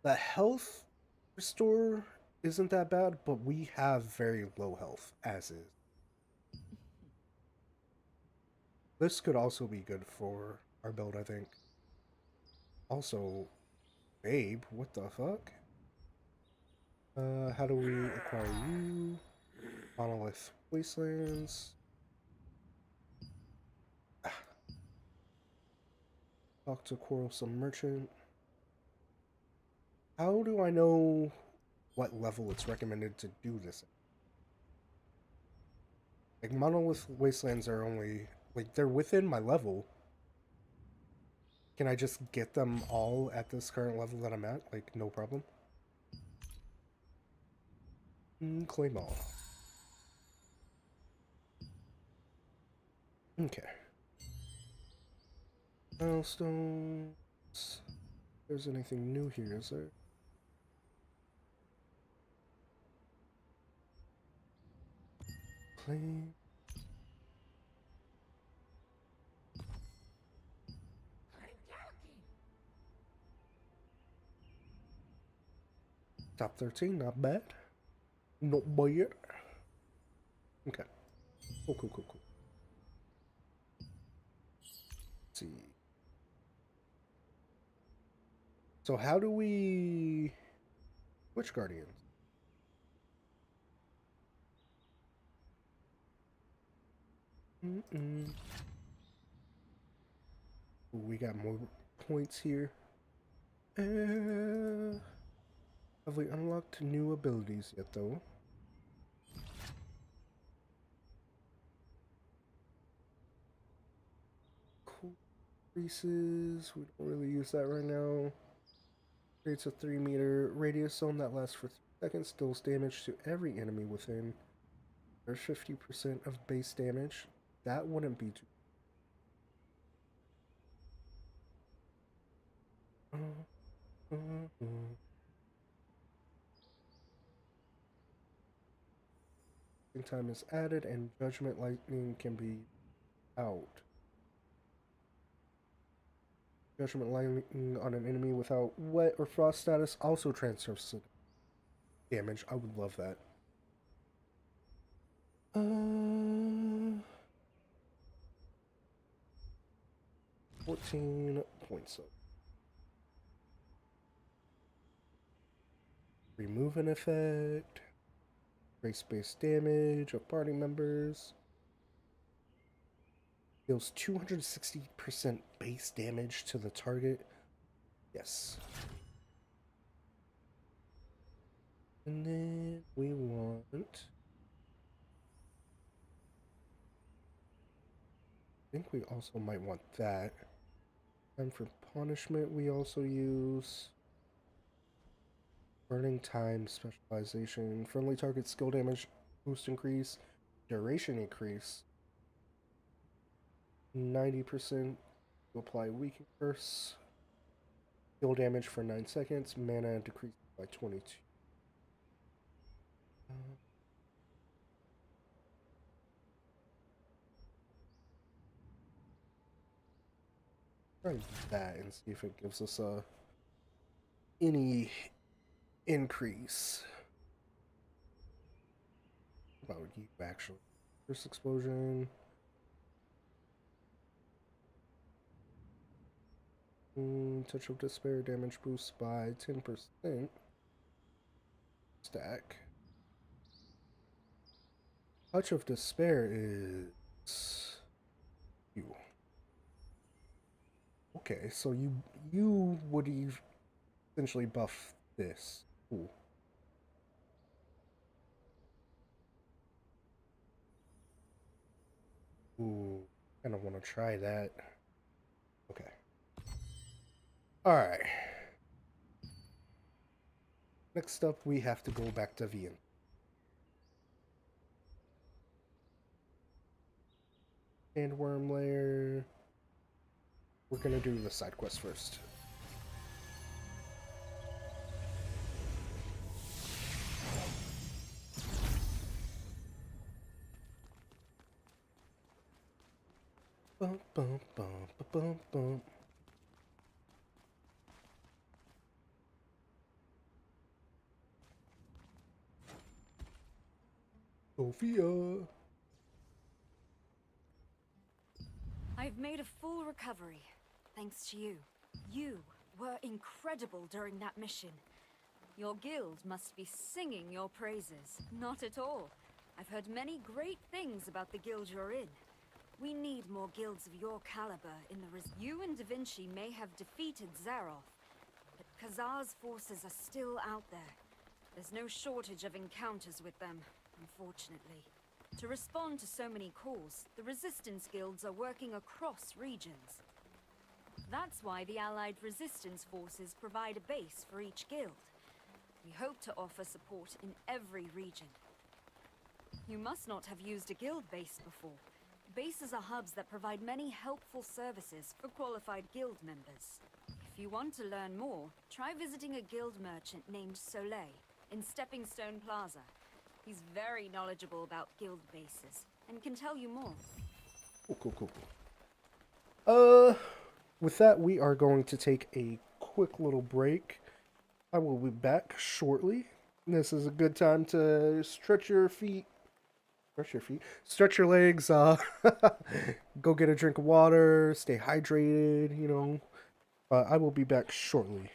The health restore isn't that bad, but we have very low health as is. This could also be good for our build, I think. Also, babe, what the fuck? How do we acquire you? Monolith Wastelands. Talk to Quarrelsome Merchant. How do I know what level it's recommended to do this? Like, Monolith Wastelands are only, like, they're within my level. Can I just get them all at this current level that I'm at? Like, no problem? Claim all. Okay. Milestones. If there's anything new here, is there? Claim. Top 13, not bad. Not bad. Okay. Cool. Let's see. So how do we... Which Guardians? We got more points here. Have we unlocked new abilities yet, though? Cool. Increases. We don't really use that right now. Creates a 3-meter radius zone that lasts for 3 seconds. Deals damage to every enemy within. There's 50% of base damage. That wouldn't be too... Time is added and Judgment Lightning can be out. Judgment Lightning on an enemy without wet or frost status also transfers damage. I would love that. 14 points up. Remove an effect. Race-based damage of party members. Deals 260% base damage to the target. Yes. And then we want... I think we also might want that. And for punishment, we also use... Burning time specialization, friendly target skill damage boost increase, duration increase, 90% to apply weaken curse, skill damage for 9 seconds, mana decreased by 22. Try that and see if it gives us any increase. How about you actually? First explosion. Touch of Despair damage boost by 10%. Stack. Touch of Despair is you. Okay, so you would essentially buff this. Ooh. Ooh, kind of want to try that. Okay. Alright. Next up, we have to go back to Vienna. Sandworm lair. We're gonna do the side quest first. Bum, bum, bum, bum, bum. Sophia. I've made a full recovery, thanks to you. You were incredible during that mission. Your guild must be singing your praises. Not at all. I've heard many great things about the guild you're in. We need more guilds of your caliber in the You and Da Vinci may have defeated Zaroff, but Khazar's forces are still out there. There's no shortage of encounters with them, unfortunately. To respond to so many calls, the resistance guilds are working across regions. That's why the Allied resistance forces provide a base for each guild. We hope to offer support in every region. You must not have used a guild base before. Bases are hubs that provide many helpful services for qualified guild members. If you want to learn more, try visiting a guild merchant named Soleil in Stepping Stone Plaza. He's very knowledgeable about guild bases and can tell you more. Cool. With that, we are going to take a quick little break. I will be back shortly. This is a good time to stretch your legs, go get a drink of water, stay hydrated, you know. I will be back shortly.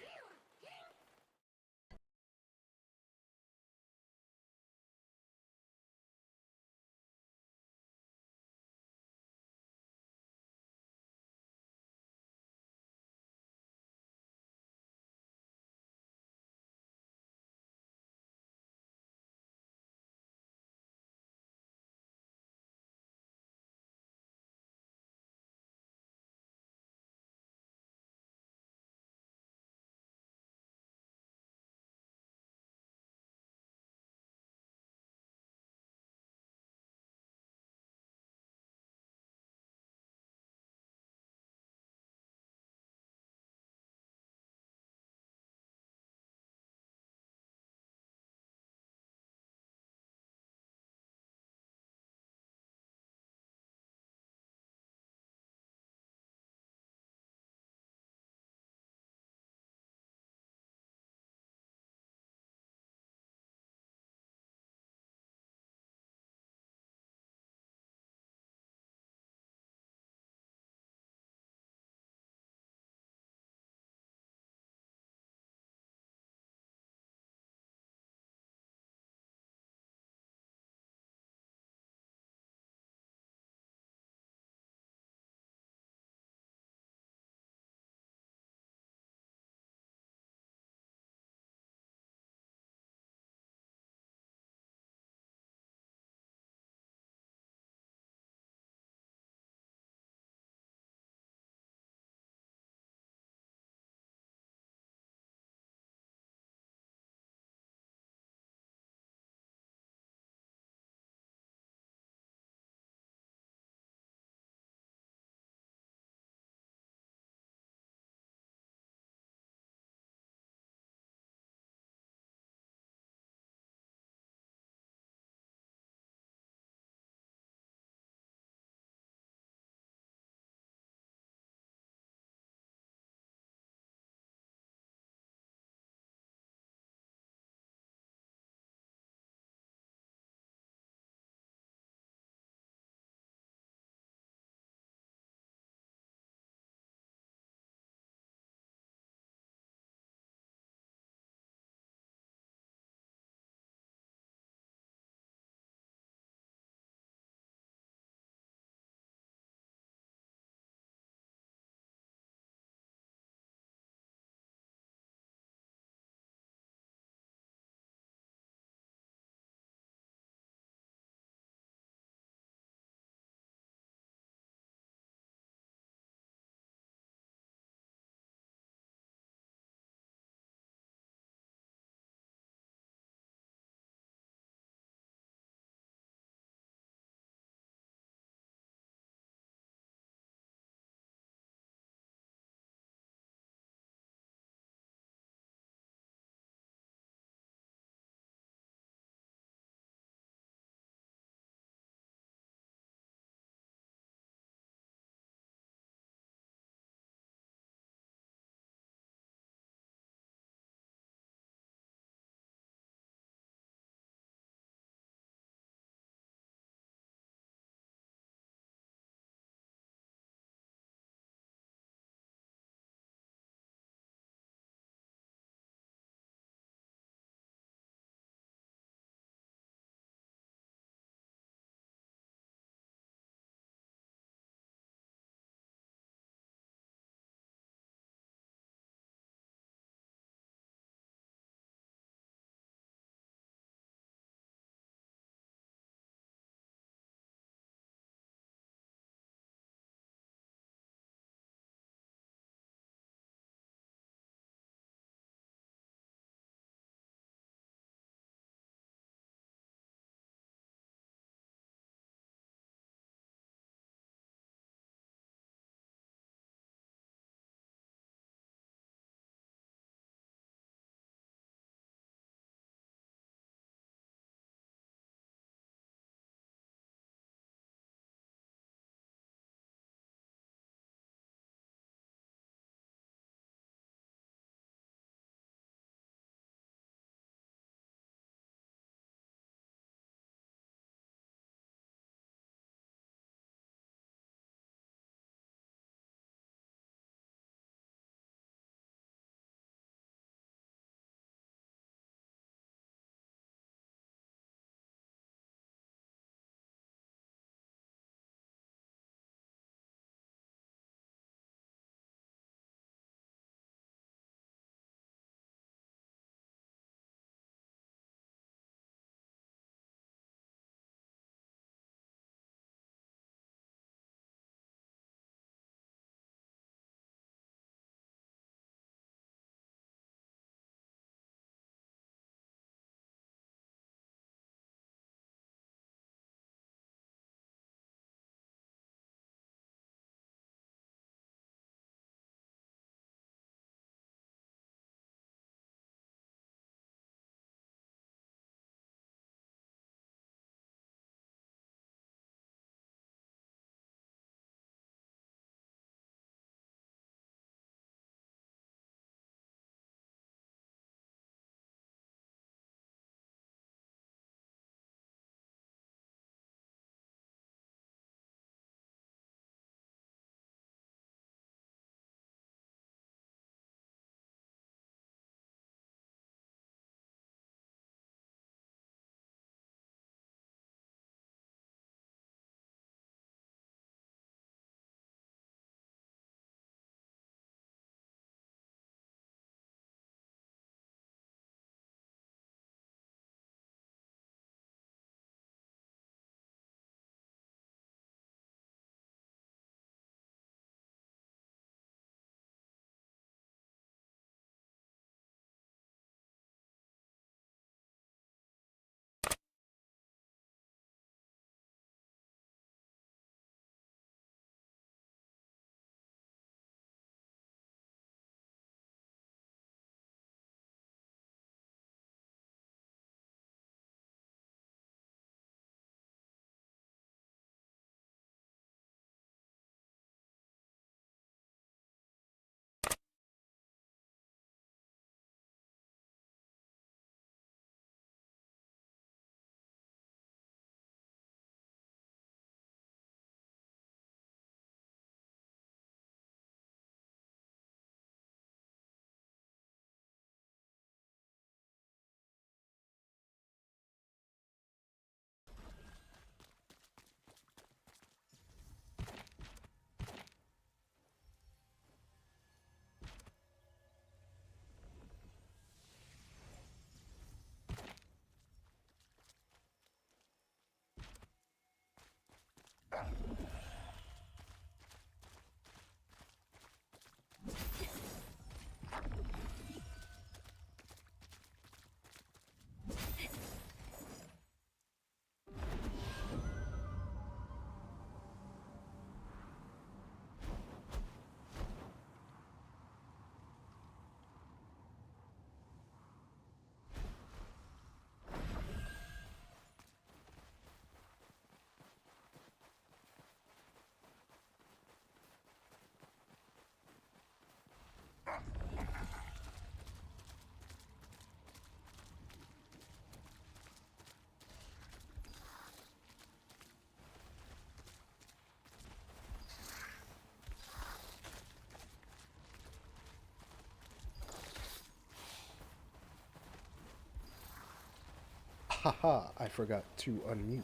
Haha, I forgot to unmute.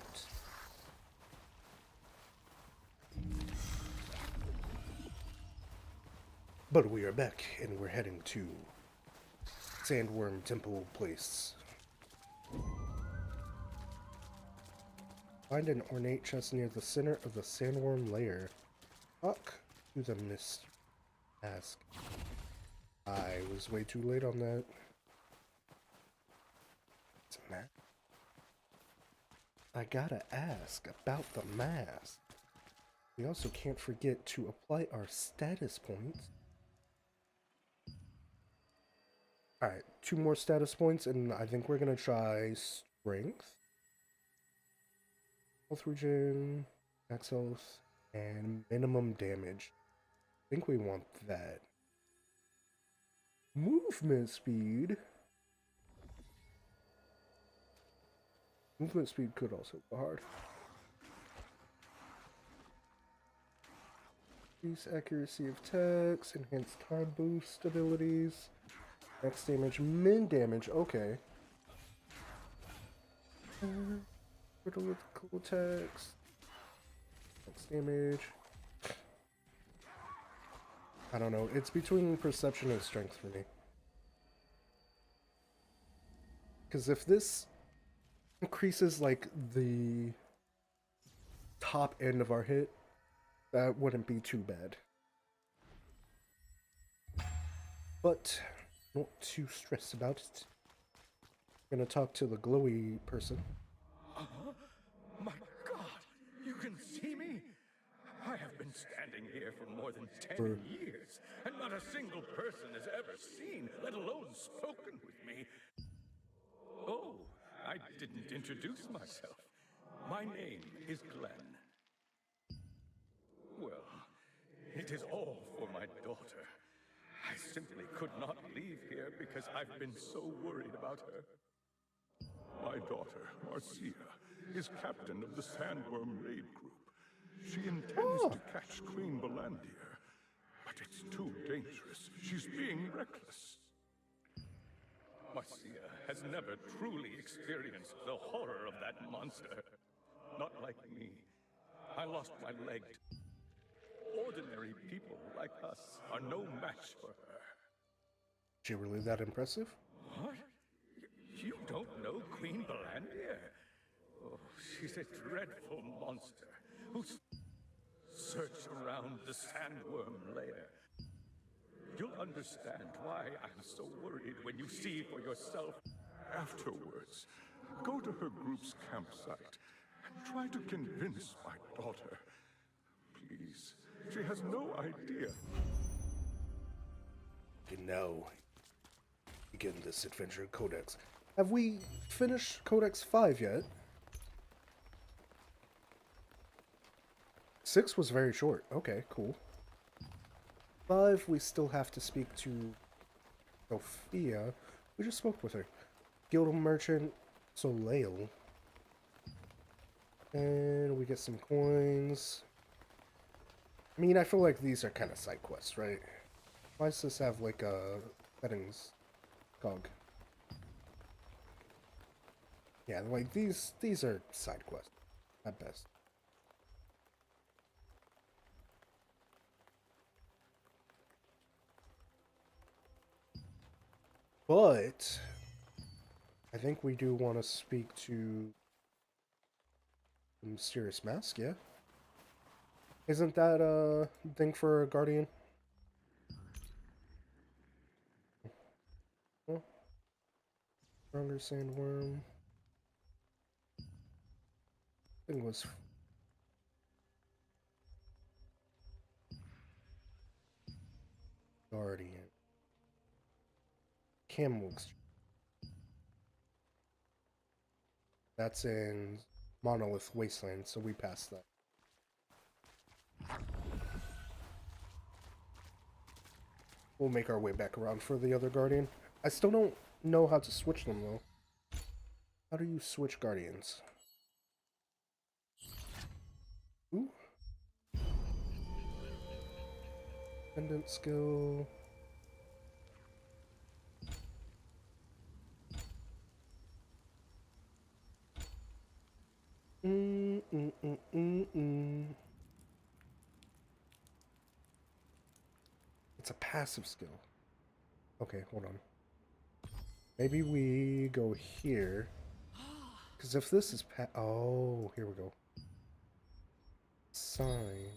But we are back, and we're heading to Sandworm Temple Place. Find an ornate chest near the center of the sandworm lair. Talk to the mist. Ask. I was way too late on that. It's a map. I gotta ask about the mask. We also can't forget to apply our status points. Alright, 2 more status points, and I think we're gonna try strength. Health regen, max health, and minimum damage. I think we want that. Movement speed. Movement speed could also go hard. Increase accuracy of attacks, enhanced time boost abilities, max damage, min damage, okay. Critical attacks, max damage. I don't know, it's between perception and strength for me. Because if this increases like the top end of our hit, that wouldn't be too bad. But not too stressed about it. I'm gonna talk to the glowy person. My God, you can see me? I have been standing here for more than 10 years, and not a single person has ever seen, let alone spoken with me. Oh, I didn't introduce myself. My name is Glenn. Well, it is all for my daughter. I simply could not leave here because I've been so worried about her. My daughter, Marcia, is captain of the Sandworm Raid Group. She intends to catch Queen Belandir, but it's too dangerous. She's being reckless. Marcia has never truly experienced the horror of that monster. Not like me. I lost my leg. Ordinary people like us are no match for her. Is she really that impressive? What? You don't know Queen Belandir? Oh, she's a dreadful monster who searched around the sandworm lair. You'll understand why I'm so worried when you see for yourself. Afterwards, go to her group's campsite and try to convince my daughter. Please, she has no idea. Okay, now begin this adventure codex. Have we finished Codex 5 yet? 6 was very short. Okay, cool. 5, we still have to speak to Sophia. We just spoke with her. Guild Merchant Soleil. And we get some coins. I mean, I feel like these are kind of side quests, right? Why does this have like a settings cog? Yeah, like these are side quests at best. But I think we do want to speak to the Mysterious Mask, yeah? Isn't that a thing for a Guardian? Oh. Stronger Sandworm. I think it was Guardian. Camel. That's in Monolith Wasteland, so we passed that. We'll make our way back around for the other Guardian. I still don't know how to switch them, though. How do you switch Guardians? Ooh. Pendant skill. passive skill. Okay, hold on. Maybe we go here. Because if this is oh, here we go. Sign.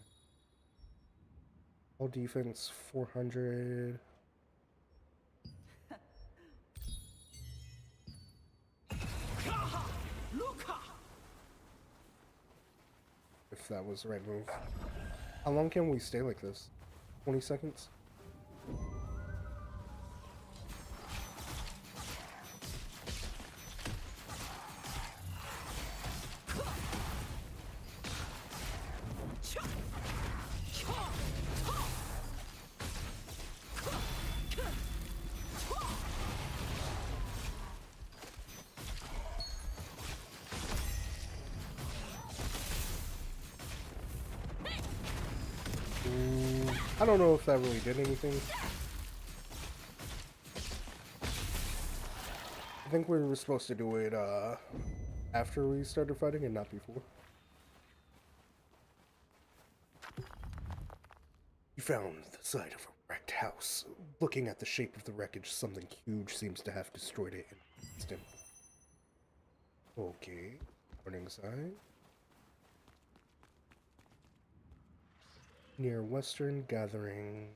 All defense 400. If that was the right move. How long can we stay like this? 20 seconds? I don't know if that really did anything. I think we were supposed to do it after we started fighting and not before. You found the site of a wrecked house. Looking at the shape of the wreckage, something huge seems to have destroyed it in an instant. Okay, warning sign. Near Western Gathering.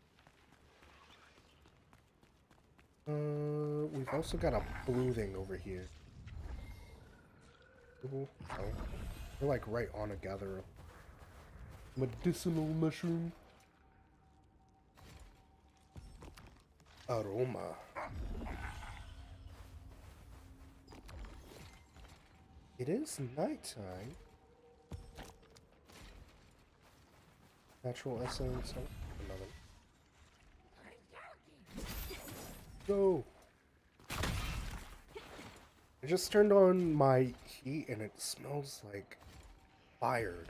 We've also got a blue thing over here. Ooh, oh. We're like right on a gatherer. Medicinal mushroom. Aroma. It is nighttime. Natural essence. Oh, another. Go. I just turned on my heat and it smells like fire.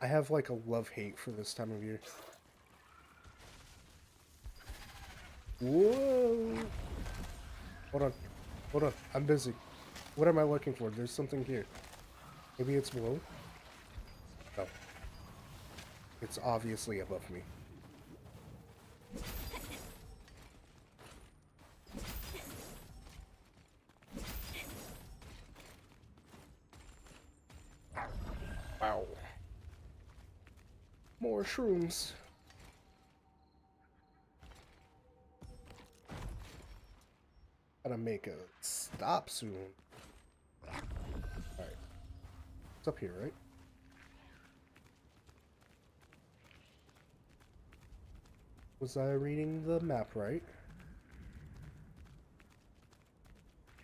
I have like a love-hate for this time of year. Whoa! Hold on. Hold on. I'm busy. What am I looking for? There's something here. Maybe it's below? No. It's obviously above me. Wow. More shrooms. Gotta make a stop soon. Alright. It's up here, right? Was I reading the map right?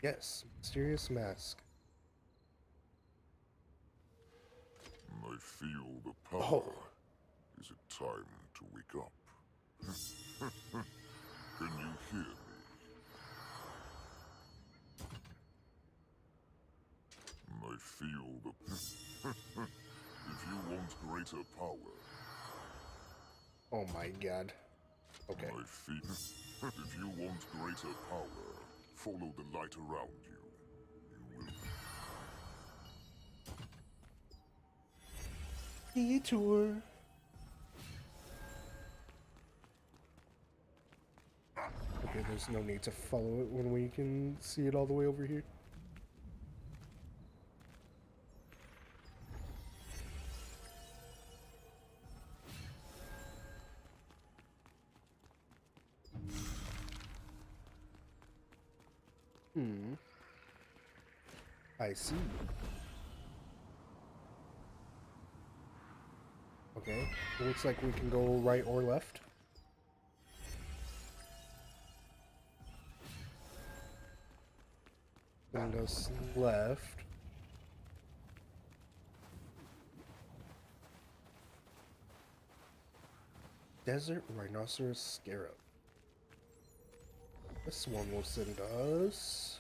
Yes. Mysterious mask. I feel the power. Oh. Is it time to wake up? Can you hear me? I feel the... If you want greater power... Oh my god. Okay. I feel... If you want greater power, follow the light around you. You will... Detour. Okay, there's no need to follow it when we can see it all the way over here. I see. Okay, it looks like we can go right or left. Send us left. Desert Rhinoceros Scarab. This one will send us...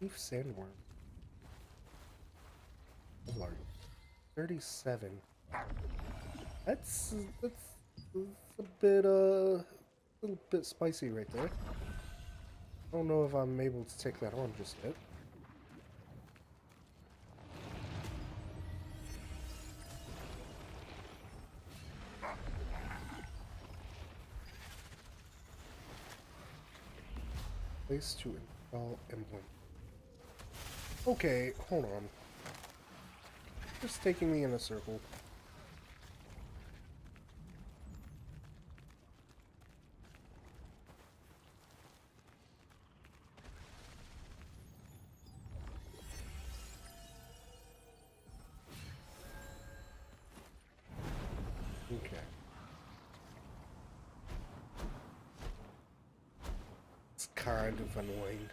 Leaf sandworm. How large? 37. That's a bit little bit spicy right there. I don't know if I'm able to take that on just yet. Place to install emblem. Okay, hold on. Just taking me in a circle. Okay. It's kind of annoying.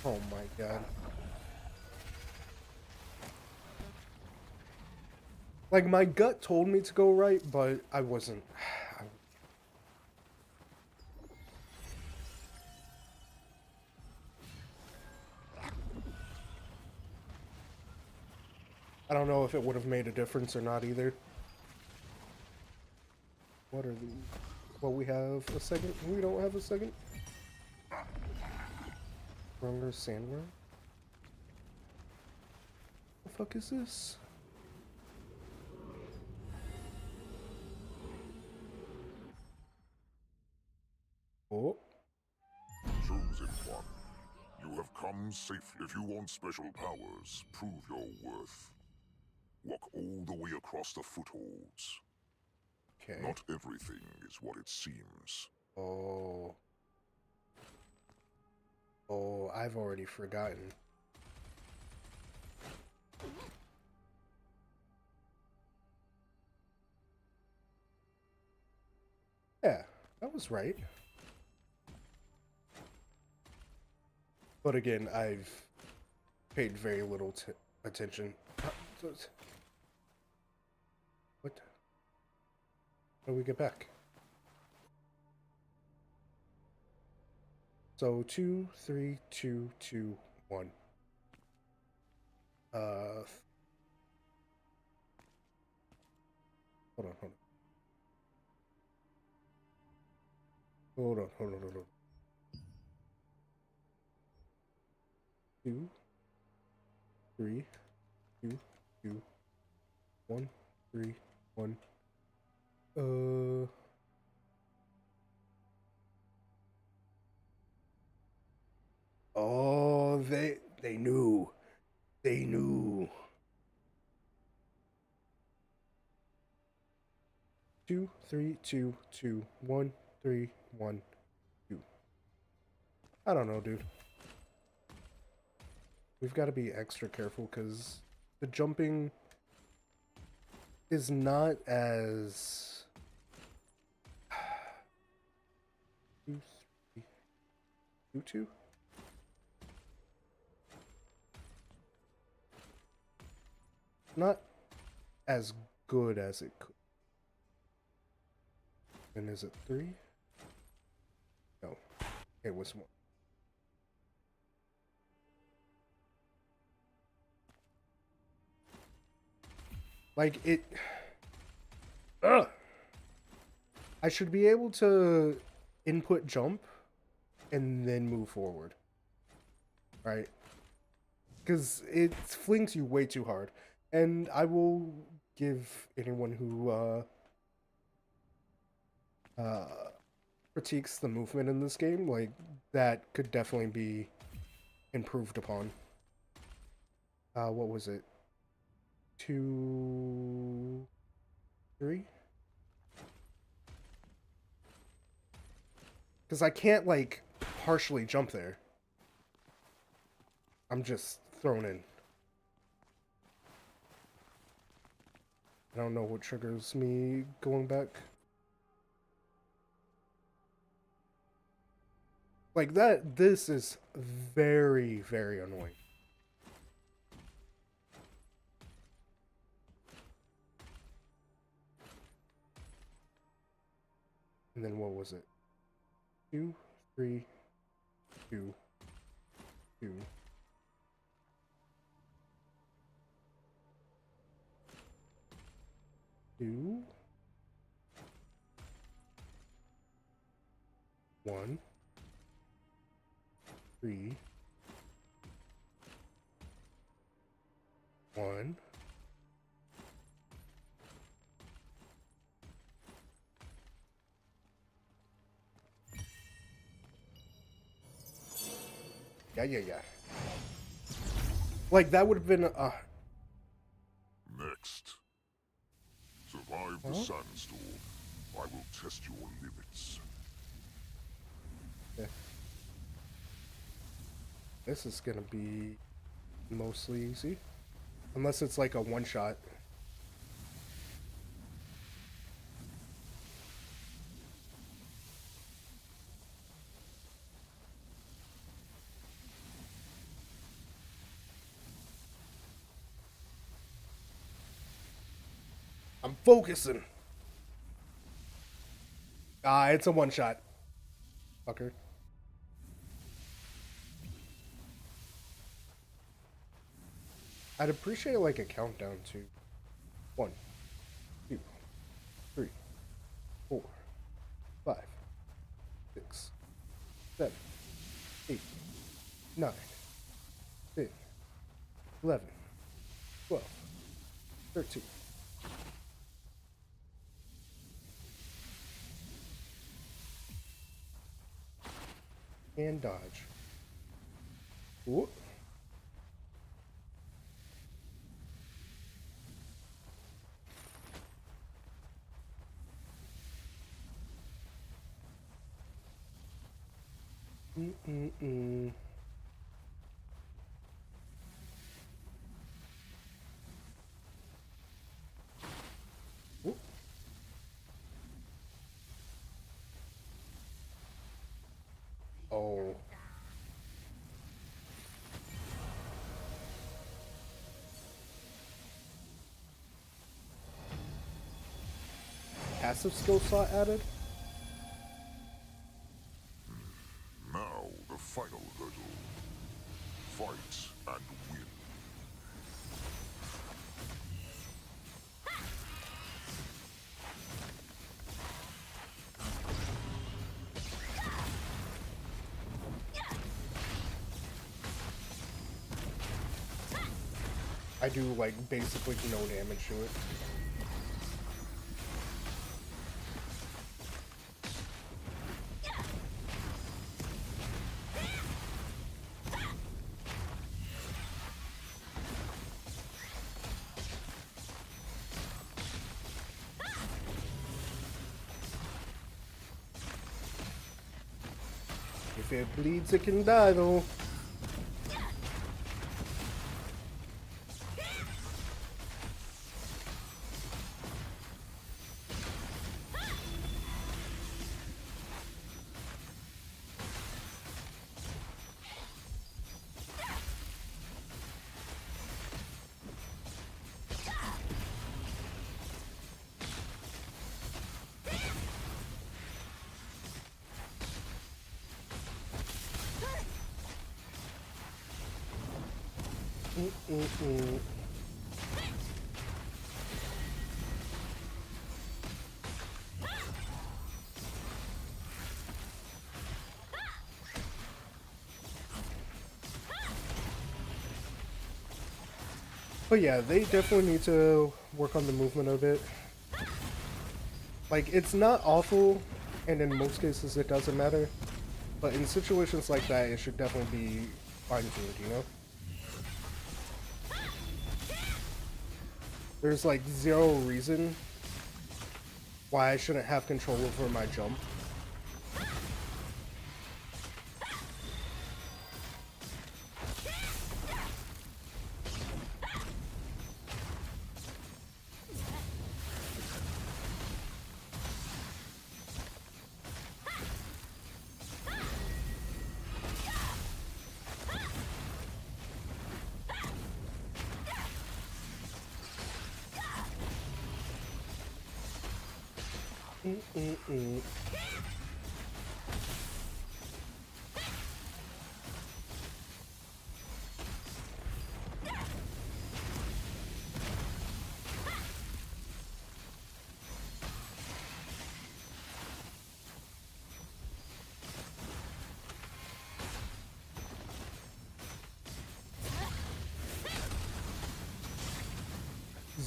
Oh my god. Like, my gut told me to go right, but I wasn't. I don't know if it would have made a difference or not either. What are these? Well, we have a second. We don't have a second. Stronger sandworm? The fuck is this? Oh. Chosen one. You have come safely. If you want special powers, prove your worth. Walk all the way across the footholds. Okay. Not everything is what it seems. Oh. Oh, I've already forgotten. Yeah, that was right. But again, I've paid very little attention. What? How do we get back? So 2, 3, 2, 2, 1. Hold on. Hold on. 2, 3, 2, 2, 1, 3, 1. Oh, they knew. They knew. 2, 3, 2, 2, 1, 3, 1, 2. I don't know, dude. We've got to be extra careful because the jumping is not as 2, 3, 2, 2. Not as good as it could. And is it 3? No, it was 1. Like it. Ugh. I should be able to input jump and then move forward. Right? Because it flings you way too hard. And I will give anyone who critiques the movement in this game, like, that could definitely be improved upon. What was it? 2, 3? Because I can't, like, partially jump there. I'm just thrown in. I don't know what triggers me going back. Like that, this is very, very annoying. And then what was it? 2, 3, 2, 2. Two. 1, 3, 1. Yeah. Like, that would have been, Next. Survive the sandstorm. I will test your limits. Yeah. This is gonna be mostly easy. Unless it's like a one-shot. I'm focusing. It's a one-shot. Fucker. I'd appreciate like a countdown to 1, 2, 3, 4, 5, 6, 7, 8, 9, 10, 11, 12, 13. And dodge. Ooh. Ooh. Oh. Passive skill slot added? Now, the final hurdle. Fight and win. I do like basically no damage to it. If it bleeds, it can die though. But yeah, they definitely need to work on the movement of it. Like, it's not awful, and in most cases it doesn't matter. But in situations like that, it should definitely be fine-tuned, you know? There's like zero reason why I shouldn't have control over my jump.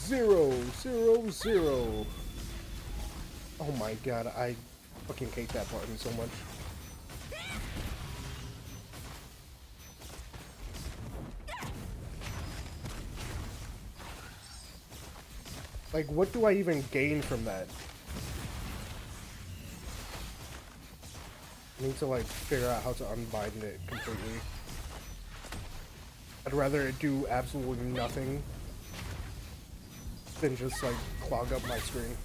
0, 0, 0. Oh my god, I fucking hate that button so much. Like, what do I even gain from that? I need to, like, figure out how to unbind it completely. I'd rather it do absolutely nothing than just, like, clog up my screen.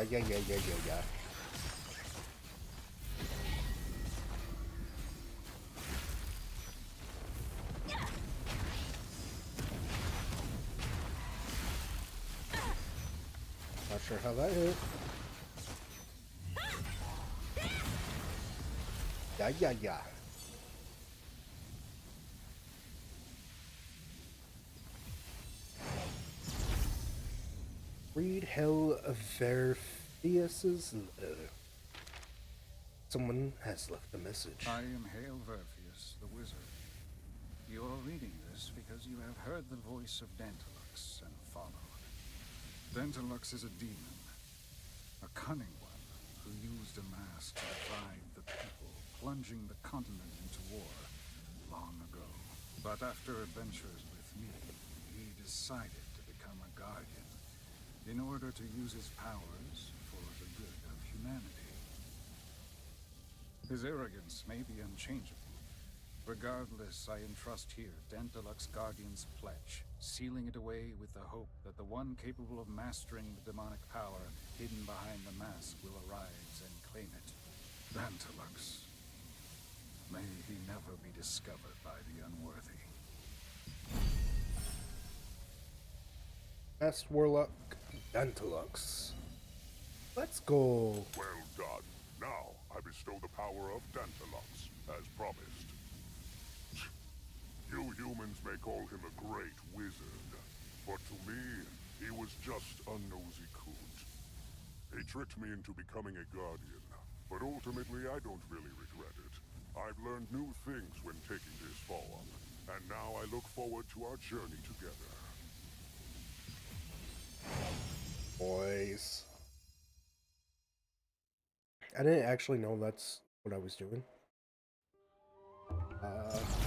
Yeah. Not sure how that hit. Yeah. Read Hell Verfius's letter. Someone has left a message. I am Hail Verfius, the wizard. You are reading this because you have heard the voice of Dantalux and followed. Dantalux is a demon, a cunning one, who used a mask to divide the people, plunging the continent into war long ago. But after adventures with me, he decided to become a guardian in order to use his powers for the good of humanity. His arrogance may be unchangeable. Regardless, I entrust here Dantalux Guardian's pledge, sealing it away with the hope that the one capable of mastering the demonic power hidden behind the mask will arise and claim it. Dantalux. May he never be discovered by the unworthy. Masked Warlock Dantalux. Let's go. Well done. Now I bestow the power of Dantalux, as promised. You humans may call him a great wizard, but to me, he was just a nosy coot. He tricked me into becoming a guardian, but ultimately I don't really regret it. I've learned new things when taking this form, and now I look forward to our journey together. Boys. I didn't actually know that's what I was doing.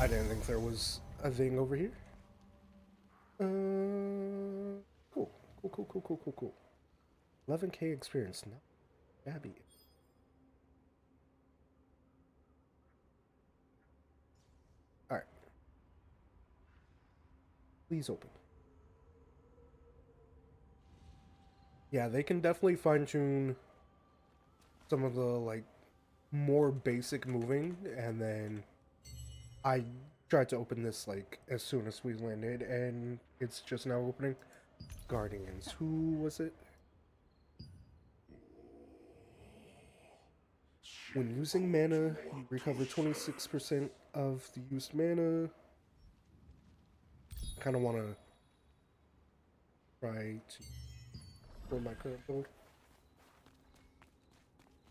I didn't think there was a thing over here. Cool. 11k experience, not shabby. Alright. Please open. Yeah, they can definitely fine-tune some of the, like, more basic moving, and then I tried to open this, like, as soon as we landed, and it's just now opening. Guardians. Who was it? When using mana, you recover 26% of the used mana. I kind of want to try to build my current build.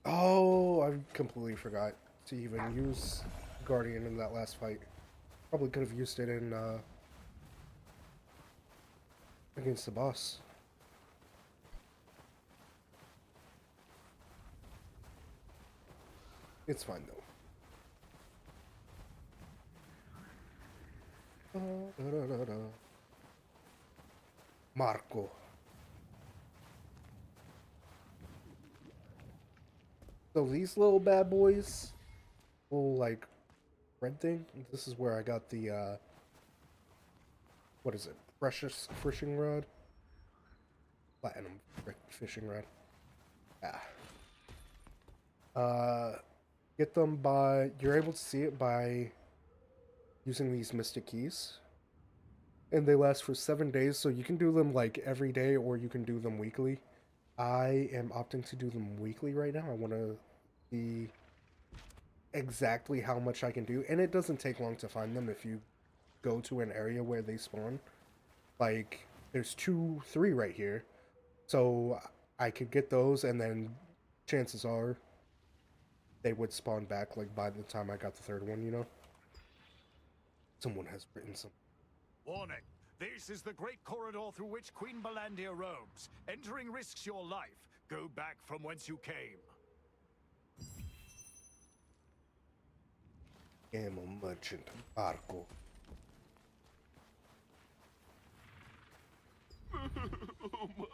Oh, I completely forgot to even use Guardian in that last fight. Probably could have used it in against the boss. It's fine though. Marco. So these little bad boys, little like red thing. This is where I got the what is it? Precious fishing rod. Platinum fishing rod. Yeah. Get them by... You're able to see it by using these mystic keys. And they last for 7 days, so you can do them like every day or you can do them weekly. I am opting to do them weekly right now. I want to see exactly how much I can do. And it doesn't take long to find them if you go to an area where they spawn. Like, there's 2, 3 right here. So I could get those, and then chances are they would spawn back like by the time I got the 3rd one, you know? Someone has written some. Warning. This is the great corridor through which Queen Balandia roams. Entering risks your life. Go back from whence you came. Am a merchant barco. Oh my,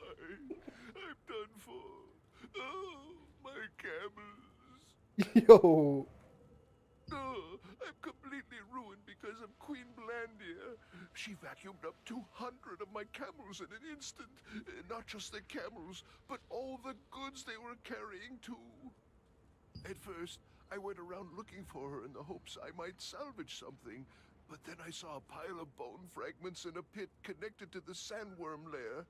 I'm done for. Oh, my camels. Yo! Oh, I'm completely ruined because of Queen Balandia. She vacuumed up 200 of my camels in an instant. Not just the camels, but all the goods they were carrying too. At first, I went around looking for her in the hopes I might salvage something, but then I saw a pile of bone fragments in a pit connected to the sandworm lair.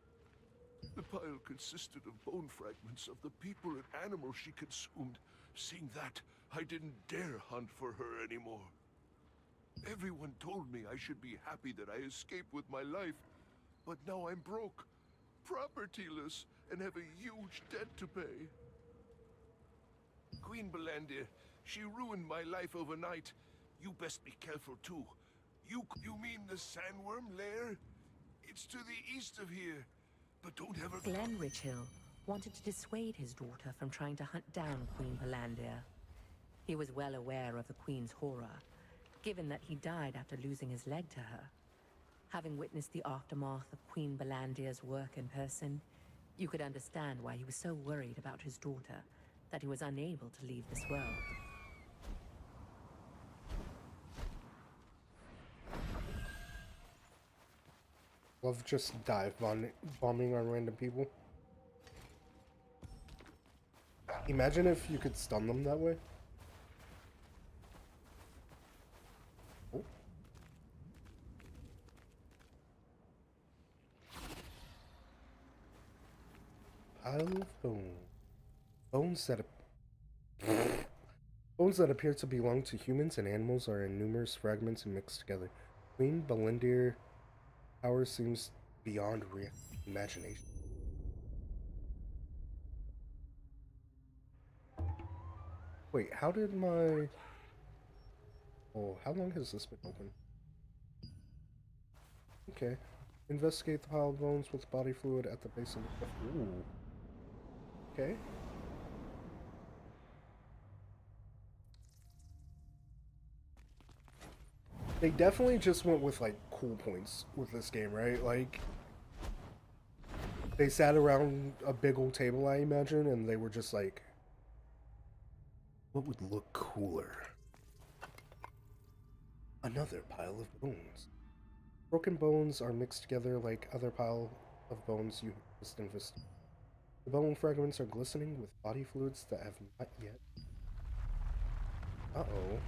The pile consisted of bone fragments of the people and animals she consumed. Seeing that, I didn't dare hunt for her anymore. Everyone told me I should be happy that I escaped with my life, but now I'm broke, propertyless, and have a huge debt to pay. Queen Balandia, she ruined my life overnight. You best be careful too. You mean the sandworm lair? It's to the east of here, but don't ever... Glenn Richhill wanted to dissuade his daughter from trying to hunt down Queen Balandia. He was well aware of the Queen's horror, given that he died after losing his leg to her. Having witnessed the aftermath of Queen Balandia's work in person, you could understand why he was so worried about his daughter that he was unable to leave this world. Love just bombing on random people. Imagine if you could stun them that way. Oh. Pile of bones that appear to belong to humans and animals are in numerous fragments and mixed together. Queen Balandir power seems beyond imagination. Wait, how did my... Oh, how long has this been open? Okay. Investigate the pile of bones with body fluid at the base of the cliff. Ooh. Okay. They definitely just went with, like, cool points with this game, right? Like, they sat around a big old table, I imagine, and they were just like, what would look cooler? Another pile of bones. Broken bones are mixed together like other pile of bones you just invested. The bone fragments are glistening with body fluids that have not yet. Uh-oh.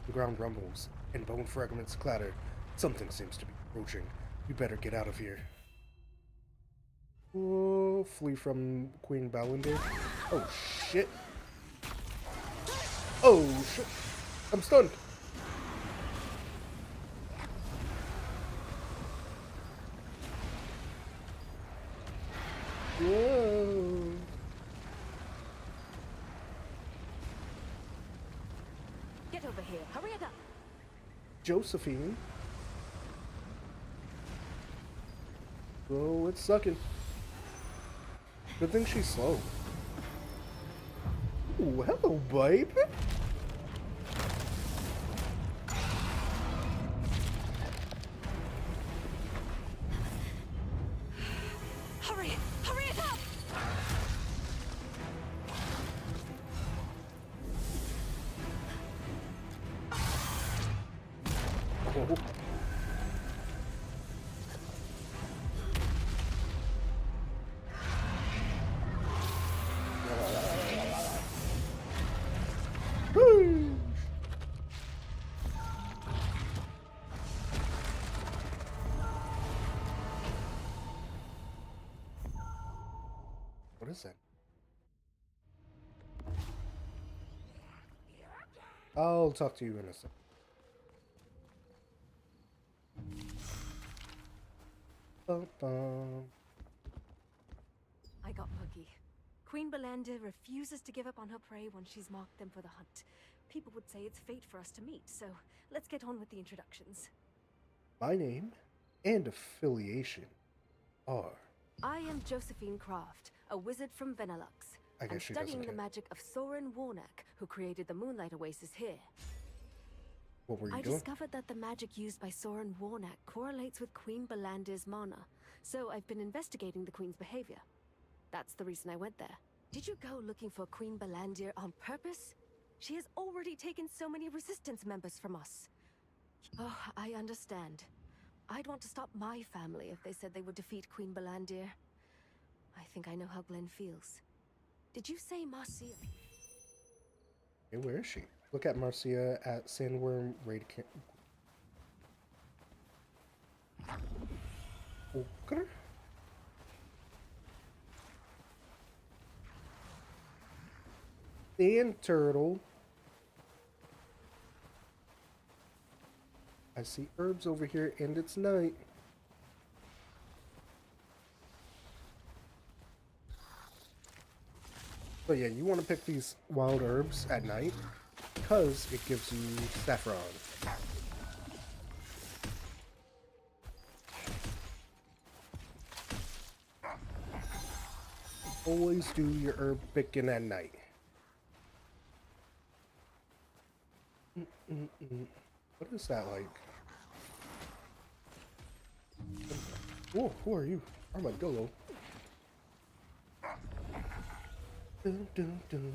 The ground rumbles, and bone fragments clatter. Something seems to be approaching. You better get out of here. Whoa, flee from Queen Balandir. Oh, shit. Oh, shit. I'm stunned. Whoa. Get over here. Hurry it up. Josephine. Oh, it's sucking. Good thing she's slow. Ooh, hello, babe. Hurry it up. Oh. what is that? I'll talk to you in a second. I got lucky. Queen Belinda refuses to give up on her prey once she's marked them for the hunt. People would say it's fate for us to meet, so let's get on with the introductions. My name and affiliation are... I am Josephine Croft, a wizard from Benelux. I guess I'm she doesn't studying the care. magic of Soren Warnock, who created the Moonlight Oasis here. What were you I doing? discovered that the magic used by Soren Warnock correlates with Queen Belandir's mana, so I've been investigating the Queen's behavior. That's the reason I went there. Did you go looking for Queen Belandir on purpose? She has already taken so many Resistance members from us. Oh, I understand. I'd want to stop my family if they said they would defeat Queen Belandir. I think I know how Glenn feels. Did you say Marcia? Hey, where is she? Look at Marcia at Sandworm Raid Camp. Okay. Sand turtle. I see herbs over here, and it's night. So yeah, you want to pick these wild herbs at night because it gives you saffron. Always do your herb picking at night. What is that like? Whoa, who are you? Armadillo. Dun, dun, dun.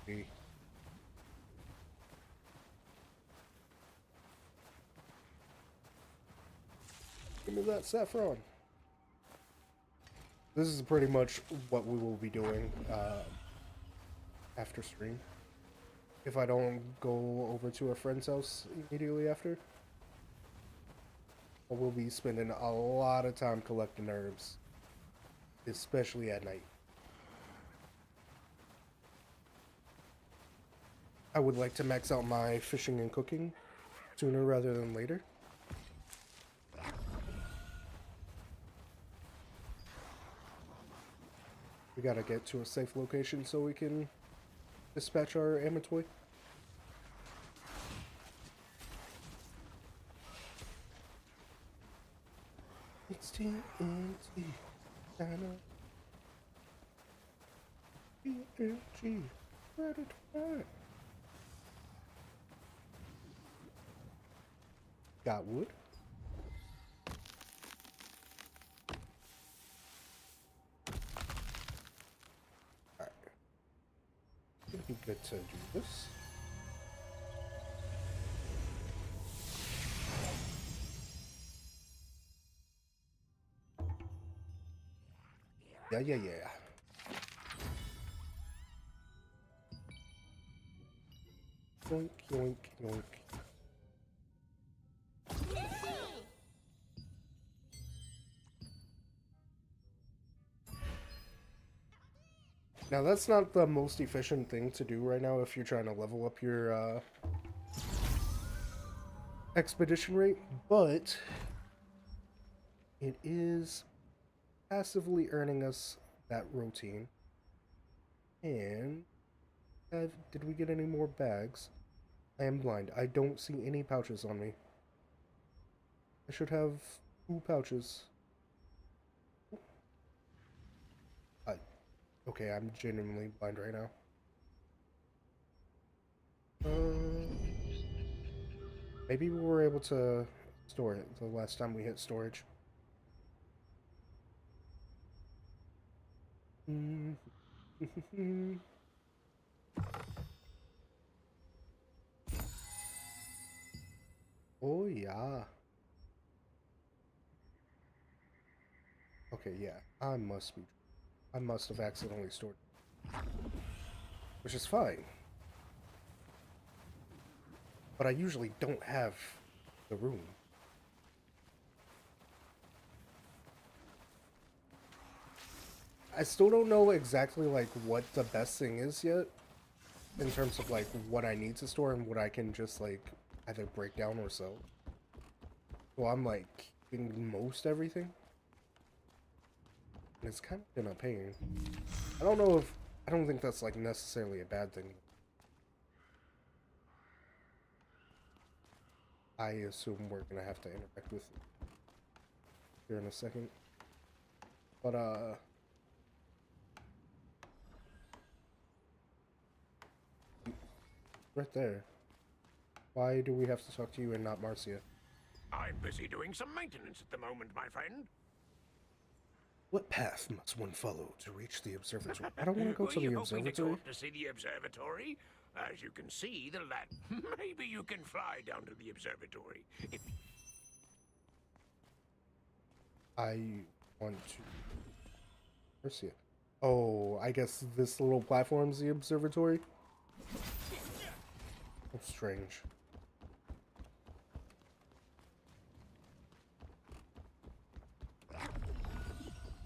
Hey. Give me that saffron. This is pretty much what we will be doing after stream. If I don't go over to a friend's house immediately after, I will be spending a lot of time collecting herbs, especially at night. I would like to max out my fishing and cooking sooner rather than later. We gotta get to a safe location so we can dispatch our Amatoy. It's TNT, China. TNT, Predator. Got wood. Alright. It'd be good to do this. Yeah. Yoink, yoink, yoink. Now that's not the most efficient thing to do right now if you're trying to level up your expedition rate, but it is passively earning us that routine. And did we get any more bags? I am blind. I don't see any pouches on me. I should have 2 pouches. Okay, I'm genuinely blind right now. Maybe we were able to store it the last time we hit storage. Oh yeah. Okay, yeah. I must have accidentally stored it. Which is fine. But I usually don't have the room. I still don't know exactly like what the best thing is yet in terms of like what I need to store and what I can just like either break down or sell. Well, I'm like keeping most everything. And it's kind of been a pain. I don't think that's like necessarily a bad thing. I assume we're gonna have to interact with it here in a second. But right there. Why do we have to talk to you and not Marcia? I'm busy doing some maintenance at the moment, my friend. What path must one follow to reach the observatory? I don't want to go to the Were you hoping to go observatory. up to see the observatory? As you can see, the lad. Maybe you can fly down to the observatory. If I want to. Marcia. Oh, I guess this little platform's the observatory. That's strange.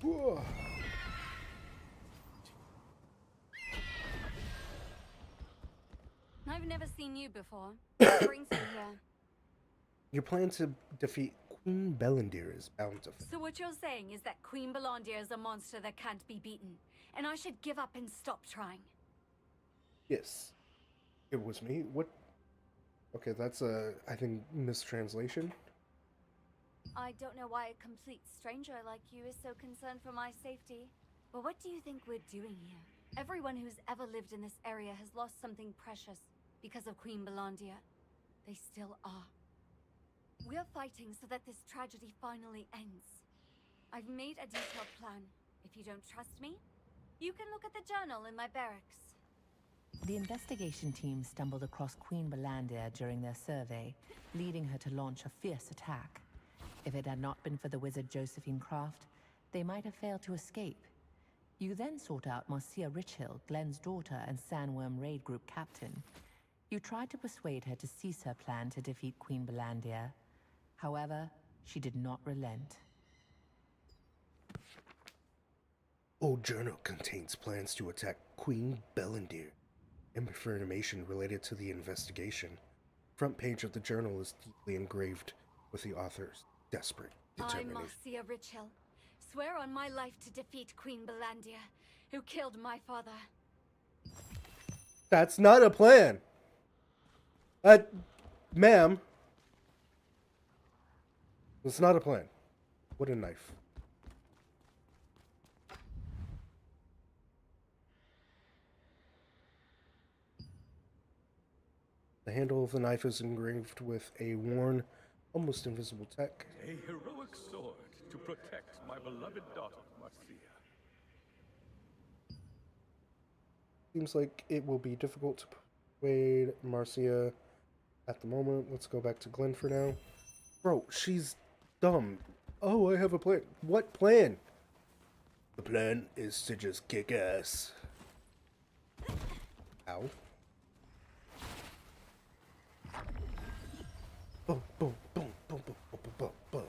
Whoa. I've never seen you before. What brings you here? Your plan to defeat Queen Bellendir is bountiful. So what you're saying is that Queen Bellendir is a monster that can't be beaten, and I should give up and stop trying. Yes. It was me? What? Okay, that's a, I think, mistranslation. I don't know why a complete stranger like you is so concerned for my safety. But what do you think we're doing here? Everyone who's ever lived in this area has lost something precious because of Queen Bellendir. They still are. We're fighting so that this tragedy finally ends. I've made a detailed plan. If you don't trust me, you can look at the journal in my barracks. The investigation team stumbled across Queen Bellendir during their survey, leading her to launch a fierce attack. If it had not been for the wizard Josephine Craft, they might have failed to escape. You then sought out Marcia Richhill, Glenn's daughter and Sandworm Raid Group captain. You tried to persuade her to cease her plan to defeat Queen Bellendir. However, she did not relent. Old journal contains plans to attack Queen Bellendir. And for information related to the investigation, front page of the journal is deeply engraved with the author's desperate determination. I'm Marcia Richhill. Swear on my life to defeat Queen Bellendir, who killed my father. That's not a plan. Ma'am. It's not a plan. What a knife. The handle of the knife is engraved with a worn, almost invisible tech. a heroic sword to protect my beloved daughter, Marcia. Seems like it will be difficult to persuade Marcia at the moment. Let's go back to Glenn for now. Bro, she's dumb. Oh, I have a plan. What plan? The plan is to just kick ass. Ow. Boom, boom, boom, boom, boom, boom, boom, boom.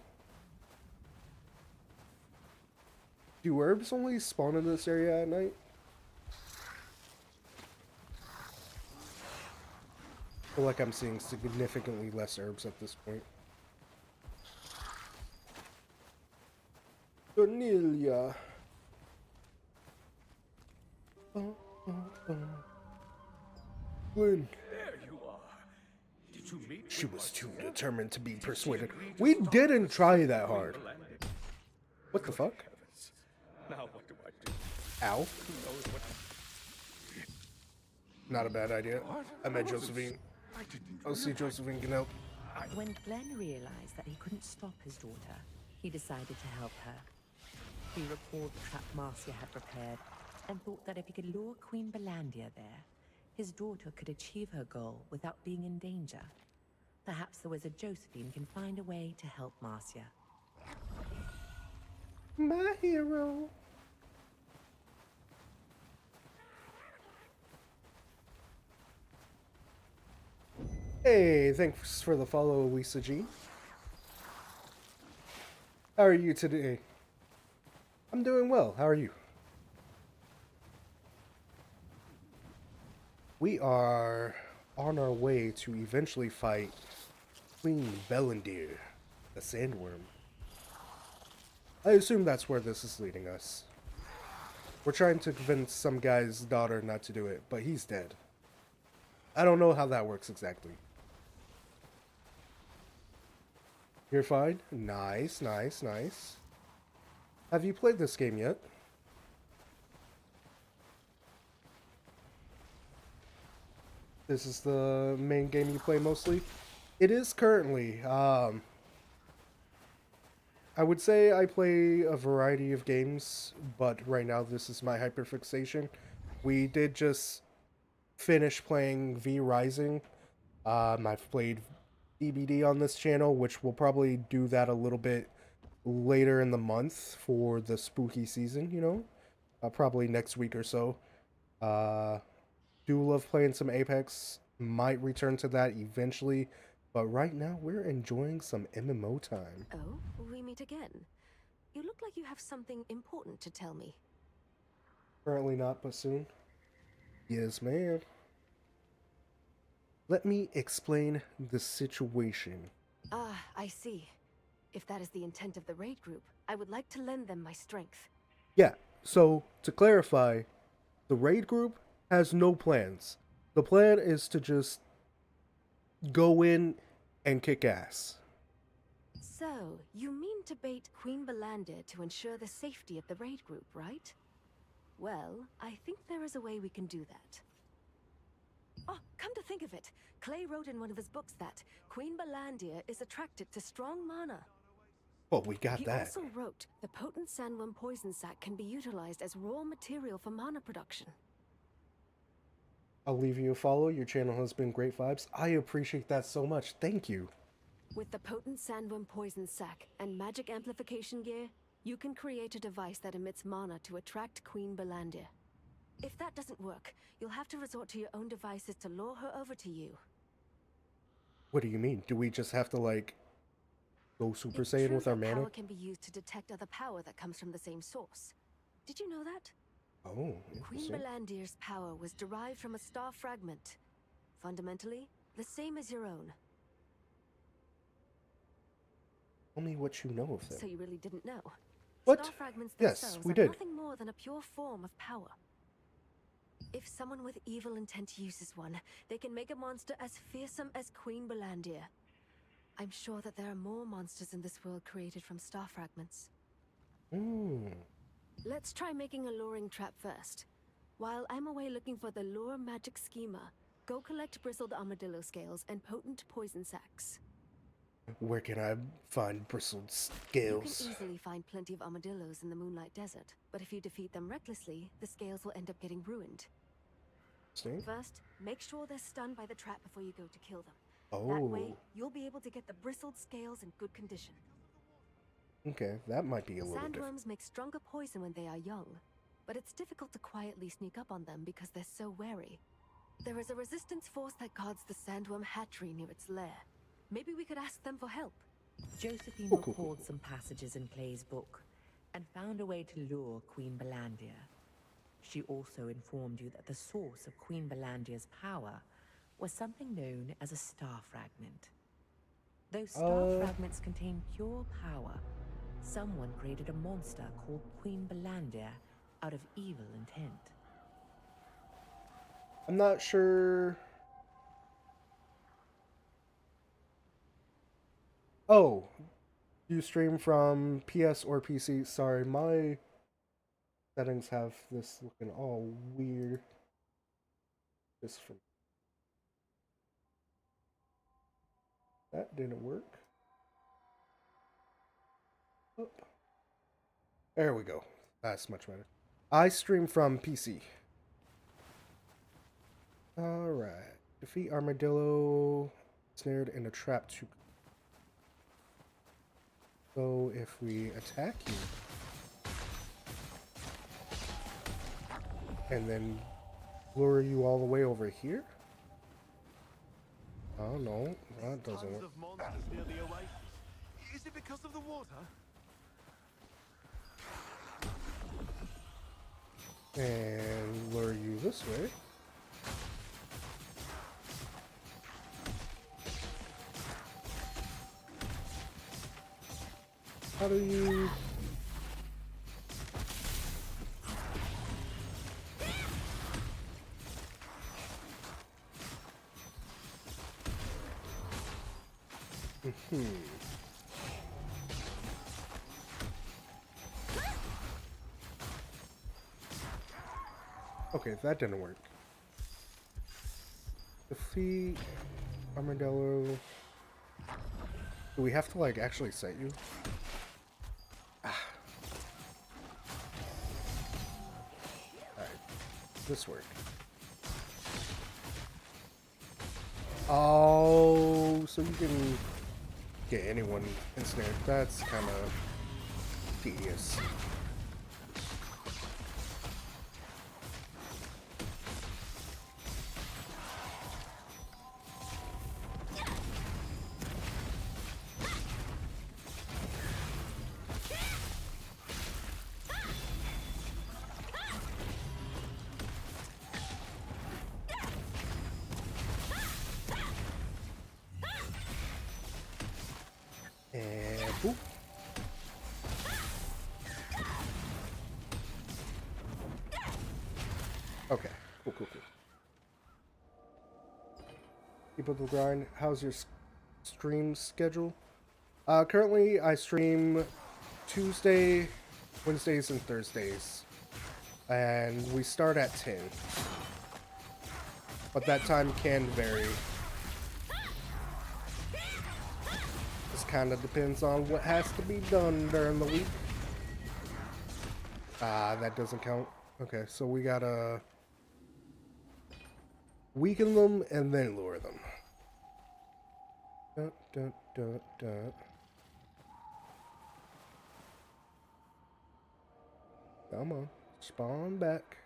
Do herbs only spawn in this area at night? I feel like I'm seeing significantly less herbs at this point. Cornelia. Glenn. There you are. Did you meet? She was too determined to be persuaded. We didn't try that hard. What the fuck? Now what do I do? Ow. Who knows what? Not a bad idea. I met Josephine. I'll see Josephine can help. When Glenn realized that he couldn't stop his daughter, he decided to help her. He recalled the trap Marcia had prepared and thought that if he could lure Queen Bellendir there, his daughter could achieve her goal without being in danger. Perhaps the wizard Josephine can find a way to help Marcia. My hero. Hey, thanks for the follow, Lisa G. How are you today? I'm doing well. How are you? We are on our way to eventually fight Queen Belendir, the Sandworm. I assume that's where this is leading us. We're trying to convince some guy's daughter not to do it, but he's dead. I don't know how that works exactly. You're fine? Nice, nice, nice. Have you played this game yet? This is the main game you play mostly? It is currently. I would say I play a variety of games, but right now this is my hyperfixation. We did just finish playing V Rising. I've played DBD on this channel, which we'll probably do that a little bit later in the month for the spooky season, you know? Probably next week or so. Do love playing some Apex. Might return to that eventually. But right now, we're enjoying some MMO time. Oh, we meet again. You look like you have something important to tell me. Currently not, but soon. Yes, ma'am. Let me explain the situation. Ah, I see. If that is the intent of the raid group, I would like to lend them my strength. Yeah, so to clarify, the raid group has no plans. The plan is to just go in and kick ass. So, you mean to bait Queen Belandir to ensure the safety of the raid group, right? Well, I think there is a way we can do that. Oh, come to think of it, Clay wrote in one of his books that Queen Belandir is attracted to strong mana. Well, we got He that. also wrote the potent sandworm poison sac can be utilized as raw material for mana production. I'll leave you a follow. Your channel has been great vibes. I appreciate that so much. Thank you. With the potent sandworm poison sac and magic amplification gear, you can create a device that emits mana to attract Queen Belandir. If that doesn't work, you'll have to resort to your own devices to lure her over to you. What do you mean? Do we just have to, like, go Super It's Saiyan true with our that mana? power can be used to detect other power that comes from the same source. Did you know that? Oh, Queen interesting. Belandir's power was derived from a star fragment. Fundamentally, the same as your own. Tell me what you know of them. So you really didn't know? What? Star fragments Yes, themselves we are did. nothing more than a pure form of power. If someone with evil intent uses one, they can make a monster as fearsome as Queen Belandir. I'm sure that there are more monsters in this world created from star fragments. Let's try making a luring trap first. While I'm away looking for the lure magic schema, go collect bristled armadillo scales and potent poison sacs. Where can I find bristled scales? You can easily find plenty of armadillos in the Moonlight Desert, but if you defeat them recklessly, the scales will end up getting ruined. See? First, make sure they're stunned by the trap before you go to kill them. That Oh. way, you'll be able to get the bristled scales in good condition. Okay, that might be a little different. Sandworms make stronger poison when they are young, but it's difficult to quietly sneak up on them because they're so wary. There is a resistance force that guards the sandworm hatchery near its lair. Maybe we could ask them for help. Josephine recalled some passages in Clay's book and found a way to lure Queen Belandir. She also informed you that the source of Queen Belandir's power was something known as a star fragment. Those star fragments contain pure power. Someone created a monster called Queen Belandir out of evil intent. I'm not sure. Oh, you stream from PS or PC? Sorry, my settings have this looking all weird. Just from that didn't work. Oh. There we go. That's much better. I stream from PC. Alright. Defeat armadillo snared in a trap to... So if we attack you... and then lure you all the way over here? Oh no, that doesn't work. Tons of monsters near the oasis. Is it because of the water? And lure you this way. How do you... Okay, that didn't work. Defeat Armadillo. Do we have to, like, actually set you? Ah. Alright. This worked. Oh, so you can get anyone ensnared. That's kind of tedious. And boop. Okay, cool. Keep up the grind. How's your stream schedule? Currently, I stream Tuesday, Wednesdays, and Thursdays. And we start at 10. But that time can vary. This kind of depends on what has to be done during the week. That doesn't count. Okay, so we gotta weaken them and then lure them. Come on, spawn back.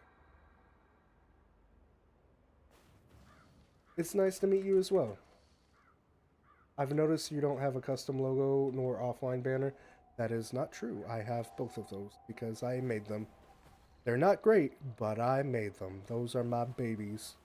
It's nice to meet you as well. I've noticed you don't have a custom logo nor offline banner. That is not true. I have both of those because I made them. They're not great, but I made them. Those are my babies.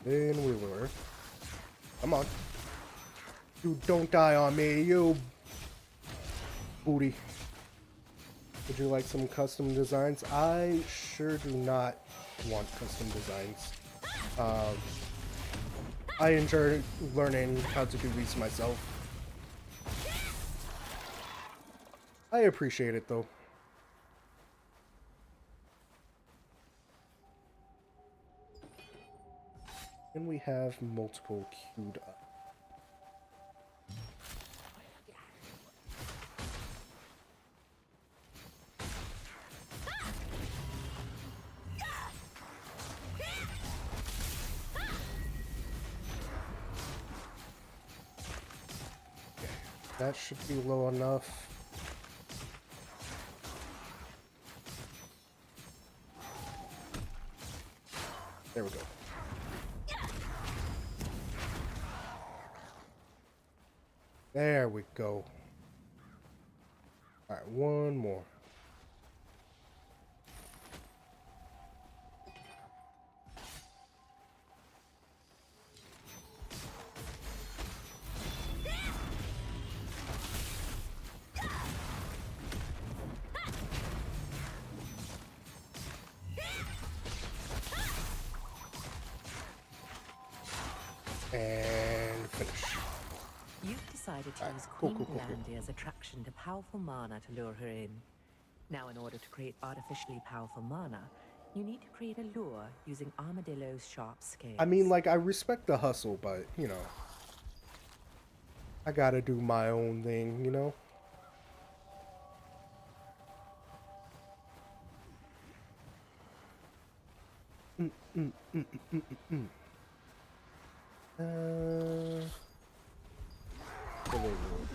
Then we lure. Come on. You don't die on me, you booty. Would you like some custom designs? I sure do not want custom designs. I enjoy learning how to do these myself. I appreciate it though. And we have multiple queued up. Okay, that should be low enough. There we go. There we go. Alright, one more. And finish. You've decided to use Queen Belandia's attraction to powerful mana to lure her in. Now, in order to create artificially powerful mana, you need to create a lure using Armadillo's sharp scales. I mean, like, I respect the hustle, but, you know, I gotta do my own thing, you know?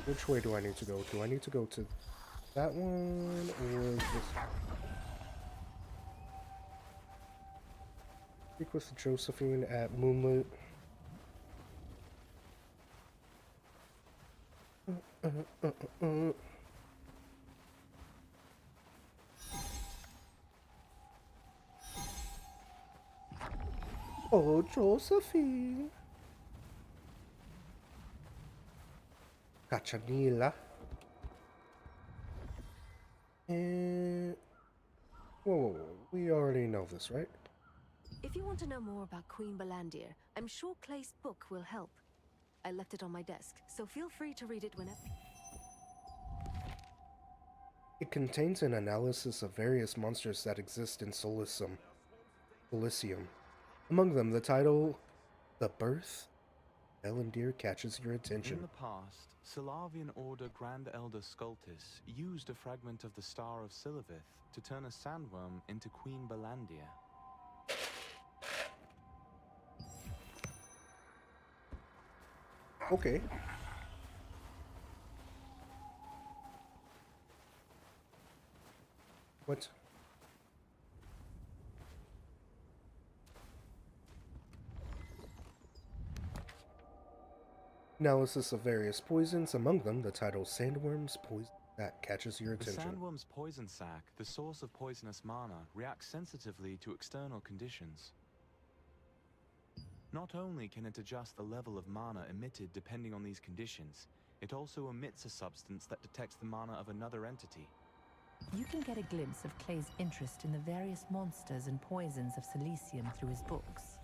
Which way do I need to go? Do I need to go to that one or this one? Speak with Josephine at Moonlit. Oh, Josephine. Cachanilla. And... Whoa, we already know this, right? If you want to know more about Queen Belandir, I'm sure Clay's book will help. I left it on my desk, so feel free to read it whenever. It contains an analysis of various monsters that exist in Solisium. Among them, the title, The Birth Belandir catches your attention. In the past, Solavian Order Grand Elder Scultis used a fragment of the Star of Silivith to turn a sandworm into Queen Belandir. Okay. What? Analysis of various poisons, among them the title Sandworm's Poison that catches your The attention. sandworm's poison sac, the source of poisonous mana, reacts sensitively to external conditions. Not only can it adjust the level of mana emitted depending on these conditions, it also emits a substance that detects the mana of another entity. You can get a glimpse of Clay's interest in the various monsters and poisons of Solisium through his books.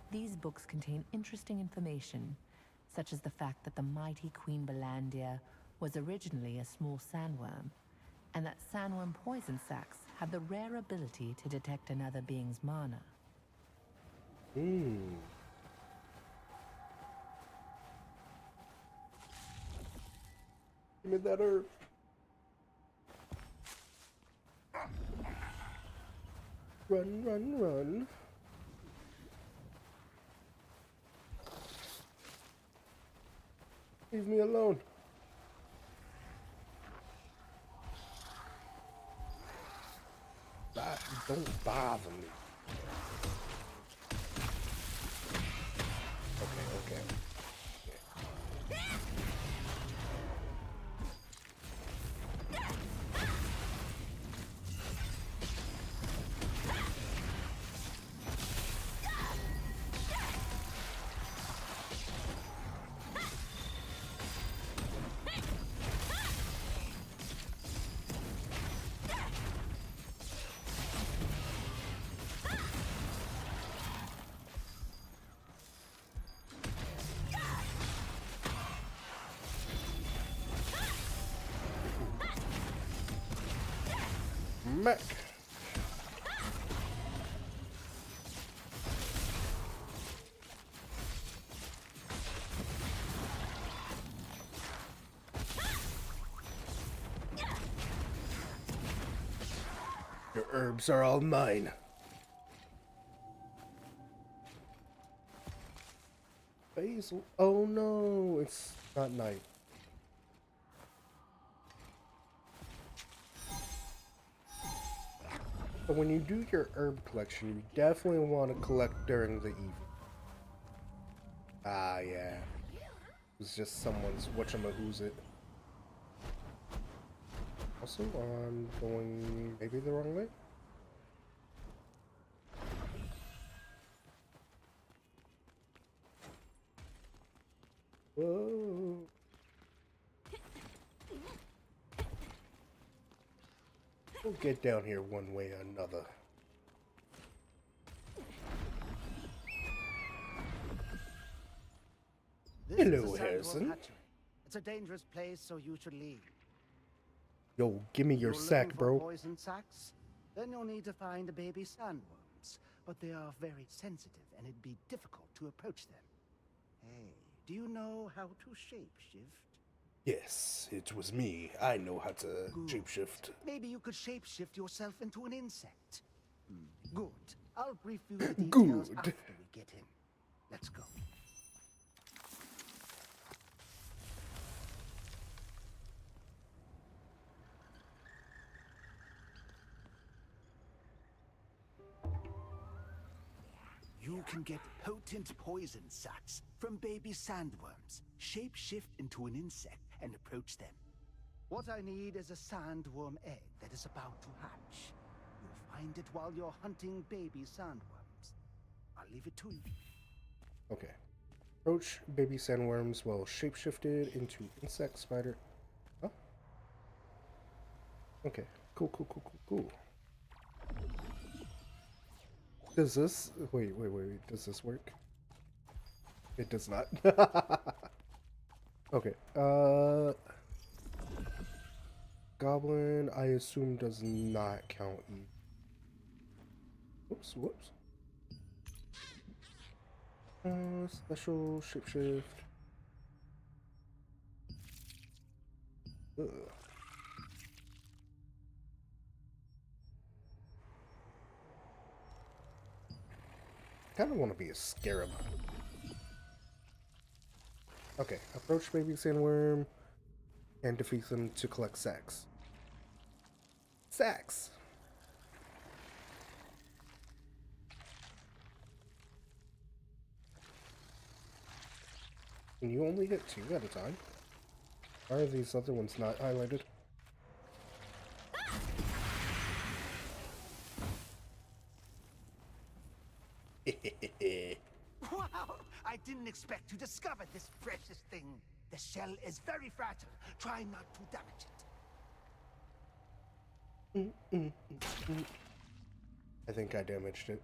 These books contain interesting information, such as the fact that the mighty Queen Belandir was originally a small sandworm, and that sandworm poison sacs have the rare ability to detect another being's mana. Give me that herb. Run, run, run. Leave me alone. Don't bother me. Okay. Mac. Your herbs are all mine. Basil. Oh no, it's not night. But when you do your herb collection, you definitely want to collect during the evening. Ah, yeah. It's just someone's whatchamahoosit. Also, I'm going maybe the wrong way. Whoa. We'll get down here one way or another. This Hello, is a Harrison. sandworm hatchery. It's a dangerous place, so you should leave. Yo, give me your You're sack, looking for bro. poison sacs? Then you'll need to find the baby sandworms. But they are very sensitive, and it'd be difficult to approach them. Hey, do you know how to shapeshift? Yes, it was me. I know how to shapeshift. Maybe you could shapeshift yourself into an insect. Good. I'll brief you the details Good. after we get in. Let's go. You can get potent poison sacs from baby sandworms, shape-shift into an insect, and approach them. What I need is a sandworm egg that is about to hatch. You'll find it while you're hunting baby sandworms. I'll leave it to you. Okay. Approach baby sandworms while shapeshifted into insect spider. Huh? Okay. Cool. Does this... Wait. Does this work? It does not. Okay. Goblin, I assume, does not count either. Whoops. Special shapeshift. Ugh. Kind of want to be a scarab. Okay, approach baby sandworm and defeat them to collect sacks. Sacks! Can you only hit 2 at a time? Why are these other ones not highlighted? Wow! I didn't expect to discover this precious thing. The shell is very fragile. Try not to damage it. I think I damaged it.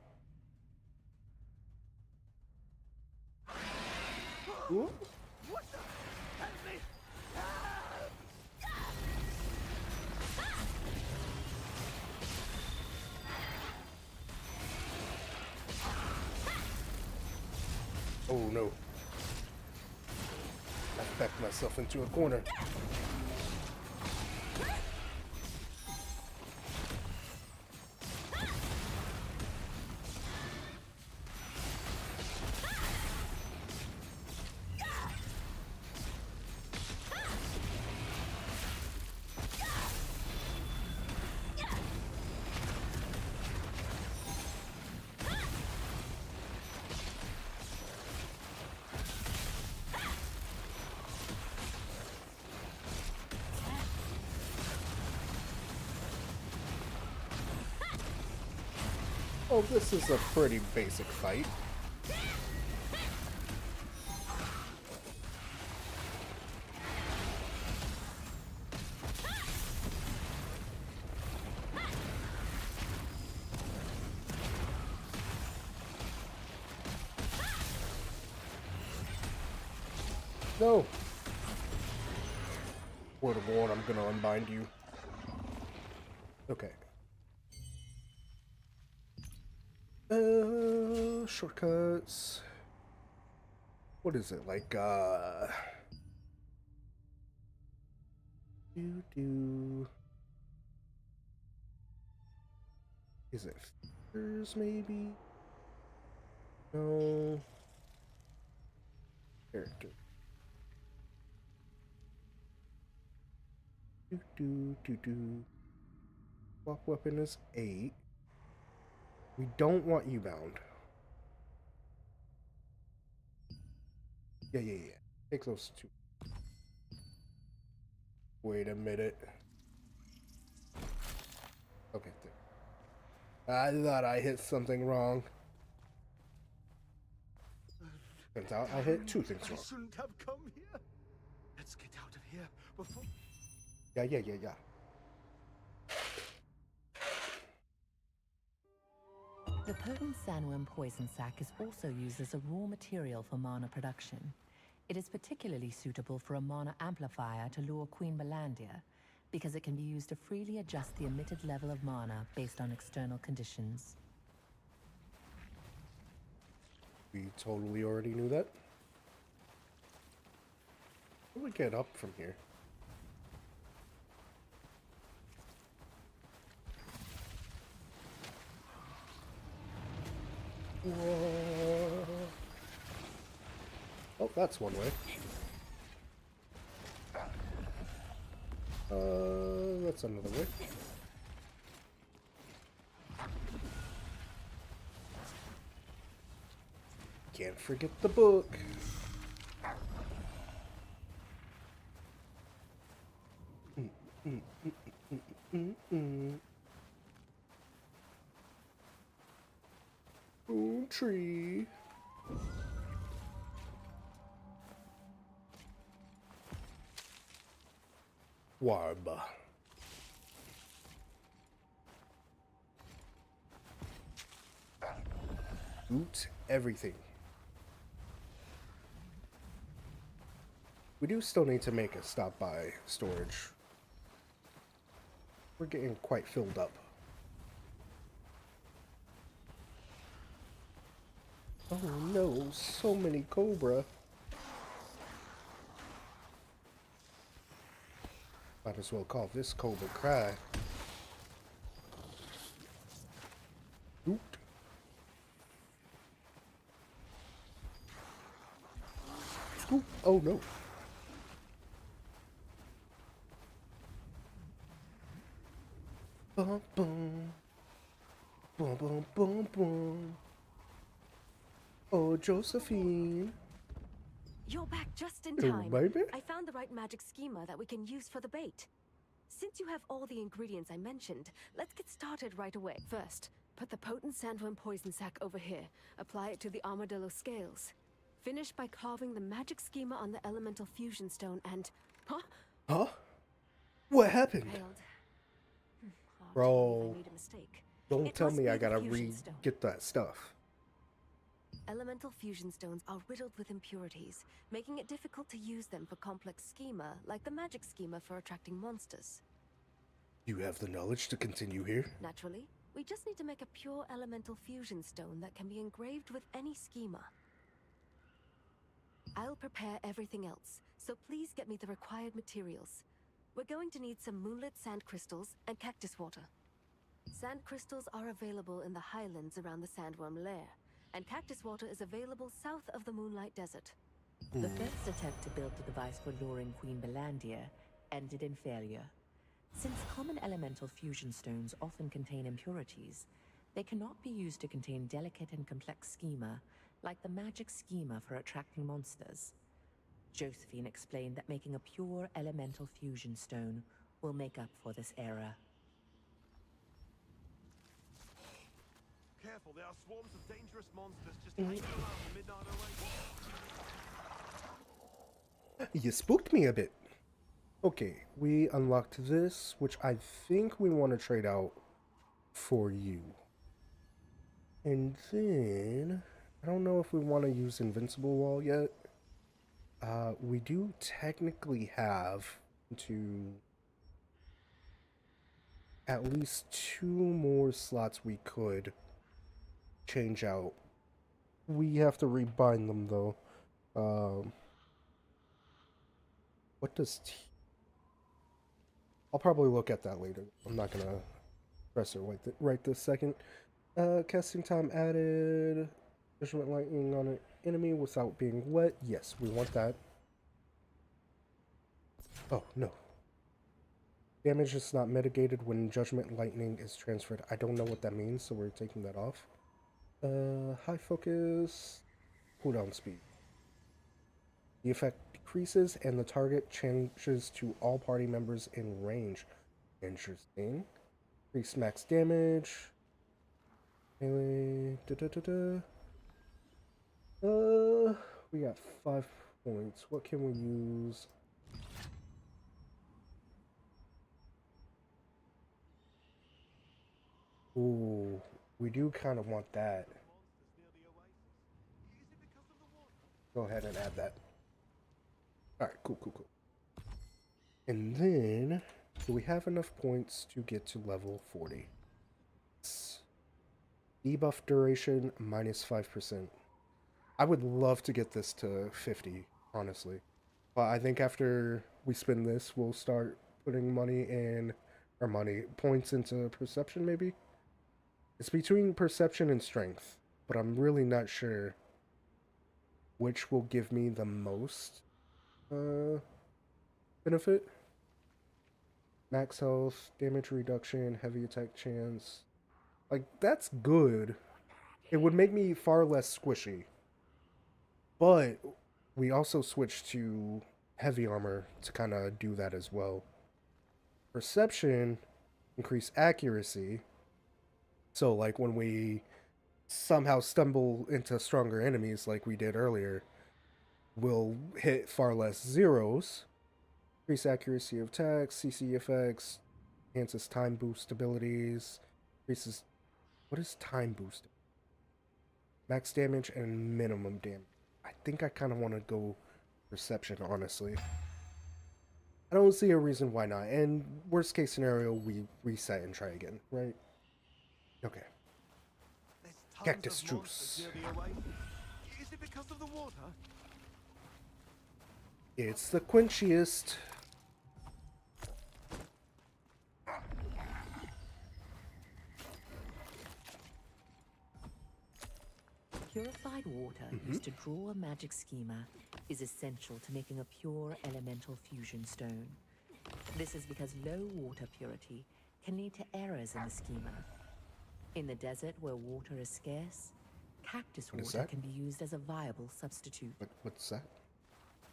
Ooh. What the? Help me! Oh no. I backed myself into a corner. Oh, this is a pretty basic fight. No! Word of warning, I'm gonna unbind you. Okay. Shortcuts. What is it like? Is it features maybe? No. Character. Swap weapon is 8. We don't want you bound. Yeah. Take those 2. Wait a minute. Okay. I thought I hit something wrong. Turns out I hit 2 things wrong. I shouldn't have come here. Let's get out of here before... Yeah. The potent sandworm poison sac is also used as a raw material for mana production. It is particularly suitable for a mana amplifier to lure Queen Belandia, because it can be used to freely adjust the emitted level of mana based on external conditions. We totally already knew that. How do we get up from here? Whoa. Oh, that's one way. That's another way. Can't forget the book. Boom tree. Warb. Loot everything. We do still need to make a stop by storage. We're getting quite filled up. Oh no, so many cobra. Might as well call this Cobra Cry. Oop. Scoop. Oh no. Bum bum. Bum bum bum bum. Oh, Josephine. You're back just in Hello, time. baby. I found the right magic schema that we can use for the bait. Since you have all the ingredients I mentioned, let's get started right away. First, put the potent sandworm poison sac over here. Apply it to the armadillo scales. Finish by carving the magic schema on the elemental fusion stone and... Huh? Huh? What happened? Failed. Bro, I made a mistake. don't It tell must me be I the gotta fusion stone. get that stuff. Elemental fusion stones are riddled with impurities, making it difficult to use them for complex schema, like the magic schema for attracting monsters. You have the knowledge to continue here? Naturally, we just need to make a pure elemental fusion stone that can be engraved with any schema. I'll prepare everything else, so please get me the required materials. We're going to need some moonlit sand crystals and cactus water. Sand crystals are available in the highlands around the sandworm lair, and cactus water is available south of the Moonlight Desert. The first attempt to build the device for luring Queen Belandia ended in failure. Since common elemental fusion stones often contain impurities, they cannot be used to contain delicate and complex schema, like the magic schema for attracting monsters. Josephine explained that making a pure elemental fusion stone will make up for this error. Careful, there are swarms of dangerous monsters just hanging around the Midnight Oasis. You spooked me a bit. Okay, we unlocked this, which I think we want to trade out for you. And then, I don't know if we want to use Invincible Wall yet. We do technically have to at least 2 more slots we could change out. We have to rebind them though. What does I'll probably look at that later. I'm not gonna press it right this second. Casting time added. Judgment lightning on an enemy without being wet. Yes, we want that. Oh no. Damage is not mitigated when judgment lightning is transferred. I don't know what that means, so we're taking that off. High focus, cooldown speed. The effect decreases and the target changes to all party members in range. Interesting. Increase max damage. Melee. We got 5 points. What can we use? Ooh, we do kind of want that. Go ahead and add that. Alright, cool. And then, do we have enough points to get to level 40? Debuff duration, minus 5%. I would love to get this to 50, honestly. But I think after we spend this, we'll start putting points into perception, maybe? It's between perception and strength, but I'm really not sure which will give me the most benefit. Max health, damage reduction, heavy attack chance. Like, that's good. It would make me far less squishy. But we also switched to heavy armor to kind of do that as well. Perception, increase accuracy. So like when we somehow stumble into stronger enemies like we did earlier, we'll hit far less zeros. Increase accuracy of attacks, CC effects, enhances time boost abilities, increases... What is time boost? Max damage and minimum damage. I think I kind of want to go perception, honestly. I don't see a reason why not. And worst case scenario, we reset and try again, right? Okay. Cactus juice. Is it because of the water? It's the quenchiest. Purified water used to draw a magic schema is essential to making a pure elemental fusion stone. This is because low water purity can lead to errors in the schema. In the desert where water is scarce, cactus water can be used as a viable substitute. What's that?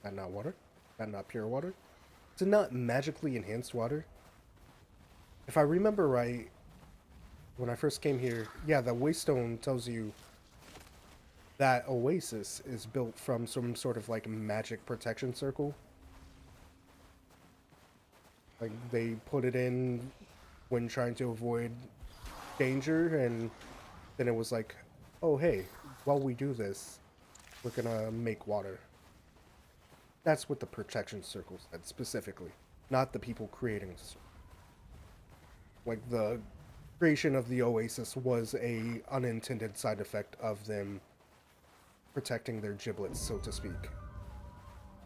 That not water? That not pure water? Is it not magically enhanced water? If I remember right, when I first came here, yeah, the waystone tells you that oasis is built from some sort of like magic protection circle. Like they put it in when trying to avoid danger, and then it was like, oh hey, while we do this, we're gonna make water. That's what the protection circle said specifically, not the people creating this. Like the creation of the oasis was a unintended side effect of them protecting their giblets, so to speak.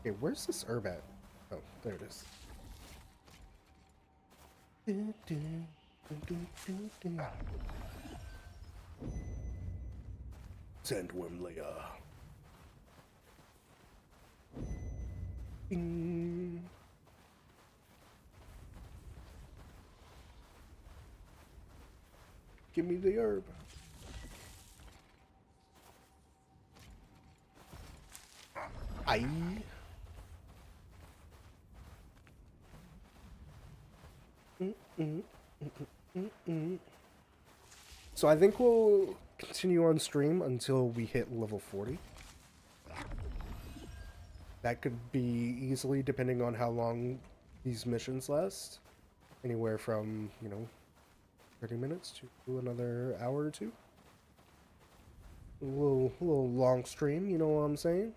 Okay, where's this herb at? Oh, there it is. Sandworm layer. Bing. Give me the herb. Aye. So I think we'll continue on stream until we hit level 40. That could be easily, depending on how long these missions last, anywhere from, 30 minutes to another hour or two. A little long stream, you know what I'm saying?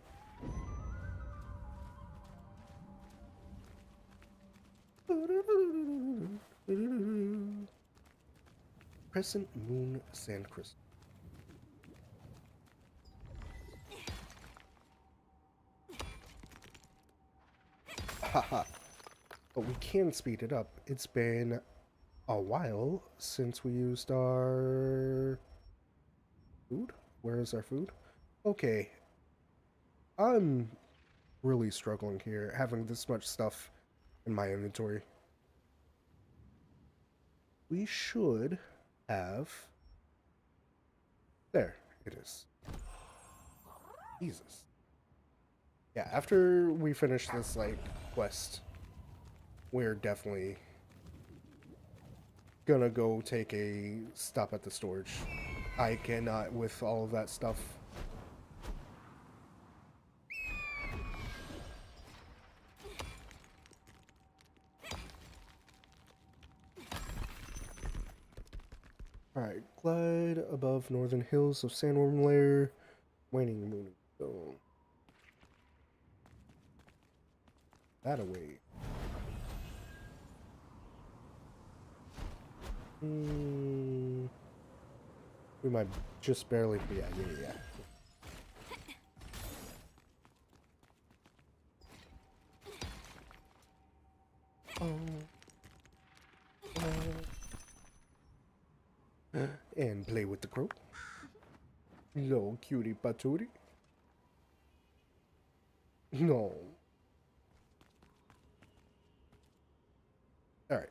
Crescent Moon Sand Crystal. Haha. But we can speed it up. It's been a while since we used our food. Where is our food? Okay. I'm really struggling here, having this much stuff in my inventory. We should have... There, it is. Jesus. Yeah, after we finish this, quest, we're definitely gonna go take a stop at the storage. I cannot with all of that stuff. Alright, glide above northern hills of Sandworm Lair, waning moon zone. That away. We might just barely be at yeah. And play with the crow. No, cutie patootie. No. Alright.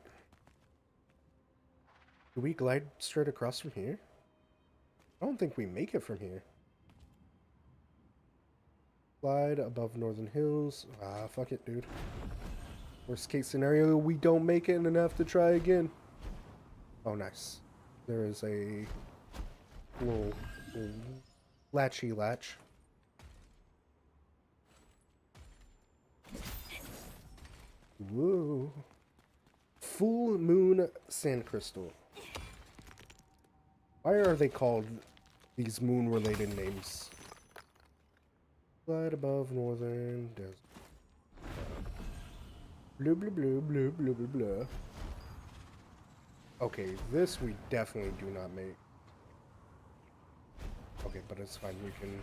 Do we glide straight across from here? I don't think we make it from here. Glide above northern hills. Ah, fuck it, dude. Worst case scenario, we don't make it and then have to try again. Oh, nice. There is a little latchy latch. Whoa. Full moon sand crystal. Why are they called these moon-related names? Glide above northern desert. Blah, blah, blah, blah, blah, blah, blah. Okay, this we definitely do not make. Okay, but it's fine. We can...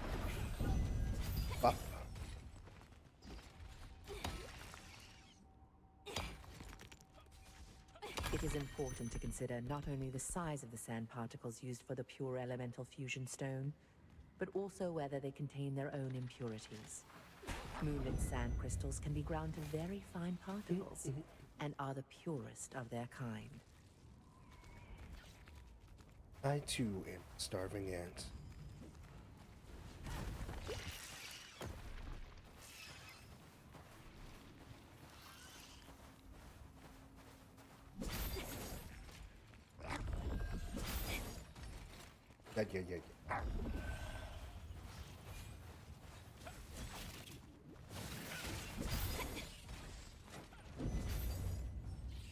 Ah. It is important to consider not only the size of the sand particles used for the pure elemental fusion stone, but also whether they contain their own impurities. Moonlit sand crystals can be ground to very fine particles and are the purest of their kind. I too am a starving ant. Yeah.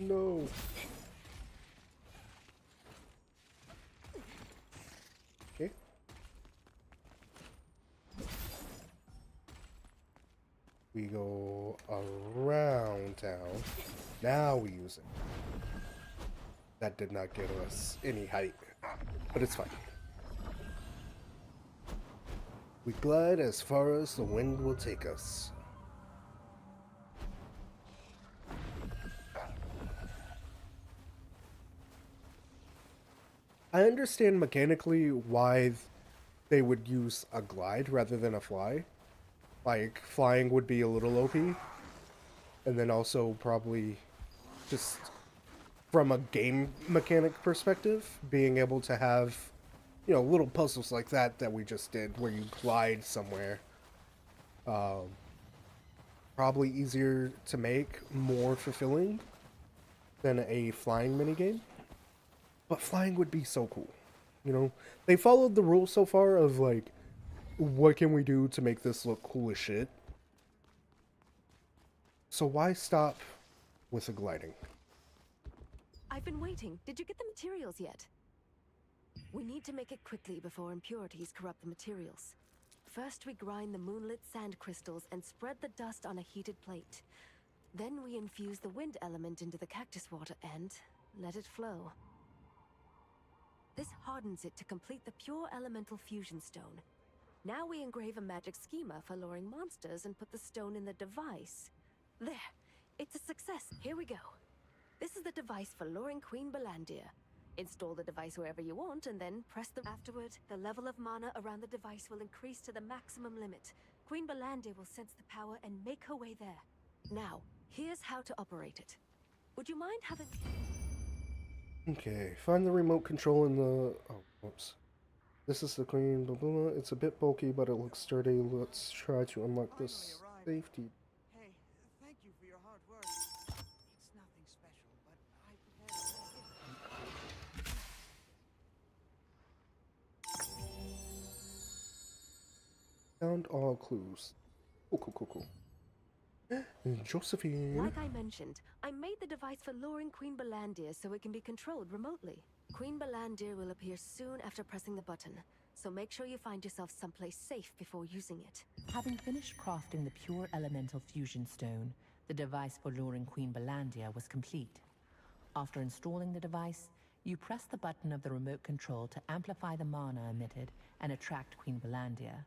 No. Okay. We go around town. Now we use it. That did not get us any height, but it's fine. We glide as far as the wind will take us. I understand mechanically why they would use a glide rather than a fly. Like, flying would be a little OP. And then also probably just from a game mechanic perspective, being able to have, you know, little puzzles like that we just did where you glide somewhere. Probably easier to make, more fulfilling than a flying minigame. But flying would be so cool. You know, they followed the rules so far of like, what can we do to make this look cool as shit? So why stop with the gliding? I've been waiting. Did you get the materials yet? We need to make it quickly before impurities corrupt the materials. First, we grind the moonlit sand crystals and spread the dust on a heated plate. Then we infuse the wind element into the cactus water and let it flow. This hardens it to complete the pure elemental fusion stone. Now we engrave a magic schema for luring monsters and put the stone in the device. There! It's a success. Here we go. This is the device for luring Queen Belandir. Install the device wherever you want and then press the... Afterward, the level of mana around the device will increase to the maximum limit. Queen Belandir will sense the power and make her way there. Now, here's how to operate it. Would you mind having... Okay, find the remote control in the... Oh, whoops. This is the queen, blah, blah, blah. It's a bit bulky, but it looks sturdy. Let's try to unlock this safety. Hey, thank you for your hard work. It's nothing special, but I prepared Found all clues. Cool. Josephine. Like I mentioned, I made the device for luring Queen Belandir so it can be controlled remotely. Queen Belandir will appear soon after pressing the button, so make sure you find yourself someplace safe before using it. Having finished crafting the pure elemental fusion stone, the device for luring Queen Belandir was complete. After installing the device, you press the button of the remote control to amplify the mana emitted and attract Queen Belandir.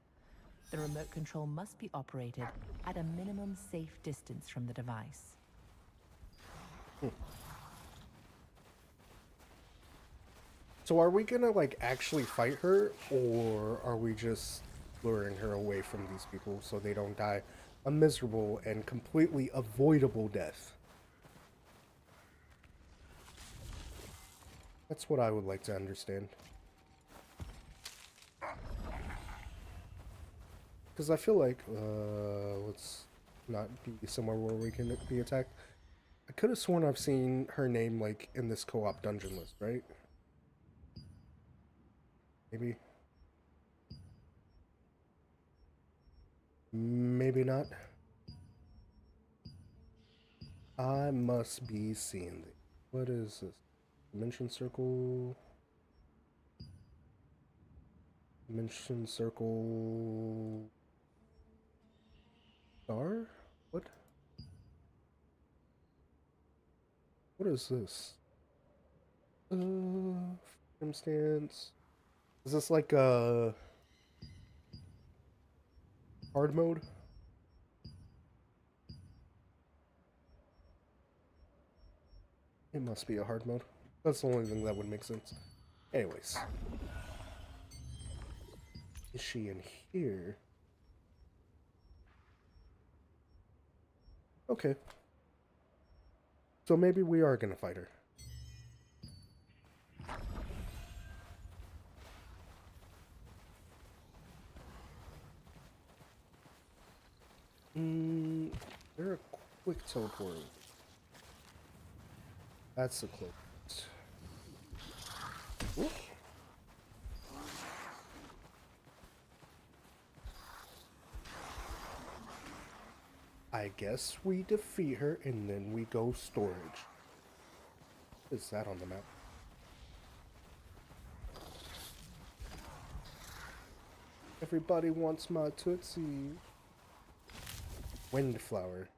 The remote control must be operated at a minimum safe distance from the device. So are we gonna, like, actually fight her, or are we just luring her away from these people so they don't die a miserable and completely avoidable death? That's what I would like to understand. Because I feel like, let's not be somewhere where we can be attacked. I could have sworn I've seen her name, like, in this co-op dungeon list, right? Maybe. Maybe not. I must be seeing this. What is this? Dimension circle. Dimension circle. Star? What? What is this? Freedom stance. Is this like a hard mode? It must be a hard mode. That's the only thing that would make sense. Anyways. Is she in here? Okay. So maybe we are gonna fight her. There a quick teleport? That's the closest. Ooh. I guess we defeat her and then we go storage. What is that on the map? Everybody wants my Tootsie. Windflower.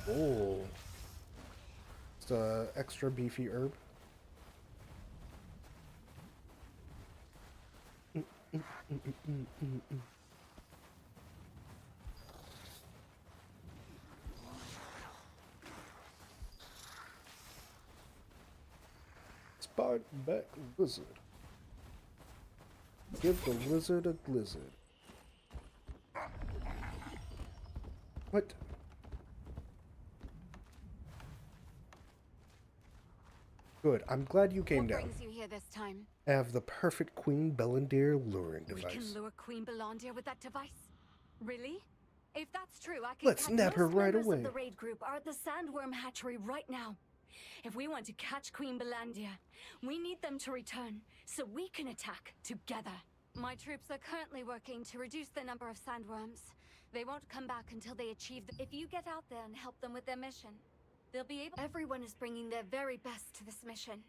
Oh. It's a extra beefy herb. Spot back lizard. Give the lizard a blizzard. What? Good. I'm glad you came down. What brings you here this time? I have the perfect Queen Belandir luring device. We can lure Queen Belandir with that device? Really? If that's true, I can Let's catch nab her most right members away. of the raid group are at the Sandworm hatchery right now. If we want to catch Queen Belandir, we need them to return so we can attack together. My troops are currently working to reduce the number of sandworms. They won't come back until they achieve the— If you get out there and help them with their mission, they'll be able— Everyone is bringing their very best to this mission.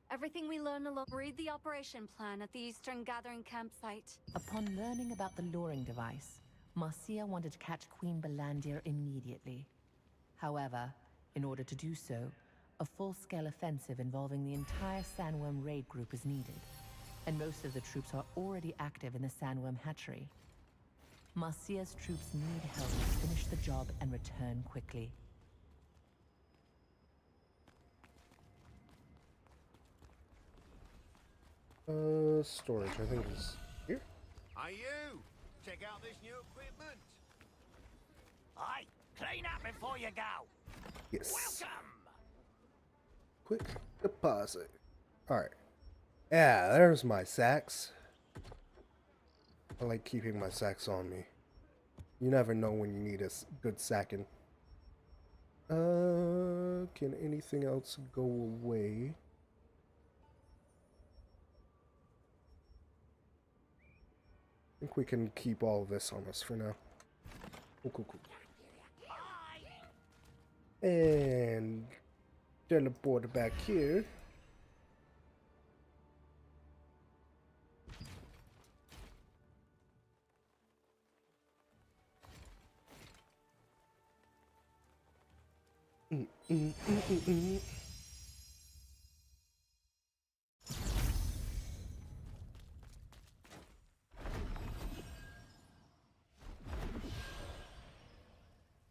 Everything we learn along— Read the operation plan at the Eastern Gathering campsite. Upon learning about the luring device, Marcia wanted to catch Queen Belandir immediately. However, in order to do so, a full-scale offensive involving the entire Sandworm raid group is needed, and most of the troops are already active in the Sandworm hatchery. Marcia's troops need help to finish the job and return quickly. Storage, I think is here. Are you? Check out this new equipment. Aye, clean up before you go. Yes. Welcome. Quick deposit. Alright. Yeah, there's my sacks. I like keeping my sacks on me. You never know when you need a good sacking. Can anything else go away? I think we can keep all of this on us for now. Cool. And teleport back here.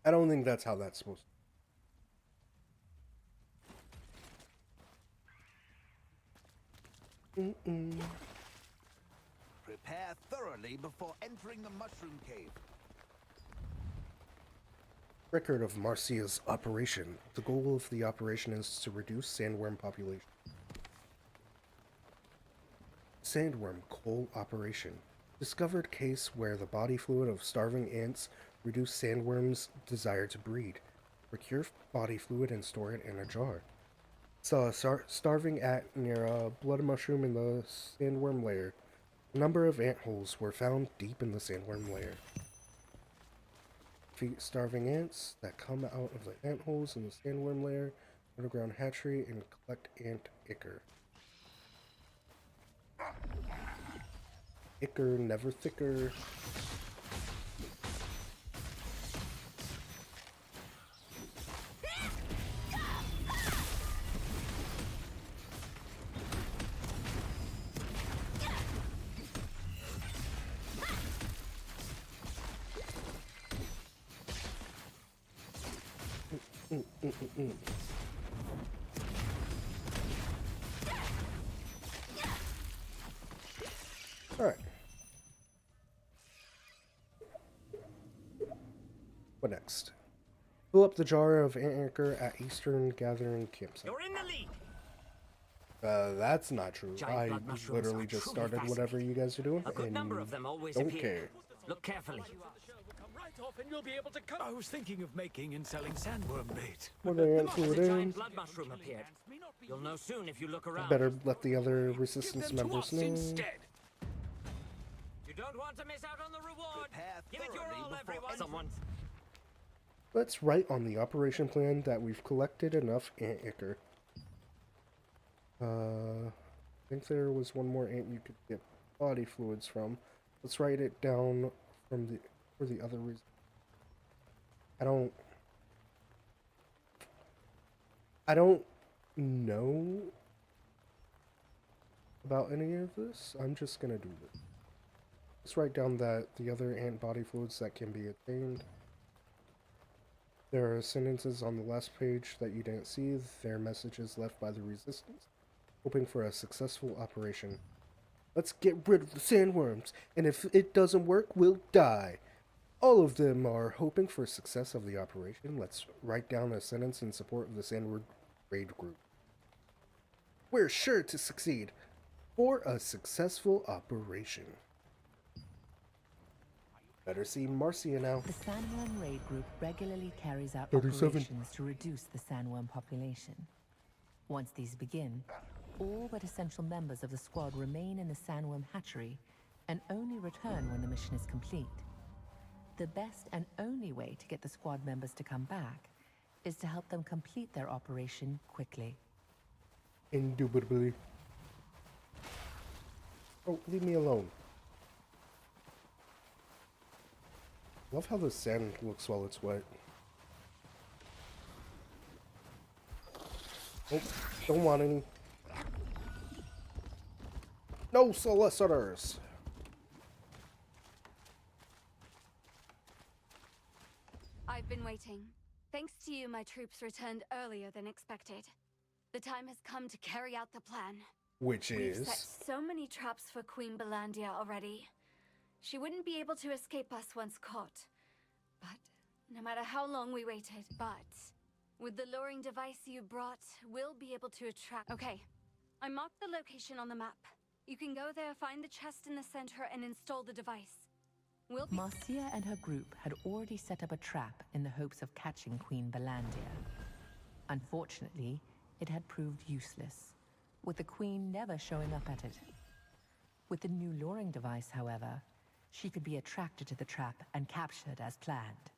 I don't think that's how that's supposed to. Prepare thoroughly before entering the mushroom cave. Record of Marcia's operation. The goal of the operation is to reduce sandworm population. Sandworm Coal Operation. Discovered case where the body fluid of starving ants reduce sandworms' desire to breed. Procure body fluid and store it in a jar. Saw a starving ant near a blood mushroom in the sandworm lair. A number of ant holes were found deep in the sandworm lair. Defeat starving ants that come out of the ant holes in the sandworm lair, underground hatchery, and collect ant ichor. Ichor, never thicker. Alright. What next? Fill up the jar of anchor at Eastern Gathering Campsite. You're in the lead. That's not true. Giant I blood mushrooms literally are just truly started whatever you guys are doing, A good and number of them always don't appear. care. Look carefully. I was thinking of making and selling sandworm bait. What are the ant There's fluid a in? giant blood mushroom appeared. You'll know soon if you look around. Better let the other resistance members know. You don't want to miss out on the reward. Give it your all, everyone. Someone. Let's write on the operation plan that we've collected enough ant ichor. I think there was one more ant you could get body fluids from. Let's write it down from for the other reason. I don't know about any of this. I'm just gonna do this. Let's write down that the other ant body fluids that can be obtained. There are sentences on the last page that you didn't see. They're messages left by the resistance, hoping for a successful operation. Let's get rid of the sandworms, and if it doesn't work, we'll die. All of them are hoping for success of the operation. Let's write down a sentence in support of the sandworm raid group. We're sure to succeed for a successful operation. Better see Marcia now. The Sandworm Raid Group regularly carries out 37. operations to reduce the sandworm population. Once these begin, all but essential members of the squad remain in the sandworm hatchery and only return when the mission is complete. The best and only way to get the squad members to come back is to help them complete their operation quickly. Indubitably. Oh, leave me alone. Love how the sand looks while it's wet. Oh, don't want any. No solicitors! I've been waiting. Thanks to you, my troops returned earlier than expected. The time has come to carry out the plan. Which We've is... set so many traps for Queen Belandia already. She wouldn't be able to escape us once caught. But no matter how long we waited, with the luring device you brought, we'll be able to attract... Okay, I marked the location on the map. You can go there, find the chest in the center, and install the device. Marcia and her group had already set up a trap in the hopes of catching Queen Belandia. Unfortunately, it had proved useless, with the Queen never showing up at it. With the new luring device, however, she could be attracted to the trap and captured as planned.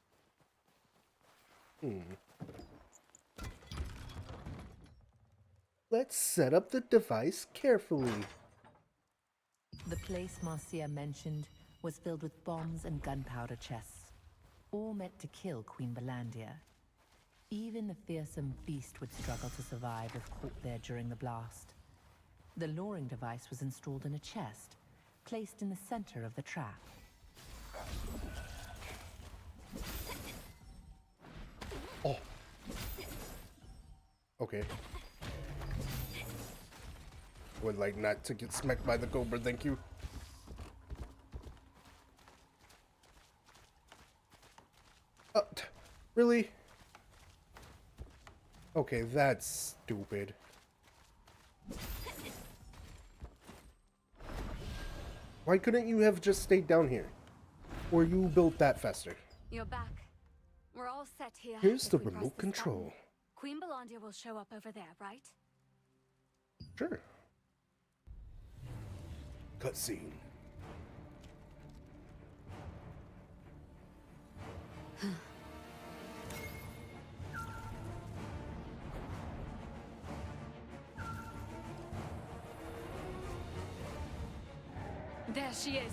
Let's set up the device carefully. The place Marcia mentioned was filled with bombs and gunpowder chests, all meant to kill Queen Belandia. Even the fearsome beast would struggle to survive if caught there during the blast. The luring device was installed in a chest, placed in the center of the trap. Oh. Okay. Would like not to get smacked by the cobra, thank you. Really? Okay, that's stupid. Why couldn't you have just stayed down here? Or you built that faster? You're back. We're all set here. Here's If the we press remote this control. button, Queen Belandia will show up over there, right? Sure. Cutscene. There she is.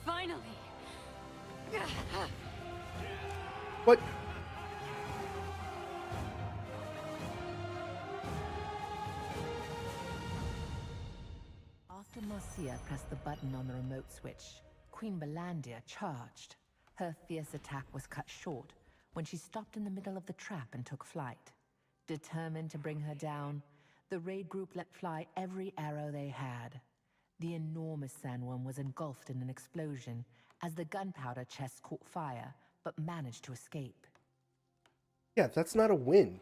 Finally! What? After Marcia pressed the button on the remote switch, Queen Belandia charged. Her fierce attack was cut short when she stopped in the middle of the trap and took flight. Determined to bring her down, the raid group let fly every arrow they had. The enormous sandworm was engulfed in an explosion as the gunpowder chest caught fire, but managed to escape. Yeah, that's not a win.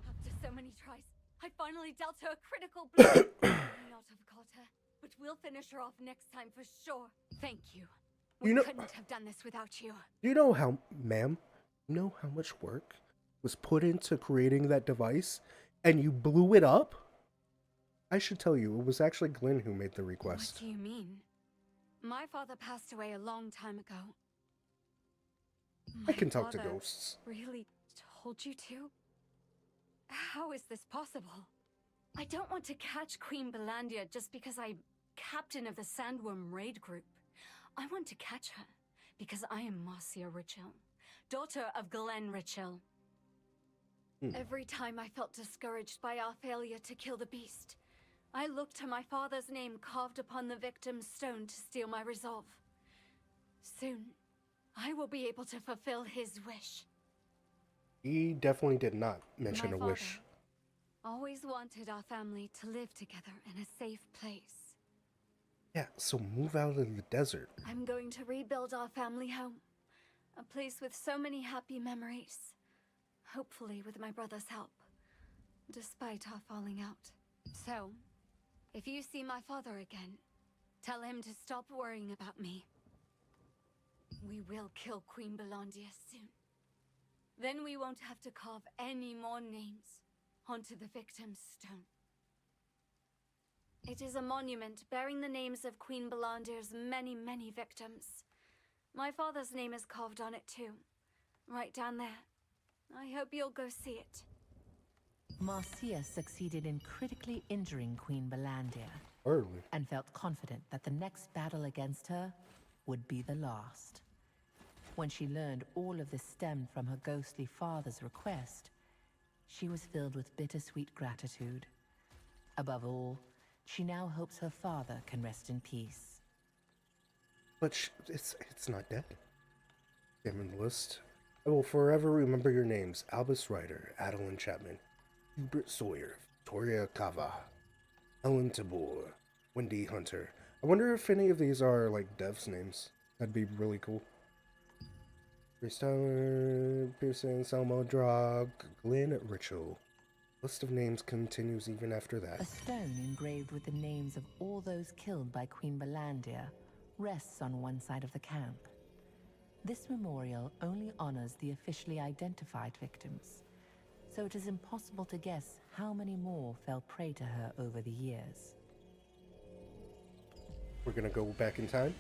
After so many tries, I finally dealt her a critical blow. I may not have caught her, but we'll finish her off next time for sure. Thank you. We couldn't have done this without you. You know how, ma'am, you know how much work was put into creating that device, and you blew it up? I should tell you, it was actually Glenn who made the request. What do you mean? My father passed away a long time ago. I can talk to father ghosts. Really told you to? How is this possible? I don't want to catch Queen Belandia just because I'm captain of the Sandworm raid group. I want to catch her because I am Marcia Richel, daughter of Glenn Richel. Every time I felt discouraged by our failure to kill the beast, I looked to my father's name carved upon the victim's stone to steel my resolve. Soon, I will be able to fulfill his wish. He definitely did not mention My a wish. Always wanted our family to live together in a safe place. Yeah, so move out of the desert. I'm going to rebuild our family home. A place with so many happy memories. Hopefully with my brother's help. Despite our falling out. So, if you see my father again, tell him to stop worrying about me. We will kill Queen Belandia soon. Then we won't have to carve any more names onto the victim's stone. It is a monument bearing the names of Queen Belandia's many, many victims. My father's name is carved on it too, right down there. I hope you'll go see it. Marcia succeeded in critically injuring Queen Belandia, Early. and felt confident that the next battle against her would be the last. When she learned all of this stemmed from her ghostly father's request, she was filled with bittersweet gratitude. Above all, she now hopes her father can rest in peace. But it's not dead. Name in the list. I will forever remember your names: Albus Ryder, Adeline Chapman, Hubert Sawyer, Victoria Cava, Ellen Tabor, Wendy Hunter. I wonder if any of these are like devs' names. That'd be really cool. Grace Tyler, Pearson, Selma Drog, Glenn Richel. List of names continues even after that. A stone engraved with the names of all those killed by Queen Belandia rests on one side of the camp. This memorial only honors the officially identified victims, so it is impossible to guess how many more fell prey to her over the years. We're gonna go back in time.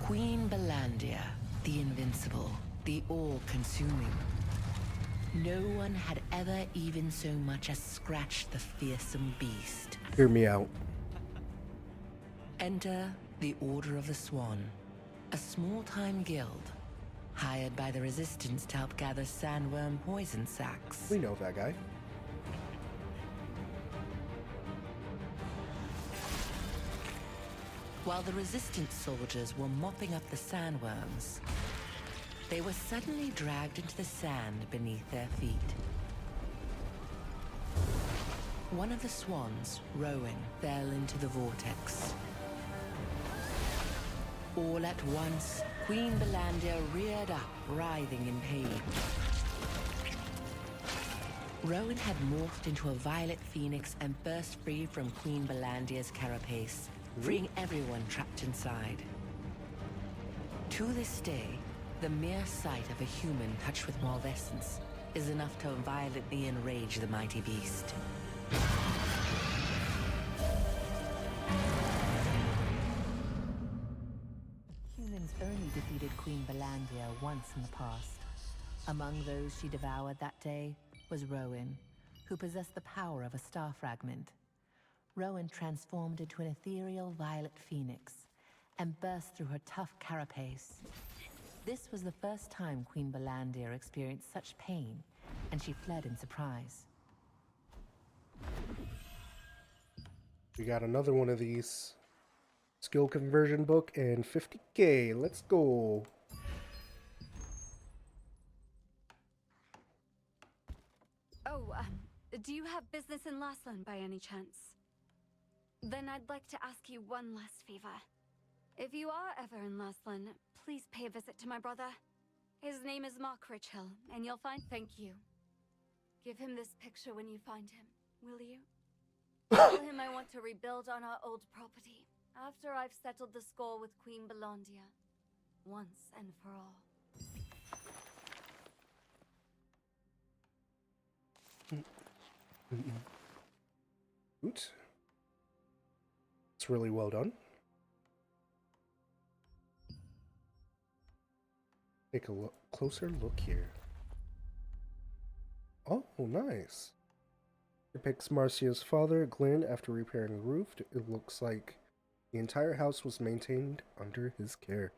Queen Belandia, The invincible, the all-consuming. No one had ever even so much as scratched the fearsome beast. Hear me out. Enter the Order of the Swan, a small-time guild, hired by the Resistance to help gather sandworm poison sacs. We know that guy. While the Resistance soldiers were mopping up the sandworms, they were suddenly dragged into the sand beneath their feet. One of the swans, Rowan, fell into the vortex. All at once, Queen Belandia reared up, writhing in pain. Rowan had morphed into a violet phoenix and burst free from Queen Belandia's carapace, freeing everyone trapped inside. To this day, the mere sight of a human touched with malvescence is enough to violently enrage the mighty beast. Humans only defeated Queen Belandia once in the past. Among those she devoured that day was Rowan, who possessed the power of a star fragment. Rowan transformed into an ethereal violet phoenix and burst through her tough carapace. This was the first time Queen Belandia experienced such pain, and she fled in surprise. We got another one of these. Skill conversion book and 50k. Let's go. Oh, do you have business in Laslan by any chance? Then I'd like to ask you one last favor. If you are ever in Laslan, please pay a visit to my brother. His name is Mark Richhill, and you'll find— Thank you. Give him this picture when you find him, will you? Tell him I want to rebuild on our old property, after I've settled the score with Queen Belandia, once and for all. Oops. It's really well done. Take a closer look here. Oh, nice. Depicts Marcia's father, Glenn, after repairing a roof. It looks like the entire house was maintained under his care.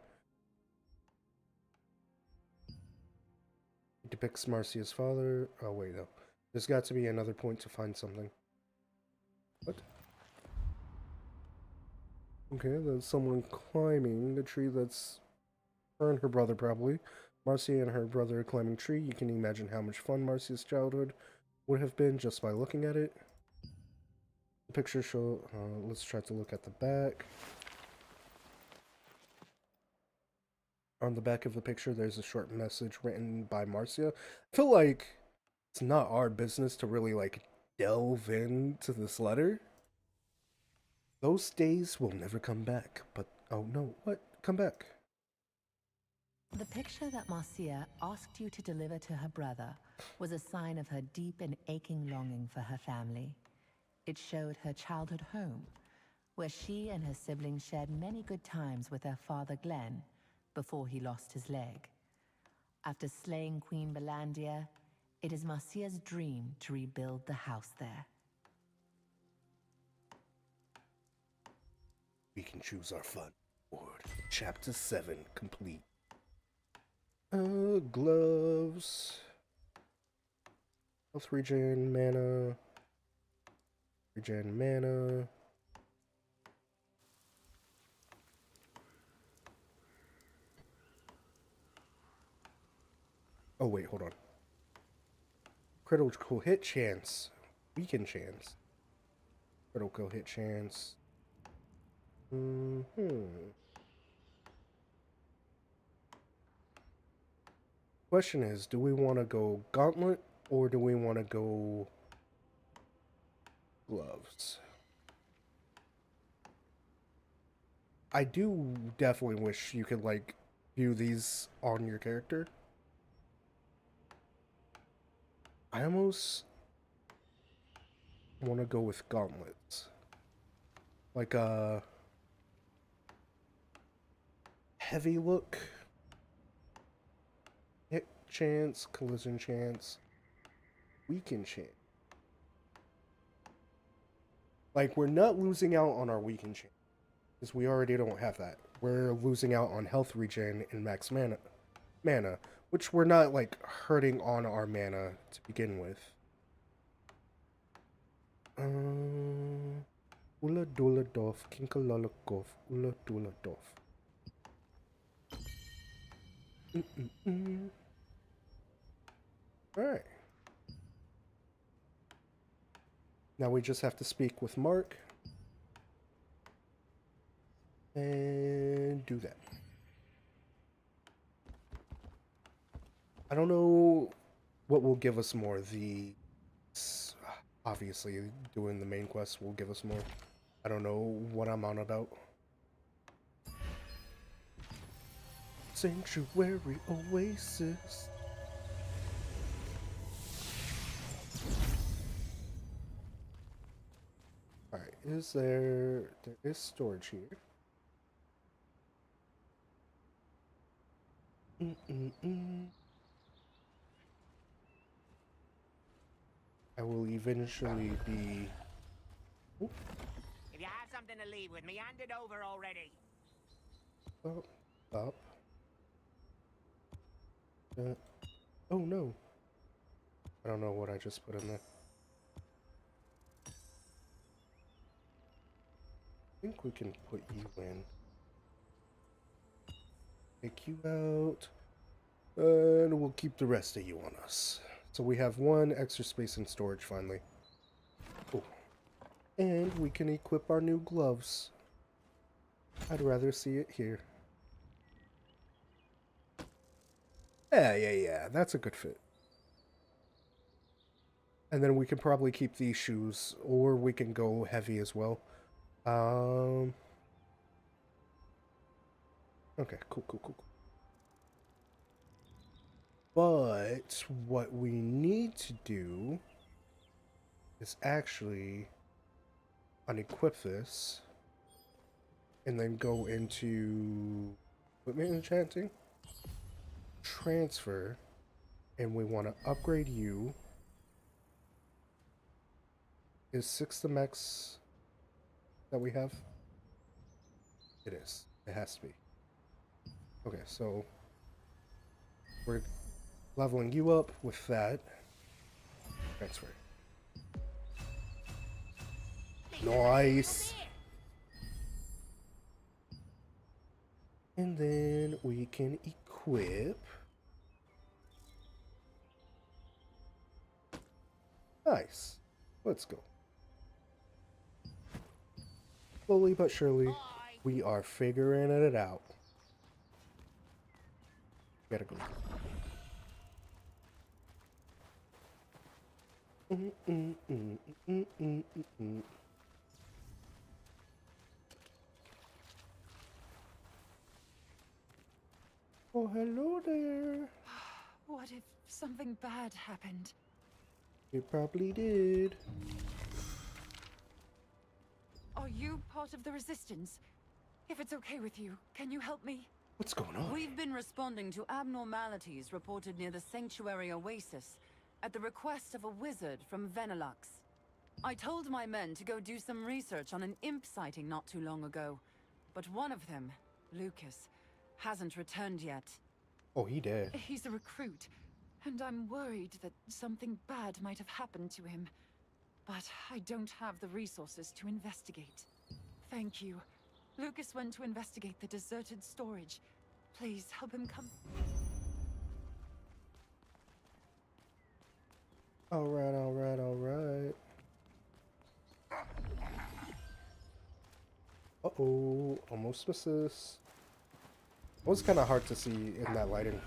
It depicts Marcia's father. Oh, wait, no. There's got to be another point to find something. What? Okay, there's someone climbing the tree that's her and her brother, probably. Marcia and her brother climbing a tree. You can imagine how much fun Marcia's childhood would have been just by looking at it. The picture show. Let's try to look at the back. On the back of the picture, there's a short message written by Marcia. I feel like it's not our business to really like delve into this letter. Those days will never come back. But oh no, what? Come back. The picture that Marcia asked you to deliver to her brother was a sign of her deep and aching longing for her family. It showed her childhood home, where she and her siblings shared many good times with their father Glenn before he lost his leg. After slaying Queen Belandia, it is Marcia's dream to rebuild the house there. We can choose our fun. Word. Chapter 7 complete. Gloves. Health regen, mana. Regen, mana. Oh wait, hold on. Critical hit chance. Weaken chance. Critical hit chance. Question is, do we want to go gauntlet or do we want to go gloves? I do definitely wish you could like view these on your character. I almost want to go with gauntlets. Like a heavy look. chance, collision chance, weaken chance. Like, we're not losing out on our weaken chance, because we already don't have that. We're losing out on health regen and max mana, which we're not, like, hurting on our mana to begin with. Ula dula dof, kinkalolokov, ula dula dof. Alright. Now we just have to speak with Mark. And do that. I don't know what will give us more. Obviously, doing the main quest will give us more. I don't know what I'm on about. Sanctuary Oasis. Alright, there is storage here. I will eventually be... Ooh. If you have something to leave with me, hand it over already. Up. Oh no. I don't know what I just put in there. I think we can put you in. Take you out. And we'll keep the rest of you on us. So we have one extra space in storage finally. Oh. And we can equip our new gloves. I'd rather see it here. Yeah. That's a good fit. And then we can probably keep these shoes, or we can go heavy as well. Okay, cool. But what we need to do is actually unequip this and then go into equipment enchanting, transfer, and we want to upgrade you. Is 6 the max that we have? It is. It has to be. Okay, so we're leveling you up with that. Transfer. Nice. And then we can equip. Nice. Let's go. Slowly but surely, we are figuring it out. Gotta go. Oh, hello there. What if something bad happened? It probably did. Are you part of the Resistance? If it's okay with you, can you help me? What's going on? We've been responding to abnormalities reported near the Sanctuary Oasis at the request of a wizard from Venelux. I told my men to go do some research on an imp sighting not too long ago, but one of them, Lucas, hasn't returned yet. Oh, he did. He's a recruit, and I'm worried that something bad might have happened to him. But I don't have the resources to investigate. Thank you. Lucas went to investigate the deserted storage. Please help him come. Alright. Uh-oh, almost misses. It was kind of hard to see in that lighting.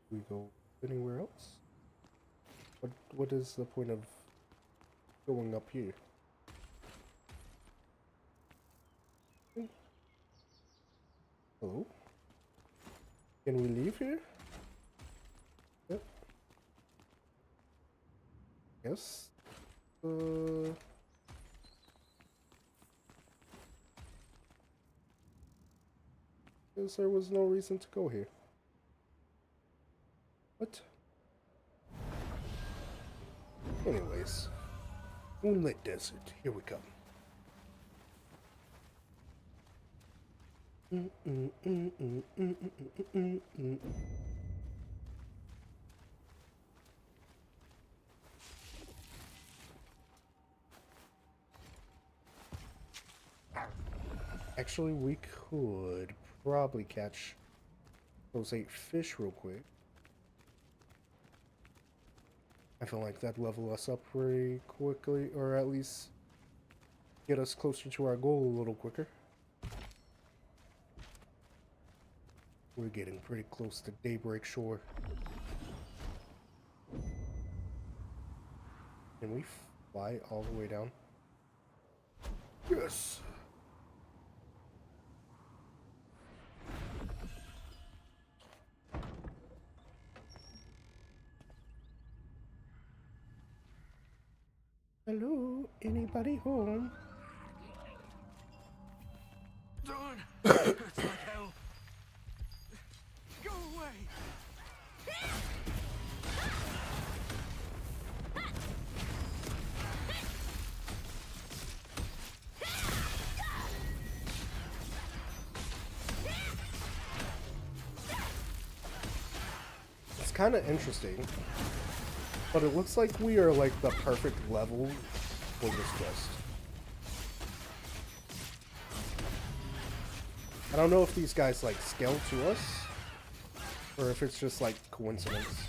We go anywhere else? What is the point of going up here? Hello? Can we leave here? Yep. Yes. because there was no reason to go here. What? Anyways, Moonlit Desert, here we come. Actually, we could probably catch those 8 fish real quick. I feel like that'd level us up pretty quickly, or at least get us closer to our goal a little quicker. We're getting pretty close to Daybreak Shore. Can we fly all the way down? Yes! Hello? Anybody home? Darn! Hurts like hell. Go away! It's kind of interesting, but it looks like we are like the perfect level for this quest. I don't know if these guys like scale to us, or if it's just like coincidence.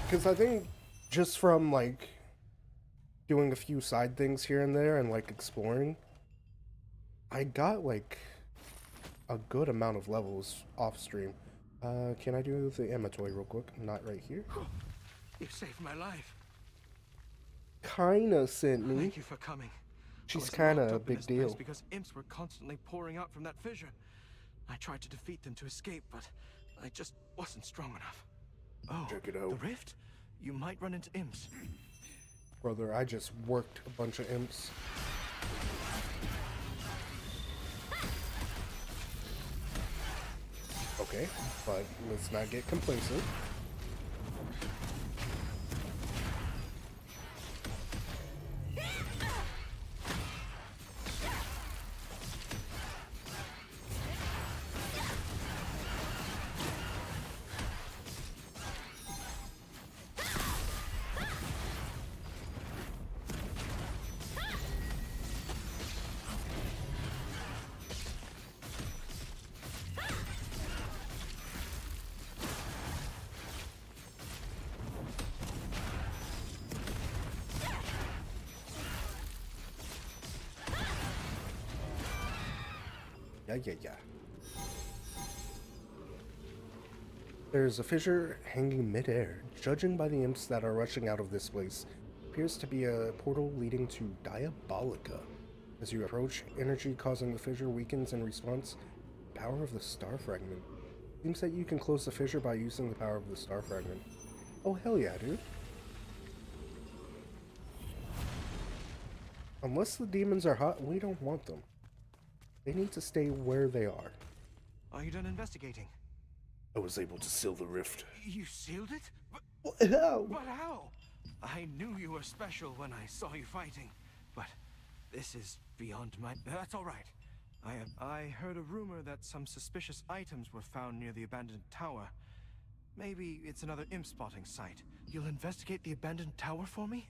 Because I think just from like doing a few side things here and there and like exploring, I got like a good amount of levels off stream. Can I do the Ematoy real quick? Not right here. You saved my life. Kinda sent me. Thank you for coming. She's kinda a big deal. Because imps were constantly pouring out from that fissure. I tried to defeat them to escape, but I just wasn't strong enough. Oh, check it out. The rift? You might run into imps. Brother, I just worked a bunch of imps. Okay, but let's not get complacent. Yeah. There's a fissure hanging midair. Judging by the imps that are rushing out of this place, appears to be a portal leading to Diabolica. As you approach, energy causing the fissure weakens in response. Power of the Star Fragment. Seems that you can close the fissure by using the power of the Star Fragment. Oh hell yeah, dude. Unless the demons are hot, we don't want them. They need to stay where they are. Are you done investigating? I was able to seal the rift. You sealed it? How? But how? I knew you were special when I saw you fighting, but this is beyond my... That's all right. I heard a rumor that some suspicious items were found near the abandoned tower. Maybe it's another imp spotting site. You'll investigate the abandoned tower for me?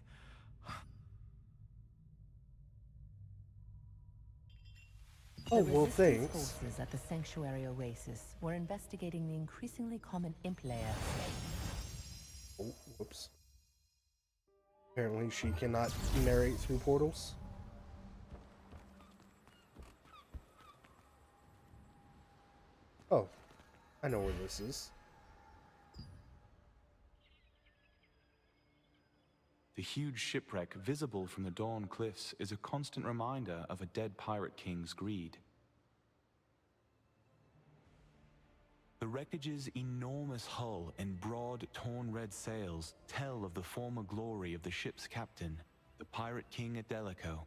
Oh, well, thanks. Forces at the Sanctuary Oasis were investigating the increasingly common imp layer. Oh, whoops. Apparently she cannot narrate through portals. Oh, I know where this is. The huge shipwreck visible from the Dawn Cliffs is a constant reminder of a dead pirate king's greed. The wreckage's enormous hull and broad, torn red sails tell of the former glory of the ship's captain, the pirate king Adelico.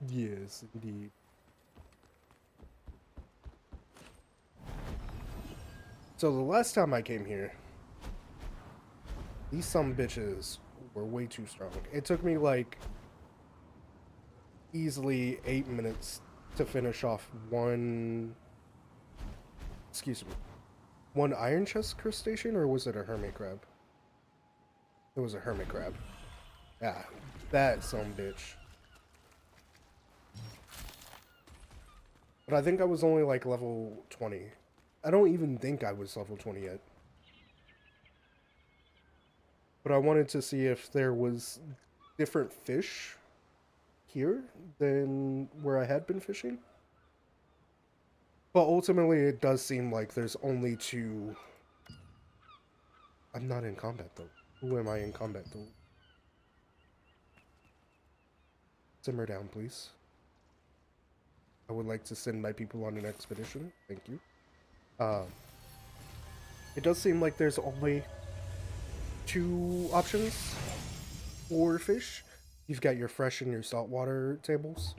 Yes, indeed. So the last time I came here, these some bitches were way too strong. It took me like easily 8 minutes to finish off one iron chest crustacean, or was it a hermit crab? It was a hermit crab. Yeah, that some bitch. But I think I was only like level 20. I don't even think I was level 20 yet. But I wanted to see if there was different fish here than where I had been fishing. But ultimately, it does seem like there's only two. I'm not in combat, though. Who am I in combat, though? Simmer down, please. I would like to send my people on an expedition. Thank you. It does seem like there's only two options for fish. You've got your fresh and your saltwater tables.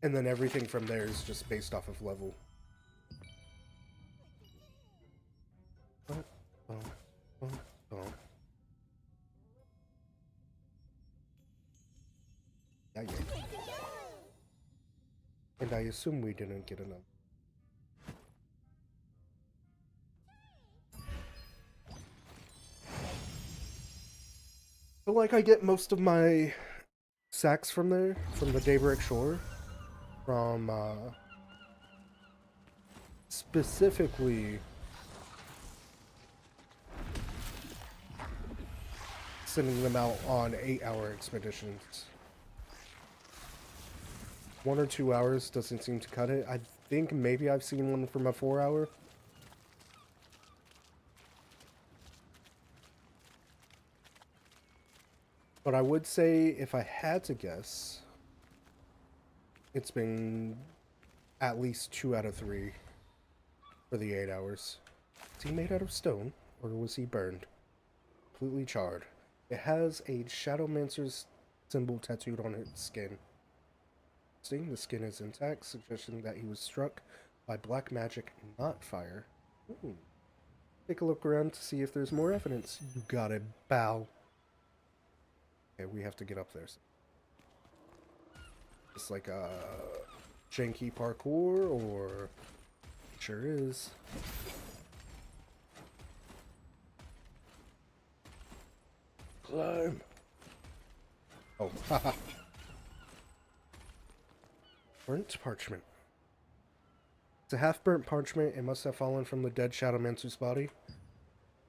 And then everything from there is just based off of level. Yeah. And I assume we didn't get enough. But like I get most of my sacks from there, from the Daybreak Shore, from specifically sending them out on 8-hour expeditions. 1 or 2 hours doesn't seem to cut it. I think maybe I've seen one from a 4-hour. But I would say, if I had to guess, it's been at least 2 out of 3 for the 8 hours. Is he made out of stone, or was he burned? Completely charred. It has a Shadowmancer's symbol tattooed on its skin. Seeing the skin is intact, suggesting that he was struck by black magic, not fire. Ooh. Take a look around to see if there's more evidence. You got it, bow. Okay, we have to get up there. It's like a janky parkour, or it sure is. Climb. Oh, haha. Burnt parchment. It's a half-burnt parchment. It must have fallen from the dead Shadowmancer's body.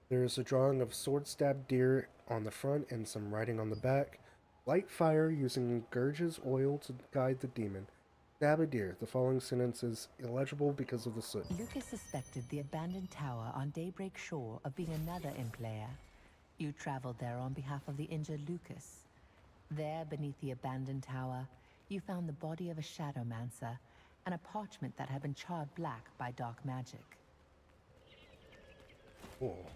There is a drawing of sword-stabbed deer on the front and some writing on the back. Light fire using Gurge's oil to guide the demon. Stab a deer. The following sentence is illegible because of the soot. Lucas suspected the abandoned tower on Daybreak Shore of being another imp lair. You traveled there on behalf of the injured Lucas. There, beneath the abandoned tower, you found the body of a Shadowmancer and a parchment that had been charred black by dark magic. Cool.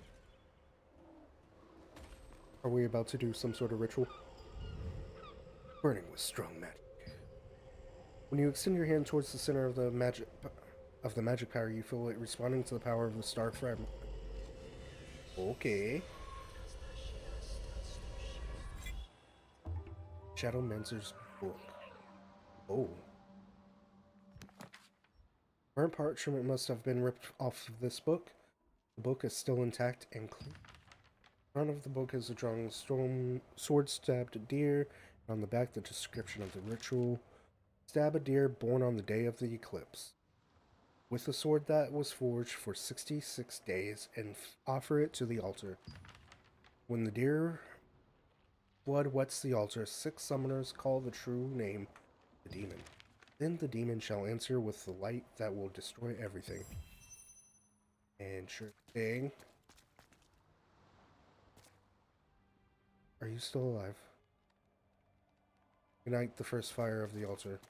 Are we about to do some sort of ritual? Burning with strong magic. When you extend your hand towards the center of the magic power, you feel it responding to the power of the star fragment. Okay. Shadowmancer's book. Oh. Burnt parchment must have been ripped off of this book. The book is still intact and clean. In front of the book is a drawing sword-stabbed deer, and on the back the description of the ritual. Stab a deer born on the day of the eclipse with a sword that was forged for 66 days and offer it to the altar. When the deer blood wets the altar, 6 summoners call the true name, the demon. Then the demon shall answer with the light that will destroy everything. And sure thing. Are you still alive? Ignite the first fire of the altar.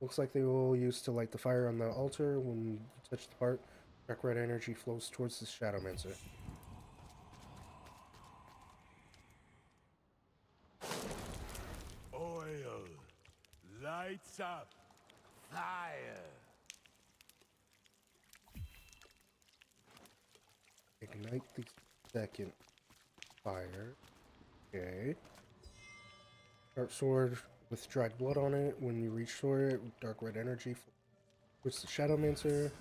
Looks like they will use to light the fire on the altar when you touch the part. Dark red energy flows towards the Shadowmancer. Oil. Lights up. Fire. Ignite the second fire. Okay. Dark sword with dried blood on it. When you reach for it, dark red energy towards the Shadowmancer.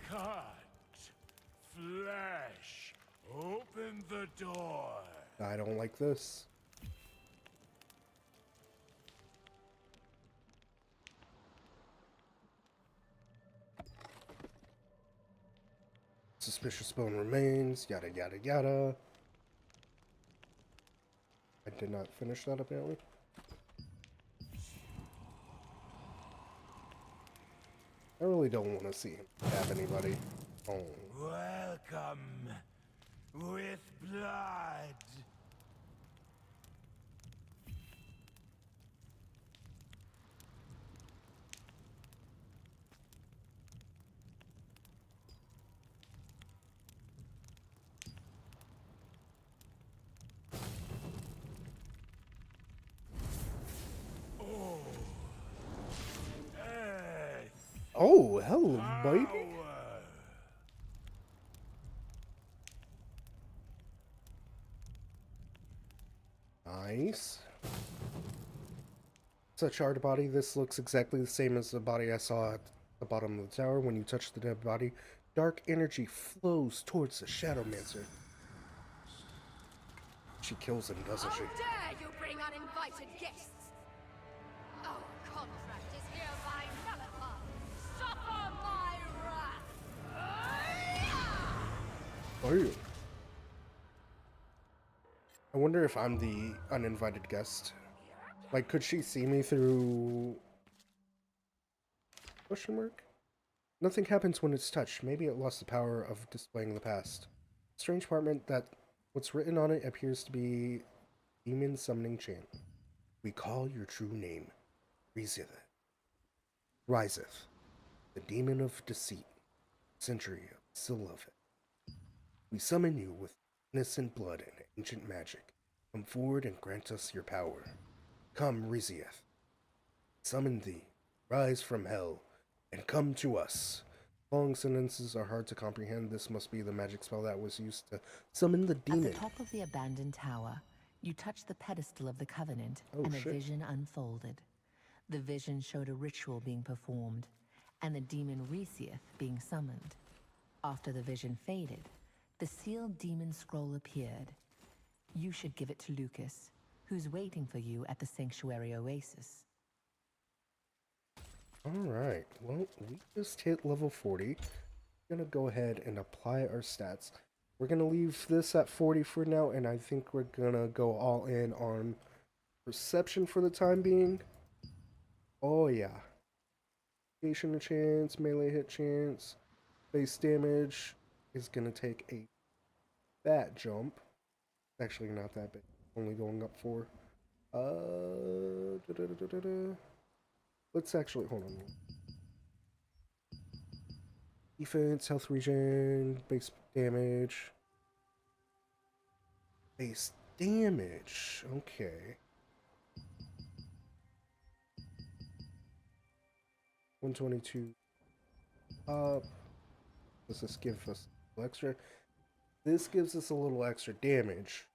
Cut. Flesh. Open the door. I don't like this. Suspicious bone remains, yada yada yada. I did not finish that apparently. I really don't want to see him stab anybody. Oh. Welcome. With blood. Oh, hello, baby. Nice. Such hard body. This looks exactly the same as the body I saw at the bottom of the tower. When you touch the dead body, dark energy flows towards the Shadowmancer. She kills him, doesn't she? How dare you bring uninvited guests? Our contract is hereby nullified. Suffer my wrath. Are you? I wonder if I'm the uninvited guest. Like, could she see me through... Question mark? Nothing happens when it's touched. Maybe it lost the power of displaying the past. Strange apartment that what's written on it appears to be demon summoning chant. We call your true name, Riseth. The demon of deceit, century of Silhouette. We summon you with innocent blood and ancient magic. Come forward and grant us your power. Come, Riseth. Summon thee. Rise from hell, and come to us. Long sentences are hard to comprehend. This must be the magic spell that was used to summon the demon. At the top of the abandoned tower, you touched the pedestal of the Covenant, Oh, and shit. a vision unfolded. The vision showed a ritual being performed, and the demon Riseth being summoned. After the vision faded, the sealed demon scroll appeared. You should give it to Lucas, who's waiting for you at the Sanctuary Oasis. Alright, well, we just hit level 40. We're gonna go ahead and apply our stats. We're gonna leave this at 40 for now, and I think we're gonna go all in on perception for the time being. Oh yeah. Location chance, melee hit chance, base damage is gonna take a fat jump. Actually not that big, only going up 4. Let's actually, hold on. Defense, health regen, base damage. Base damage, okay. 122 up. Does this give us a little extra? This gives us a little extra damage.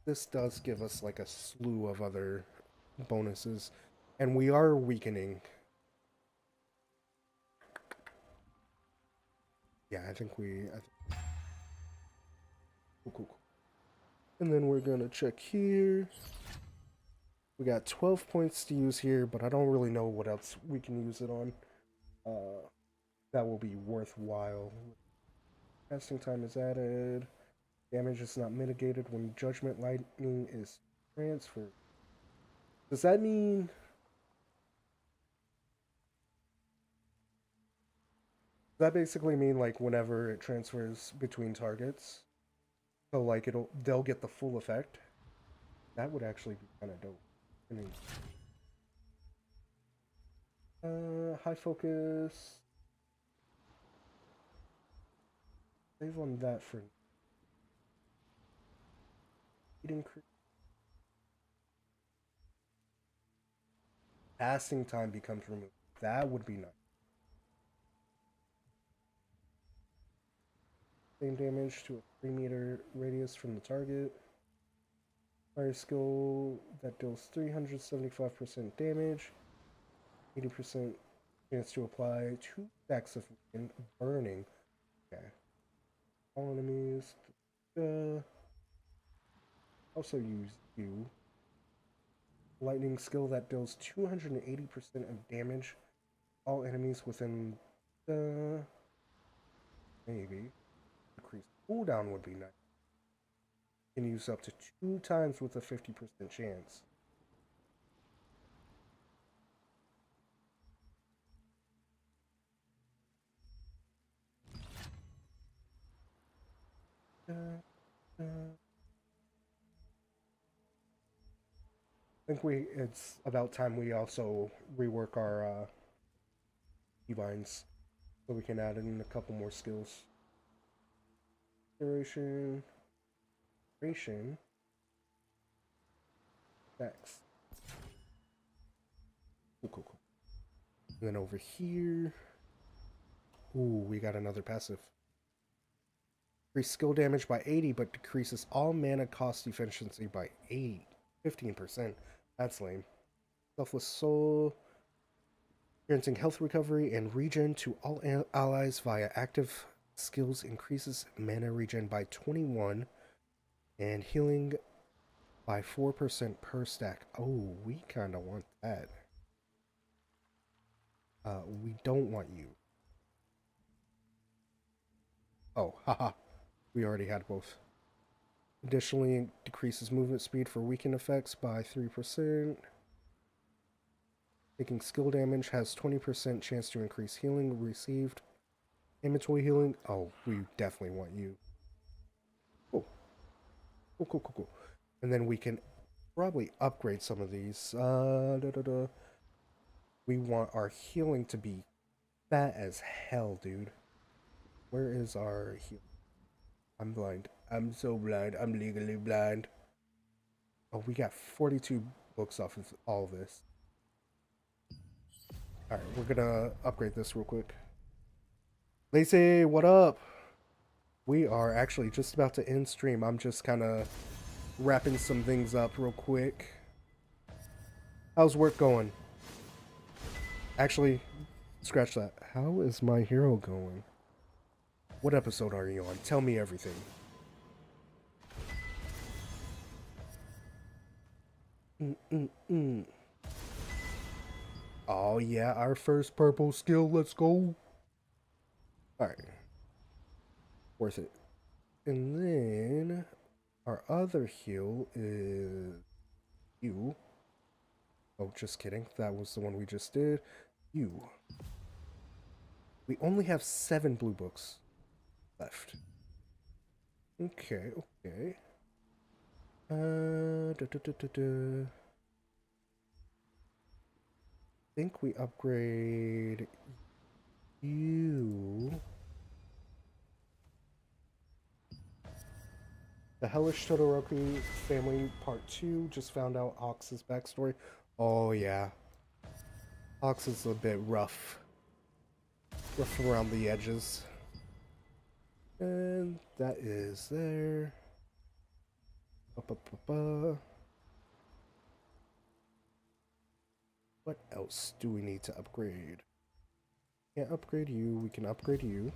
This does give us like a slew of other bonuses, and we are weakening. Yeah, I think we... Cool. And then we're gonna check here. We got 12 points to use here, but I don't really know what else we can use it on. That will be worthwhile. Casting time is added. Damage is not mitigated when Judgment Lightning is transferred. Does that mean... Does That basically mean like whenever it transfers between targets, so like they'll get the full effect. That would actually be kind of dope. I mean, high focus. Save on that for increase. Passing time becomes removed. That would be nice. Same damage to a 3-meter radius from the target. Fire skill that deals 375% damage. 80% chance to apply 2 stacks of burning. Okay. All enemies. Also use you. Lightning skill that deals 280% of damage. All enemies within the... Maybe. Increased cooldown would be nice. Can use up to 2 times with a 50% chance. I think it's about time we also rework our keybinds so we can add in a couple more skills. Duration. Next. Cool. And then over here. Ooh, we got another passive. Increase skill damage by 80, but decreases all mana cost efficiency by 15%. That's lame. Selfless Soul. Granting health recovery and regen to all allies via active skills increases mana regen by 21 and healing by 4% per stack. Oh, we kind of want that. We don't want you. Oh, haha. We already had both. Additionally, decreases movement speed for weakened effects by 3%. Taking skill damage has 20% chance to increase healing received. Inventory healing. Oh, we definitely want you. Cool. And then we can probably upgrade some of these. We want our healing to be fat as hell, dude. Where is our healing? I'm blind. I'm so blind. I'm legally blind. Oh, we got 42 books off of all of this. Alright, we're gonna upgrade this real quick. Lacey, what up? We are actually just about to end stream. I'm just kind of wrapping some things up real quick. How's work going? Actually, scratch that. How is my hero going? What episode are you on? Tell me everything. Oh yeah, our first purple skill. Let's go. Alright. Worth it. And then our other heal is you. Oh, just kidding. That was the one we just did. You. We only have 7 blue books left. Okay. I think we upgrade you. The Hellish Todoroki Family Part 2 just found out Ox's backstory. Oh yeah. Ox is a bit rough. Rough around the edges. And that is there. What else do we need to upgrade? Can't upgrade you. We can upgrade you.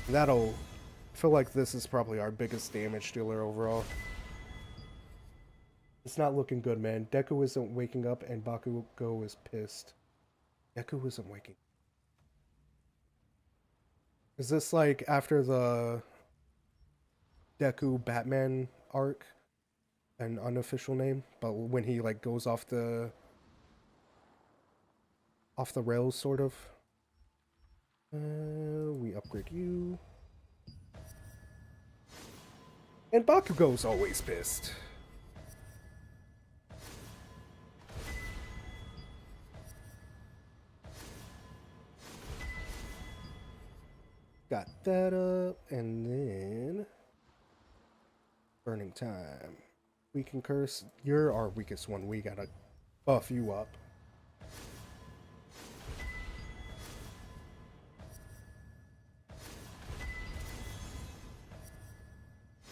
That'll... I feel like this is probably our biggest damage dealer overall. It's not looking good, man. Deku isn't waking up and Bakugo is pissed. Deku isn't waking. Is this like after the Deku Batman arc? An unofficial name? But when he like goes off the off the rails, sort of. We upgrade you. And Bakugo's always pissed. Got that up, and then burning time. Weaken curse. You're our weakest one. We gotta buff you up.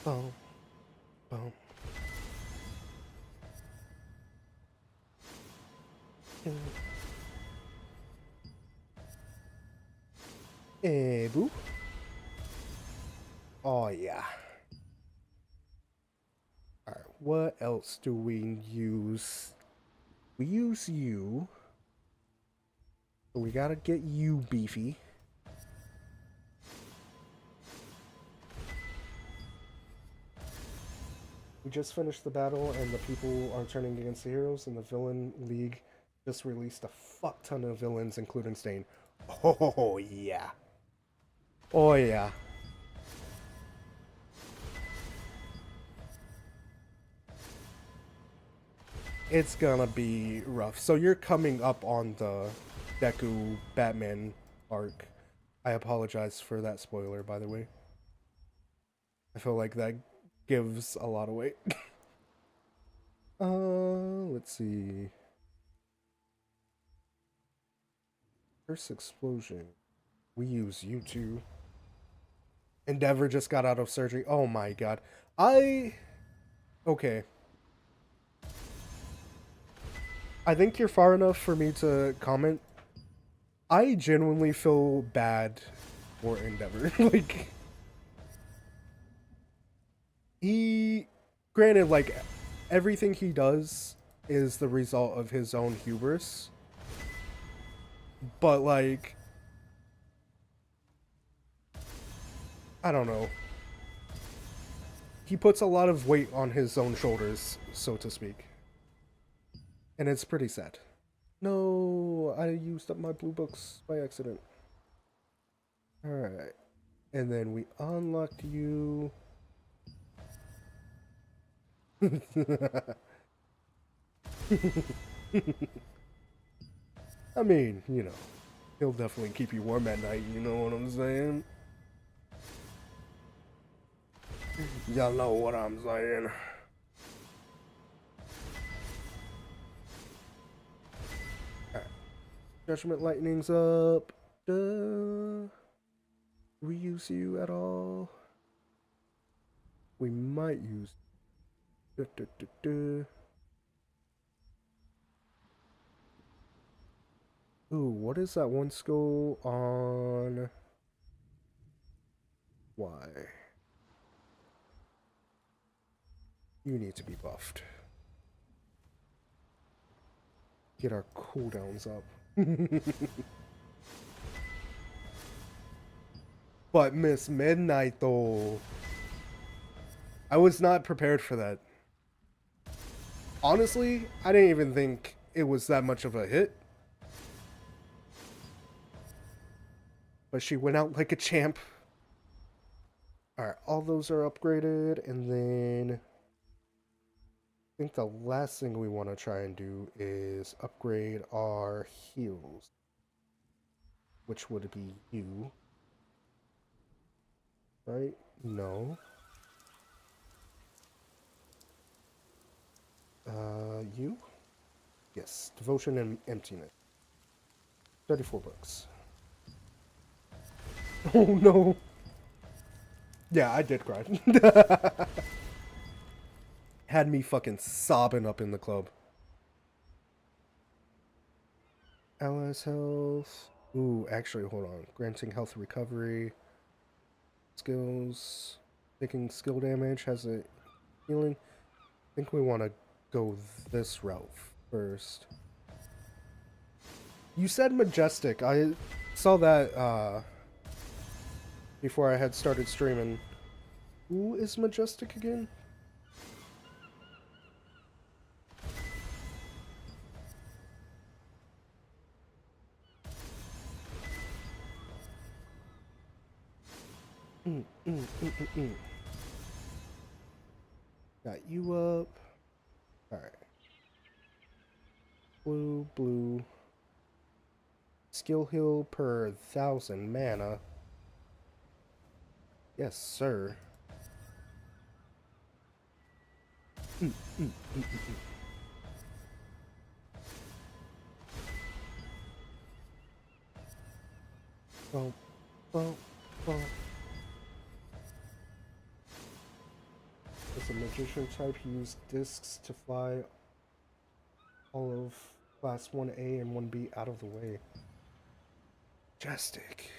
Boom. Boom. Hey, boo. Oh, yeah. Alright, what else do we use? We use you. So we gotta get you beefy. We just finished the battle and the people are turning against the heroes, and the villain league just released a fuck ton of villains, including Stain. Oh, yeah. Oh, yeah. It's gonna be rough. So you're coming up on the Deku Batman arc. I apologize for that spoiler, by the way. I feel like that gives a lot of weight. Let's see. First explosion. We use you two. Endeavor just got out of surgery. Oh my god. Okay. I think you're far enough for me to comment. I genuinely feel bad for Endeavor. Like, granted, like, everything he does is the result of his own hubris. But, like, I don't know. He puts a lot of weight on his own shoulders, so to speak. And it's pretty sad. No, I used up my blue books by accident. Alright. And then we unlocked you. I mean, you know, he'll definitely keep you warm at night, you know what I'm saying? Y'all know what I'm saying. Alright. Judgment Lightning's up. Do we use you at all? We might use... Ooh, what is that one skill on... Why? You need to be buffed. Get our cooldowns up. But Miss Midnight, though... I was not prepared for that. Honestly, I didn't even think it was that much of a hit. But she went out like a champ. Alright, all those are upgraded, and then... I think the last thing we want to try and do is upgrade our heals. Which would be you. Right? No. You? Yes, Devotion and Emptiness. 34 bucks. Oh no! Yeah, I did cry. Had me fucking sobbing up in the club. Allies health. Ooh, actually, hold on. Granting health recovery. Skills. Taking skill damage has a healing. I think we want to go this route first. You said Majestic. I saw that before I had started streaming. Who is Majestic again? Got you up. Alright. Blue, blue. Skill heal per 1,000 mana. Yes, sir. Boom, boom, boom. As a magician type, he used discs to fly all of class 1A and 1B out of the way. Majestic.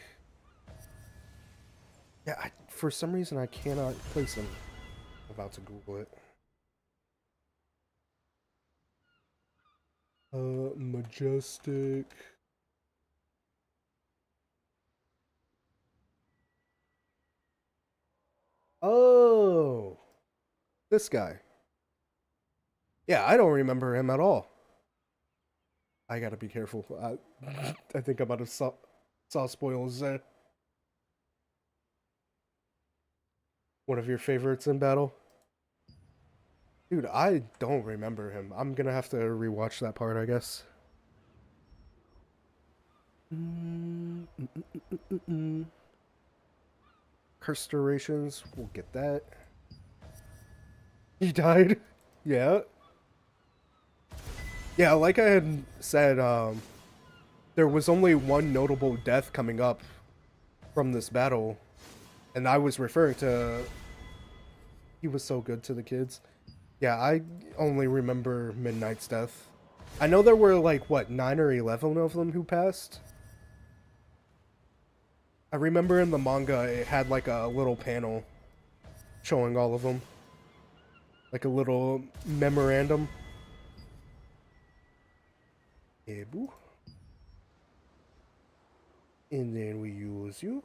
Yeah, for some reason I cannot place him. I'm about to Google it. Majestic. Oh, this guy. Yeah, I don't remember him at all. I gotta be careful. I think I'm about to saw spoils there. One of your favorites in battle? Dude, I don't remember him. I'm gonna have to rewatch that part, I guess. Curse durations, we'll get that. He died? Yeah. Yeah, like I had said, there was only one notable death coming up from this battle, and I was referring to he was so good to the kids. Yeah, I only remember Midnight's death. I know there were like, what, 9 or 11 of them who passed? I remember in the manga it had like a little panel showing all of them. Like a little memorandum. Yeah, boo. And then we use you.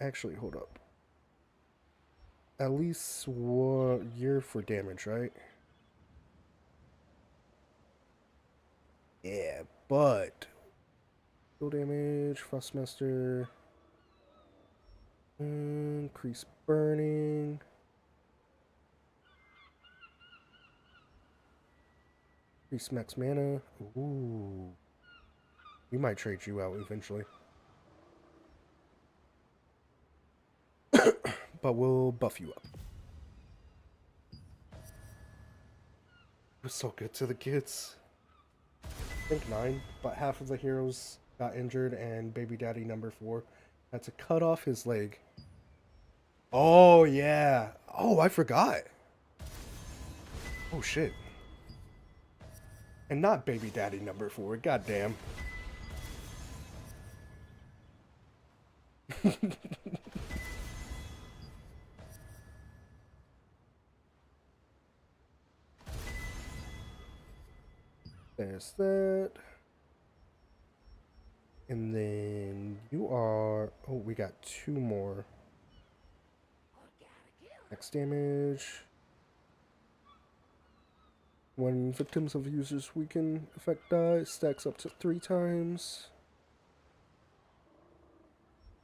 Actually, hold up. At least 1 year for damage, right? Yeah, but full damage, Frostmaster, increase burning. Increase max mana. Ooh. We might trade you out eventually. But we'll buff you up. It was so good to the kids. I think 9, but half of the heroes got injured and baby daddy number 4 had to cut off his leg. Oh, yeah. Oh, I forgot. Oh, shit. And not baby daddy number 4. Goddamn. There's that. And then you are... Oh, we got 2 more. Max damage. When victims of users weaken, effect die, stacks up to 3 times.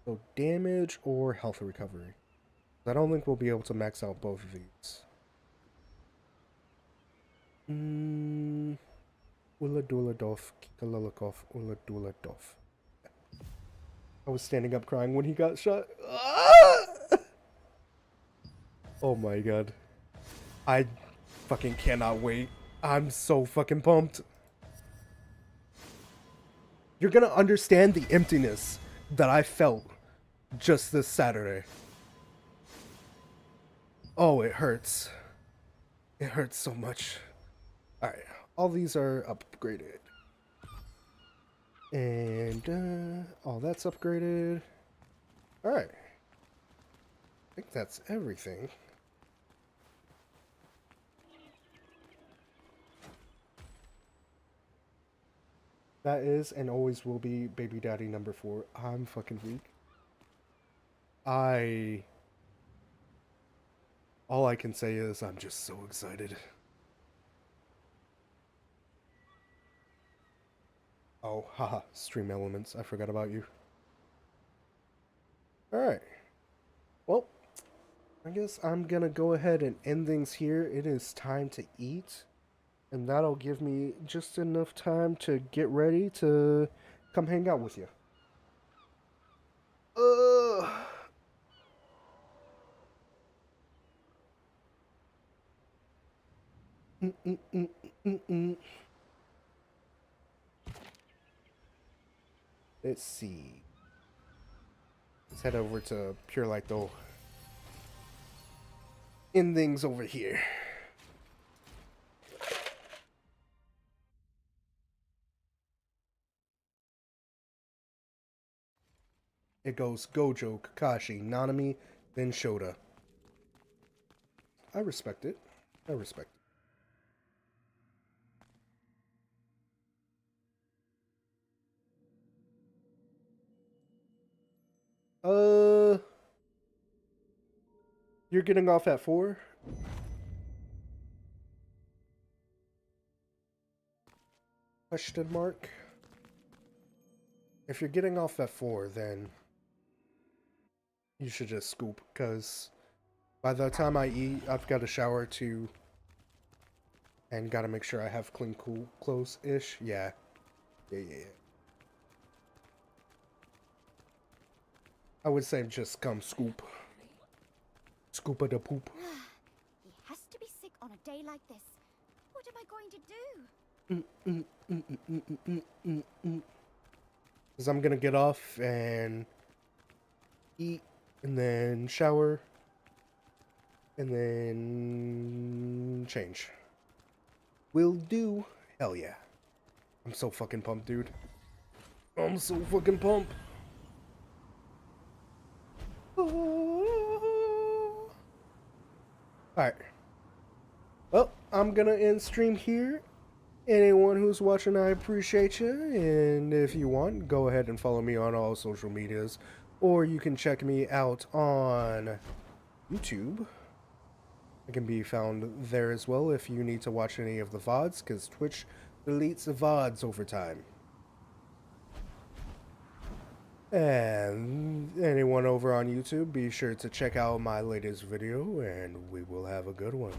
So damage or health recovery. I don't think we'll be able to max out both of these. Ula Dula Doff, Kikalalikov, Ula Dula Doff. I was standing up crying when he got shot. Ah! Oh my god. I fucking cannot wait. I'm so fucking pumped. You're gonna understand the emptiness that I felt just this Saturday. Oh, it hurts. It hurts so much. Alright, all these are upgraded. And, all that's upgraded. Alright. I think that's everything. That is and always will be baby daddy number 4. I'm fucking weak. All I can say is I'm just so excited. Oh, haha, stream elements. I forgot about you. Alright. Well, I guess I'm gonna go ahead and end things here. It is time to eat. And that'll give me just enough time to get ready to come hang out with you. Let's see. Let's head over to Pure Light though. End things over here. It goes Gojo, Kakashi, Nanami, then Shota. I respect it. I respect it. You're getting off at 4? Question mark. If you're getting off at 4, then you should just scoop, because by the time I eat, I've got a shower too, and gotta make sure I have clean, cool clothes-ish. Yeah. Yeah. I would say just come scoop. Scoop of the poop. He has to be sick on a day like this. What am I going to do? Because I'm gonna get off and eat, and then shower, and then change. Will do. Hell yeah. I'm so fucking pumped, dude. I'm so fucking pumped. Alright. Well, I'm gonna end stream here. Anyone who's watching, I appreciate you. And if you want, go ahead and follow me on all social medias. Or you can check me out on YouTube. I can be found there as well if you need to watch any of the VODs, because Twitch deletes the VODs over time. And anyone over on YouTube, be sure to check out my latest video, and we will have a good one.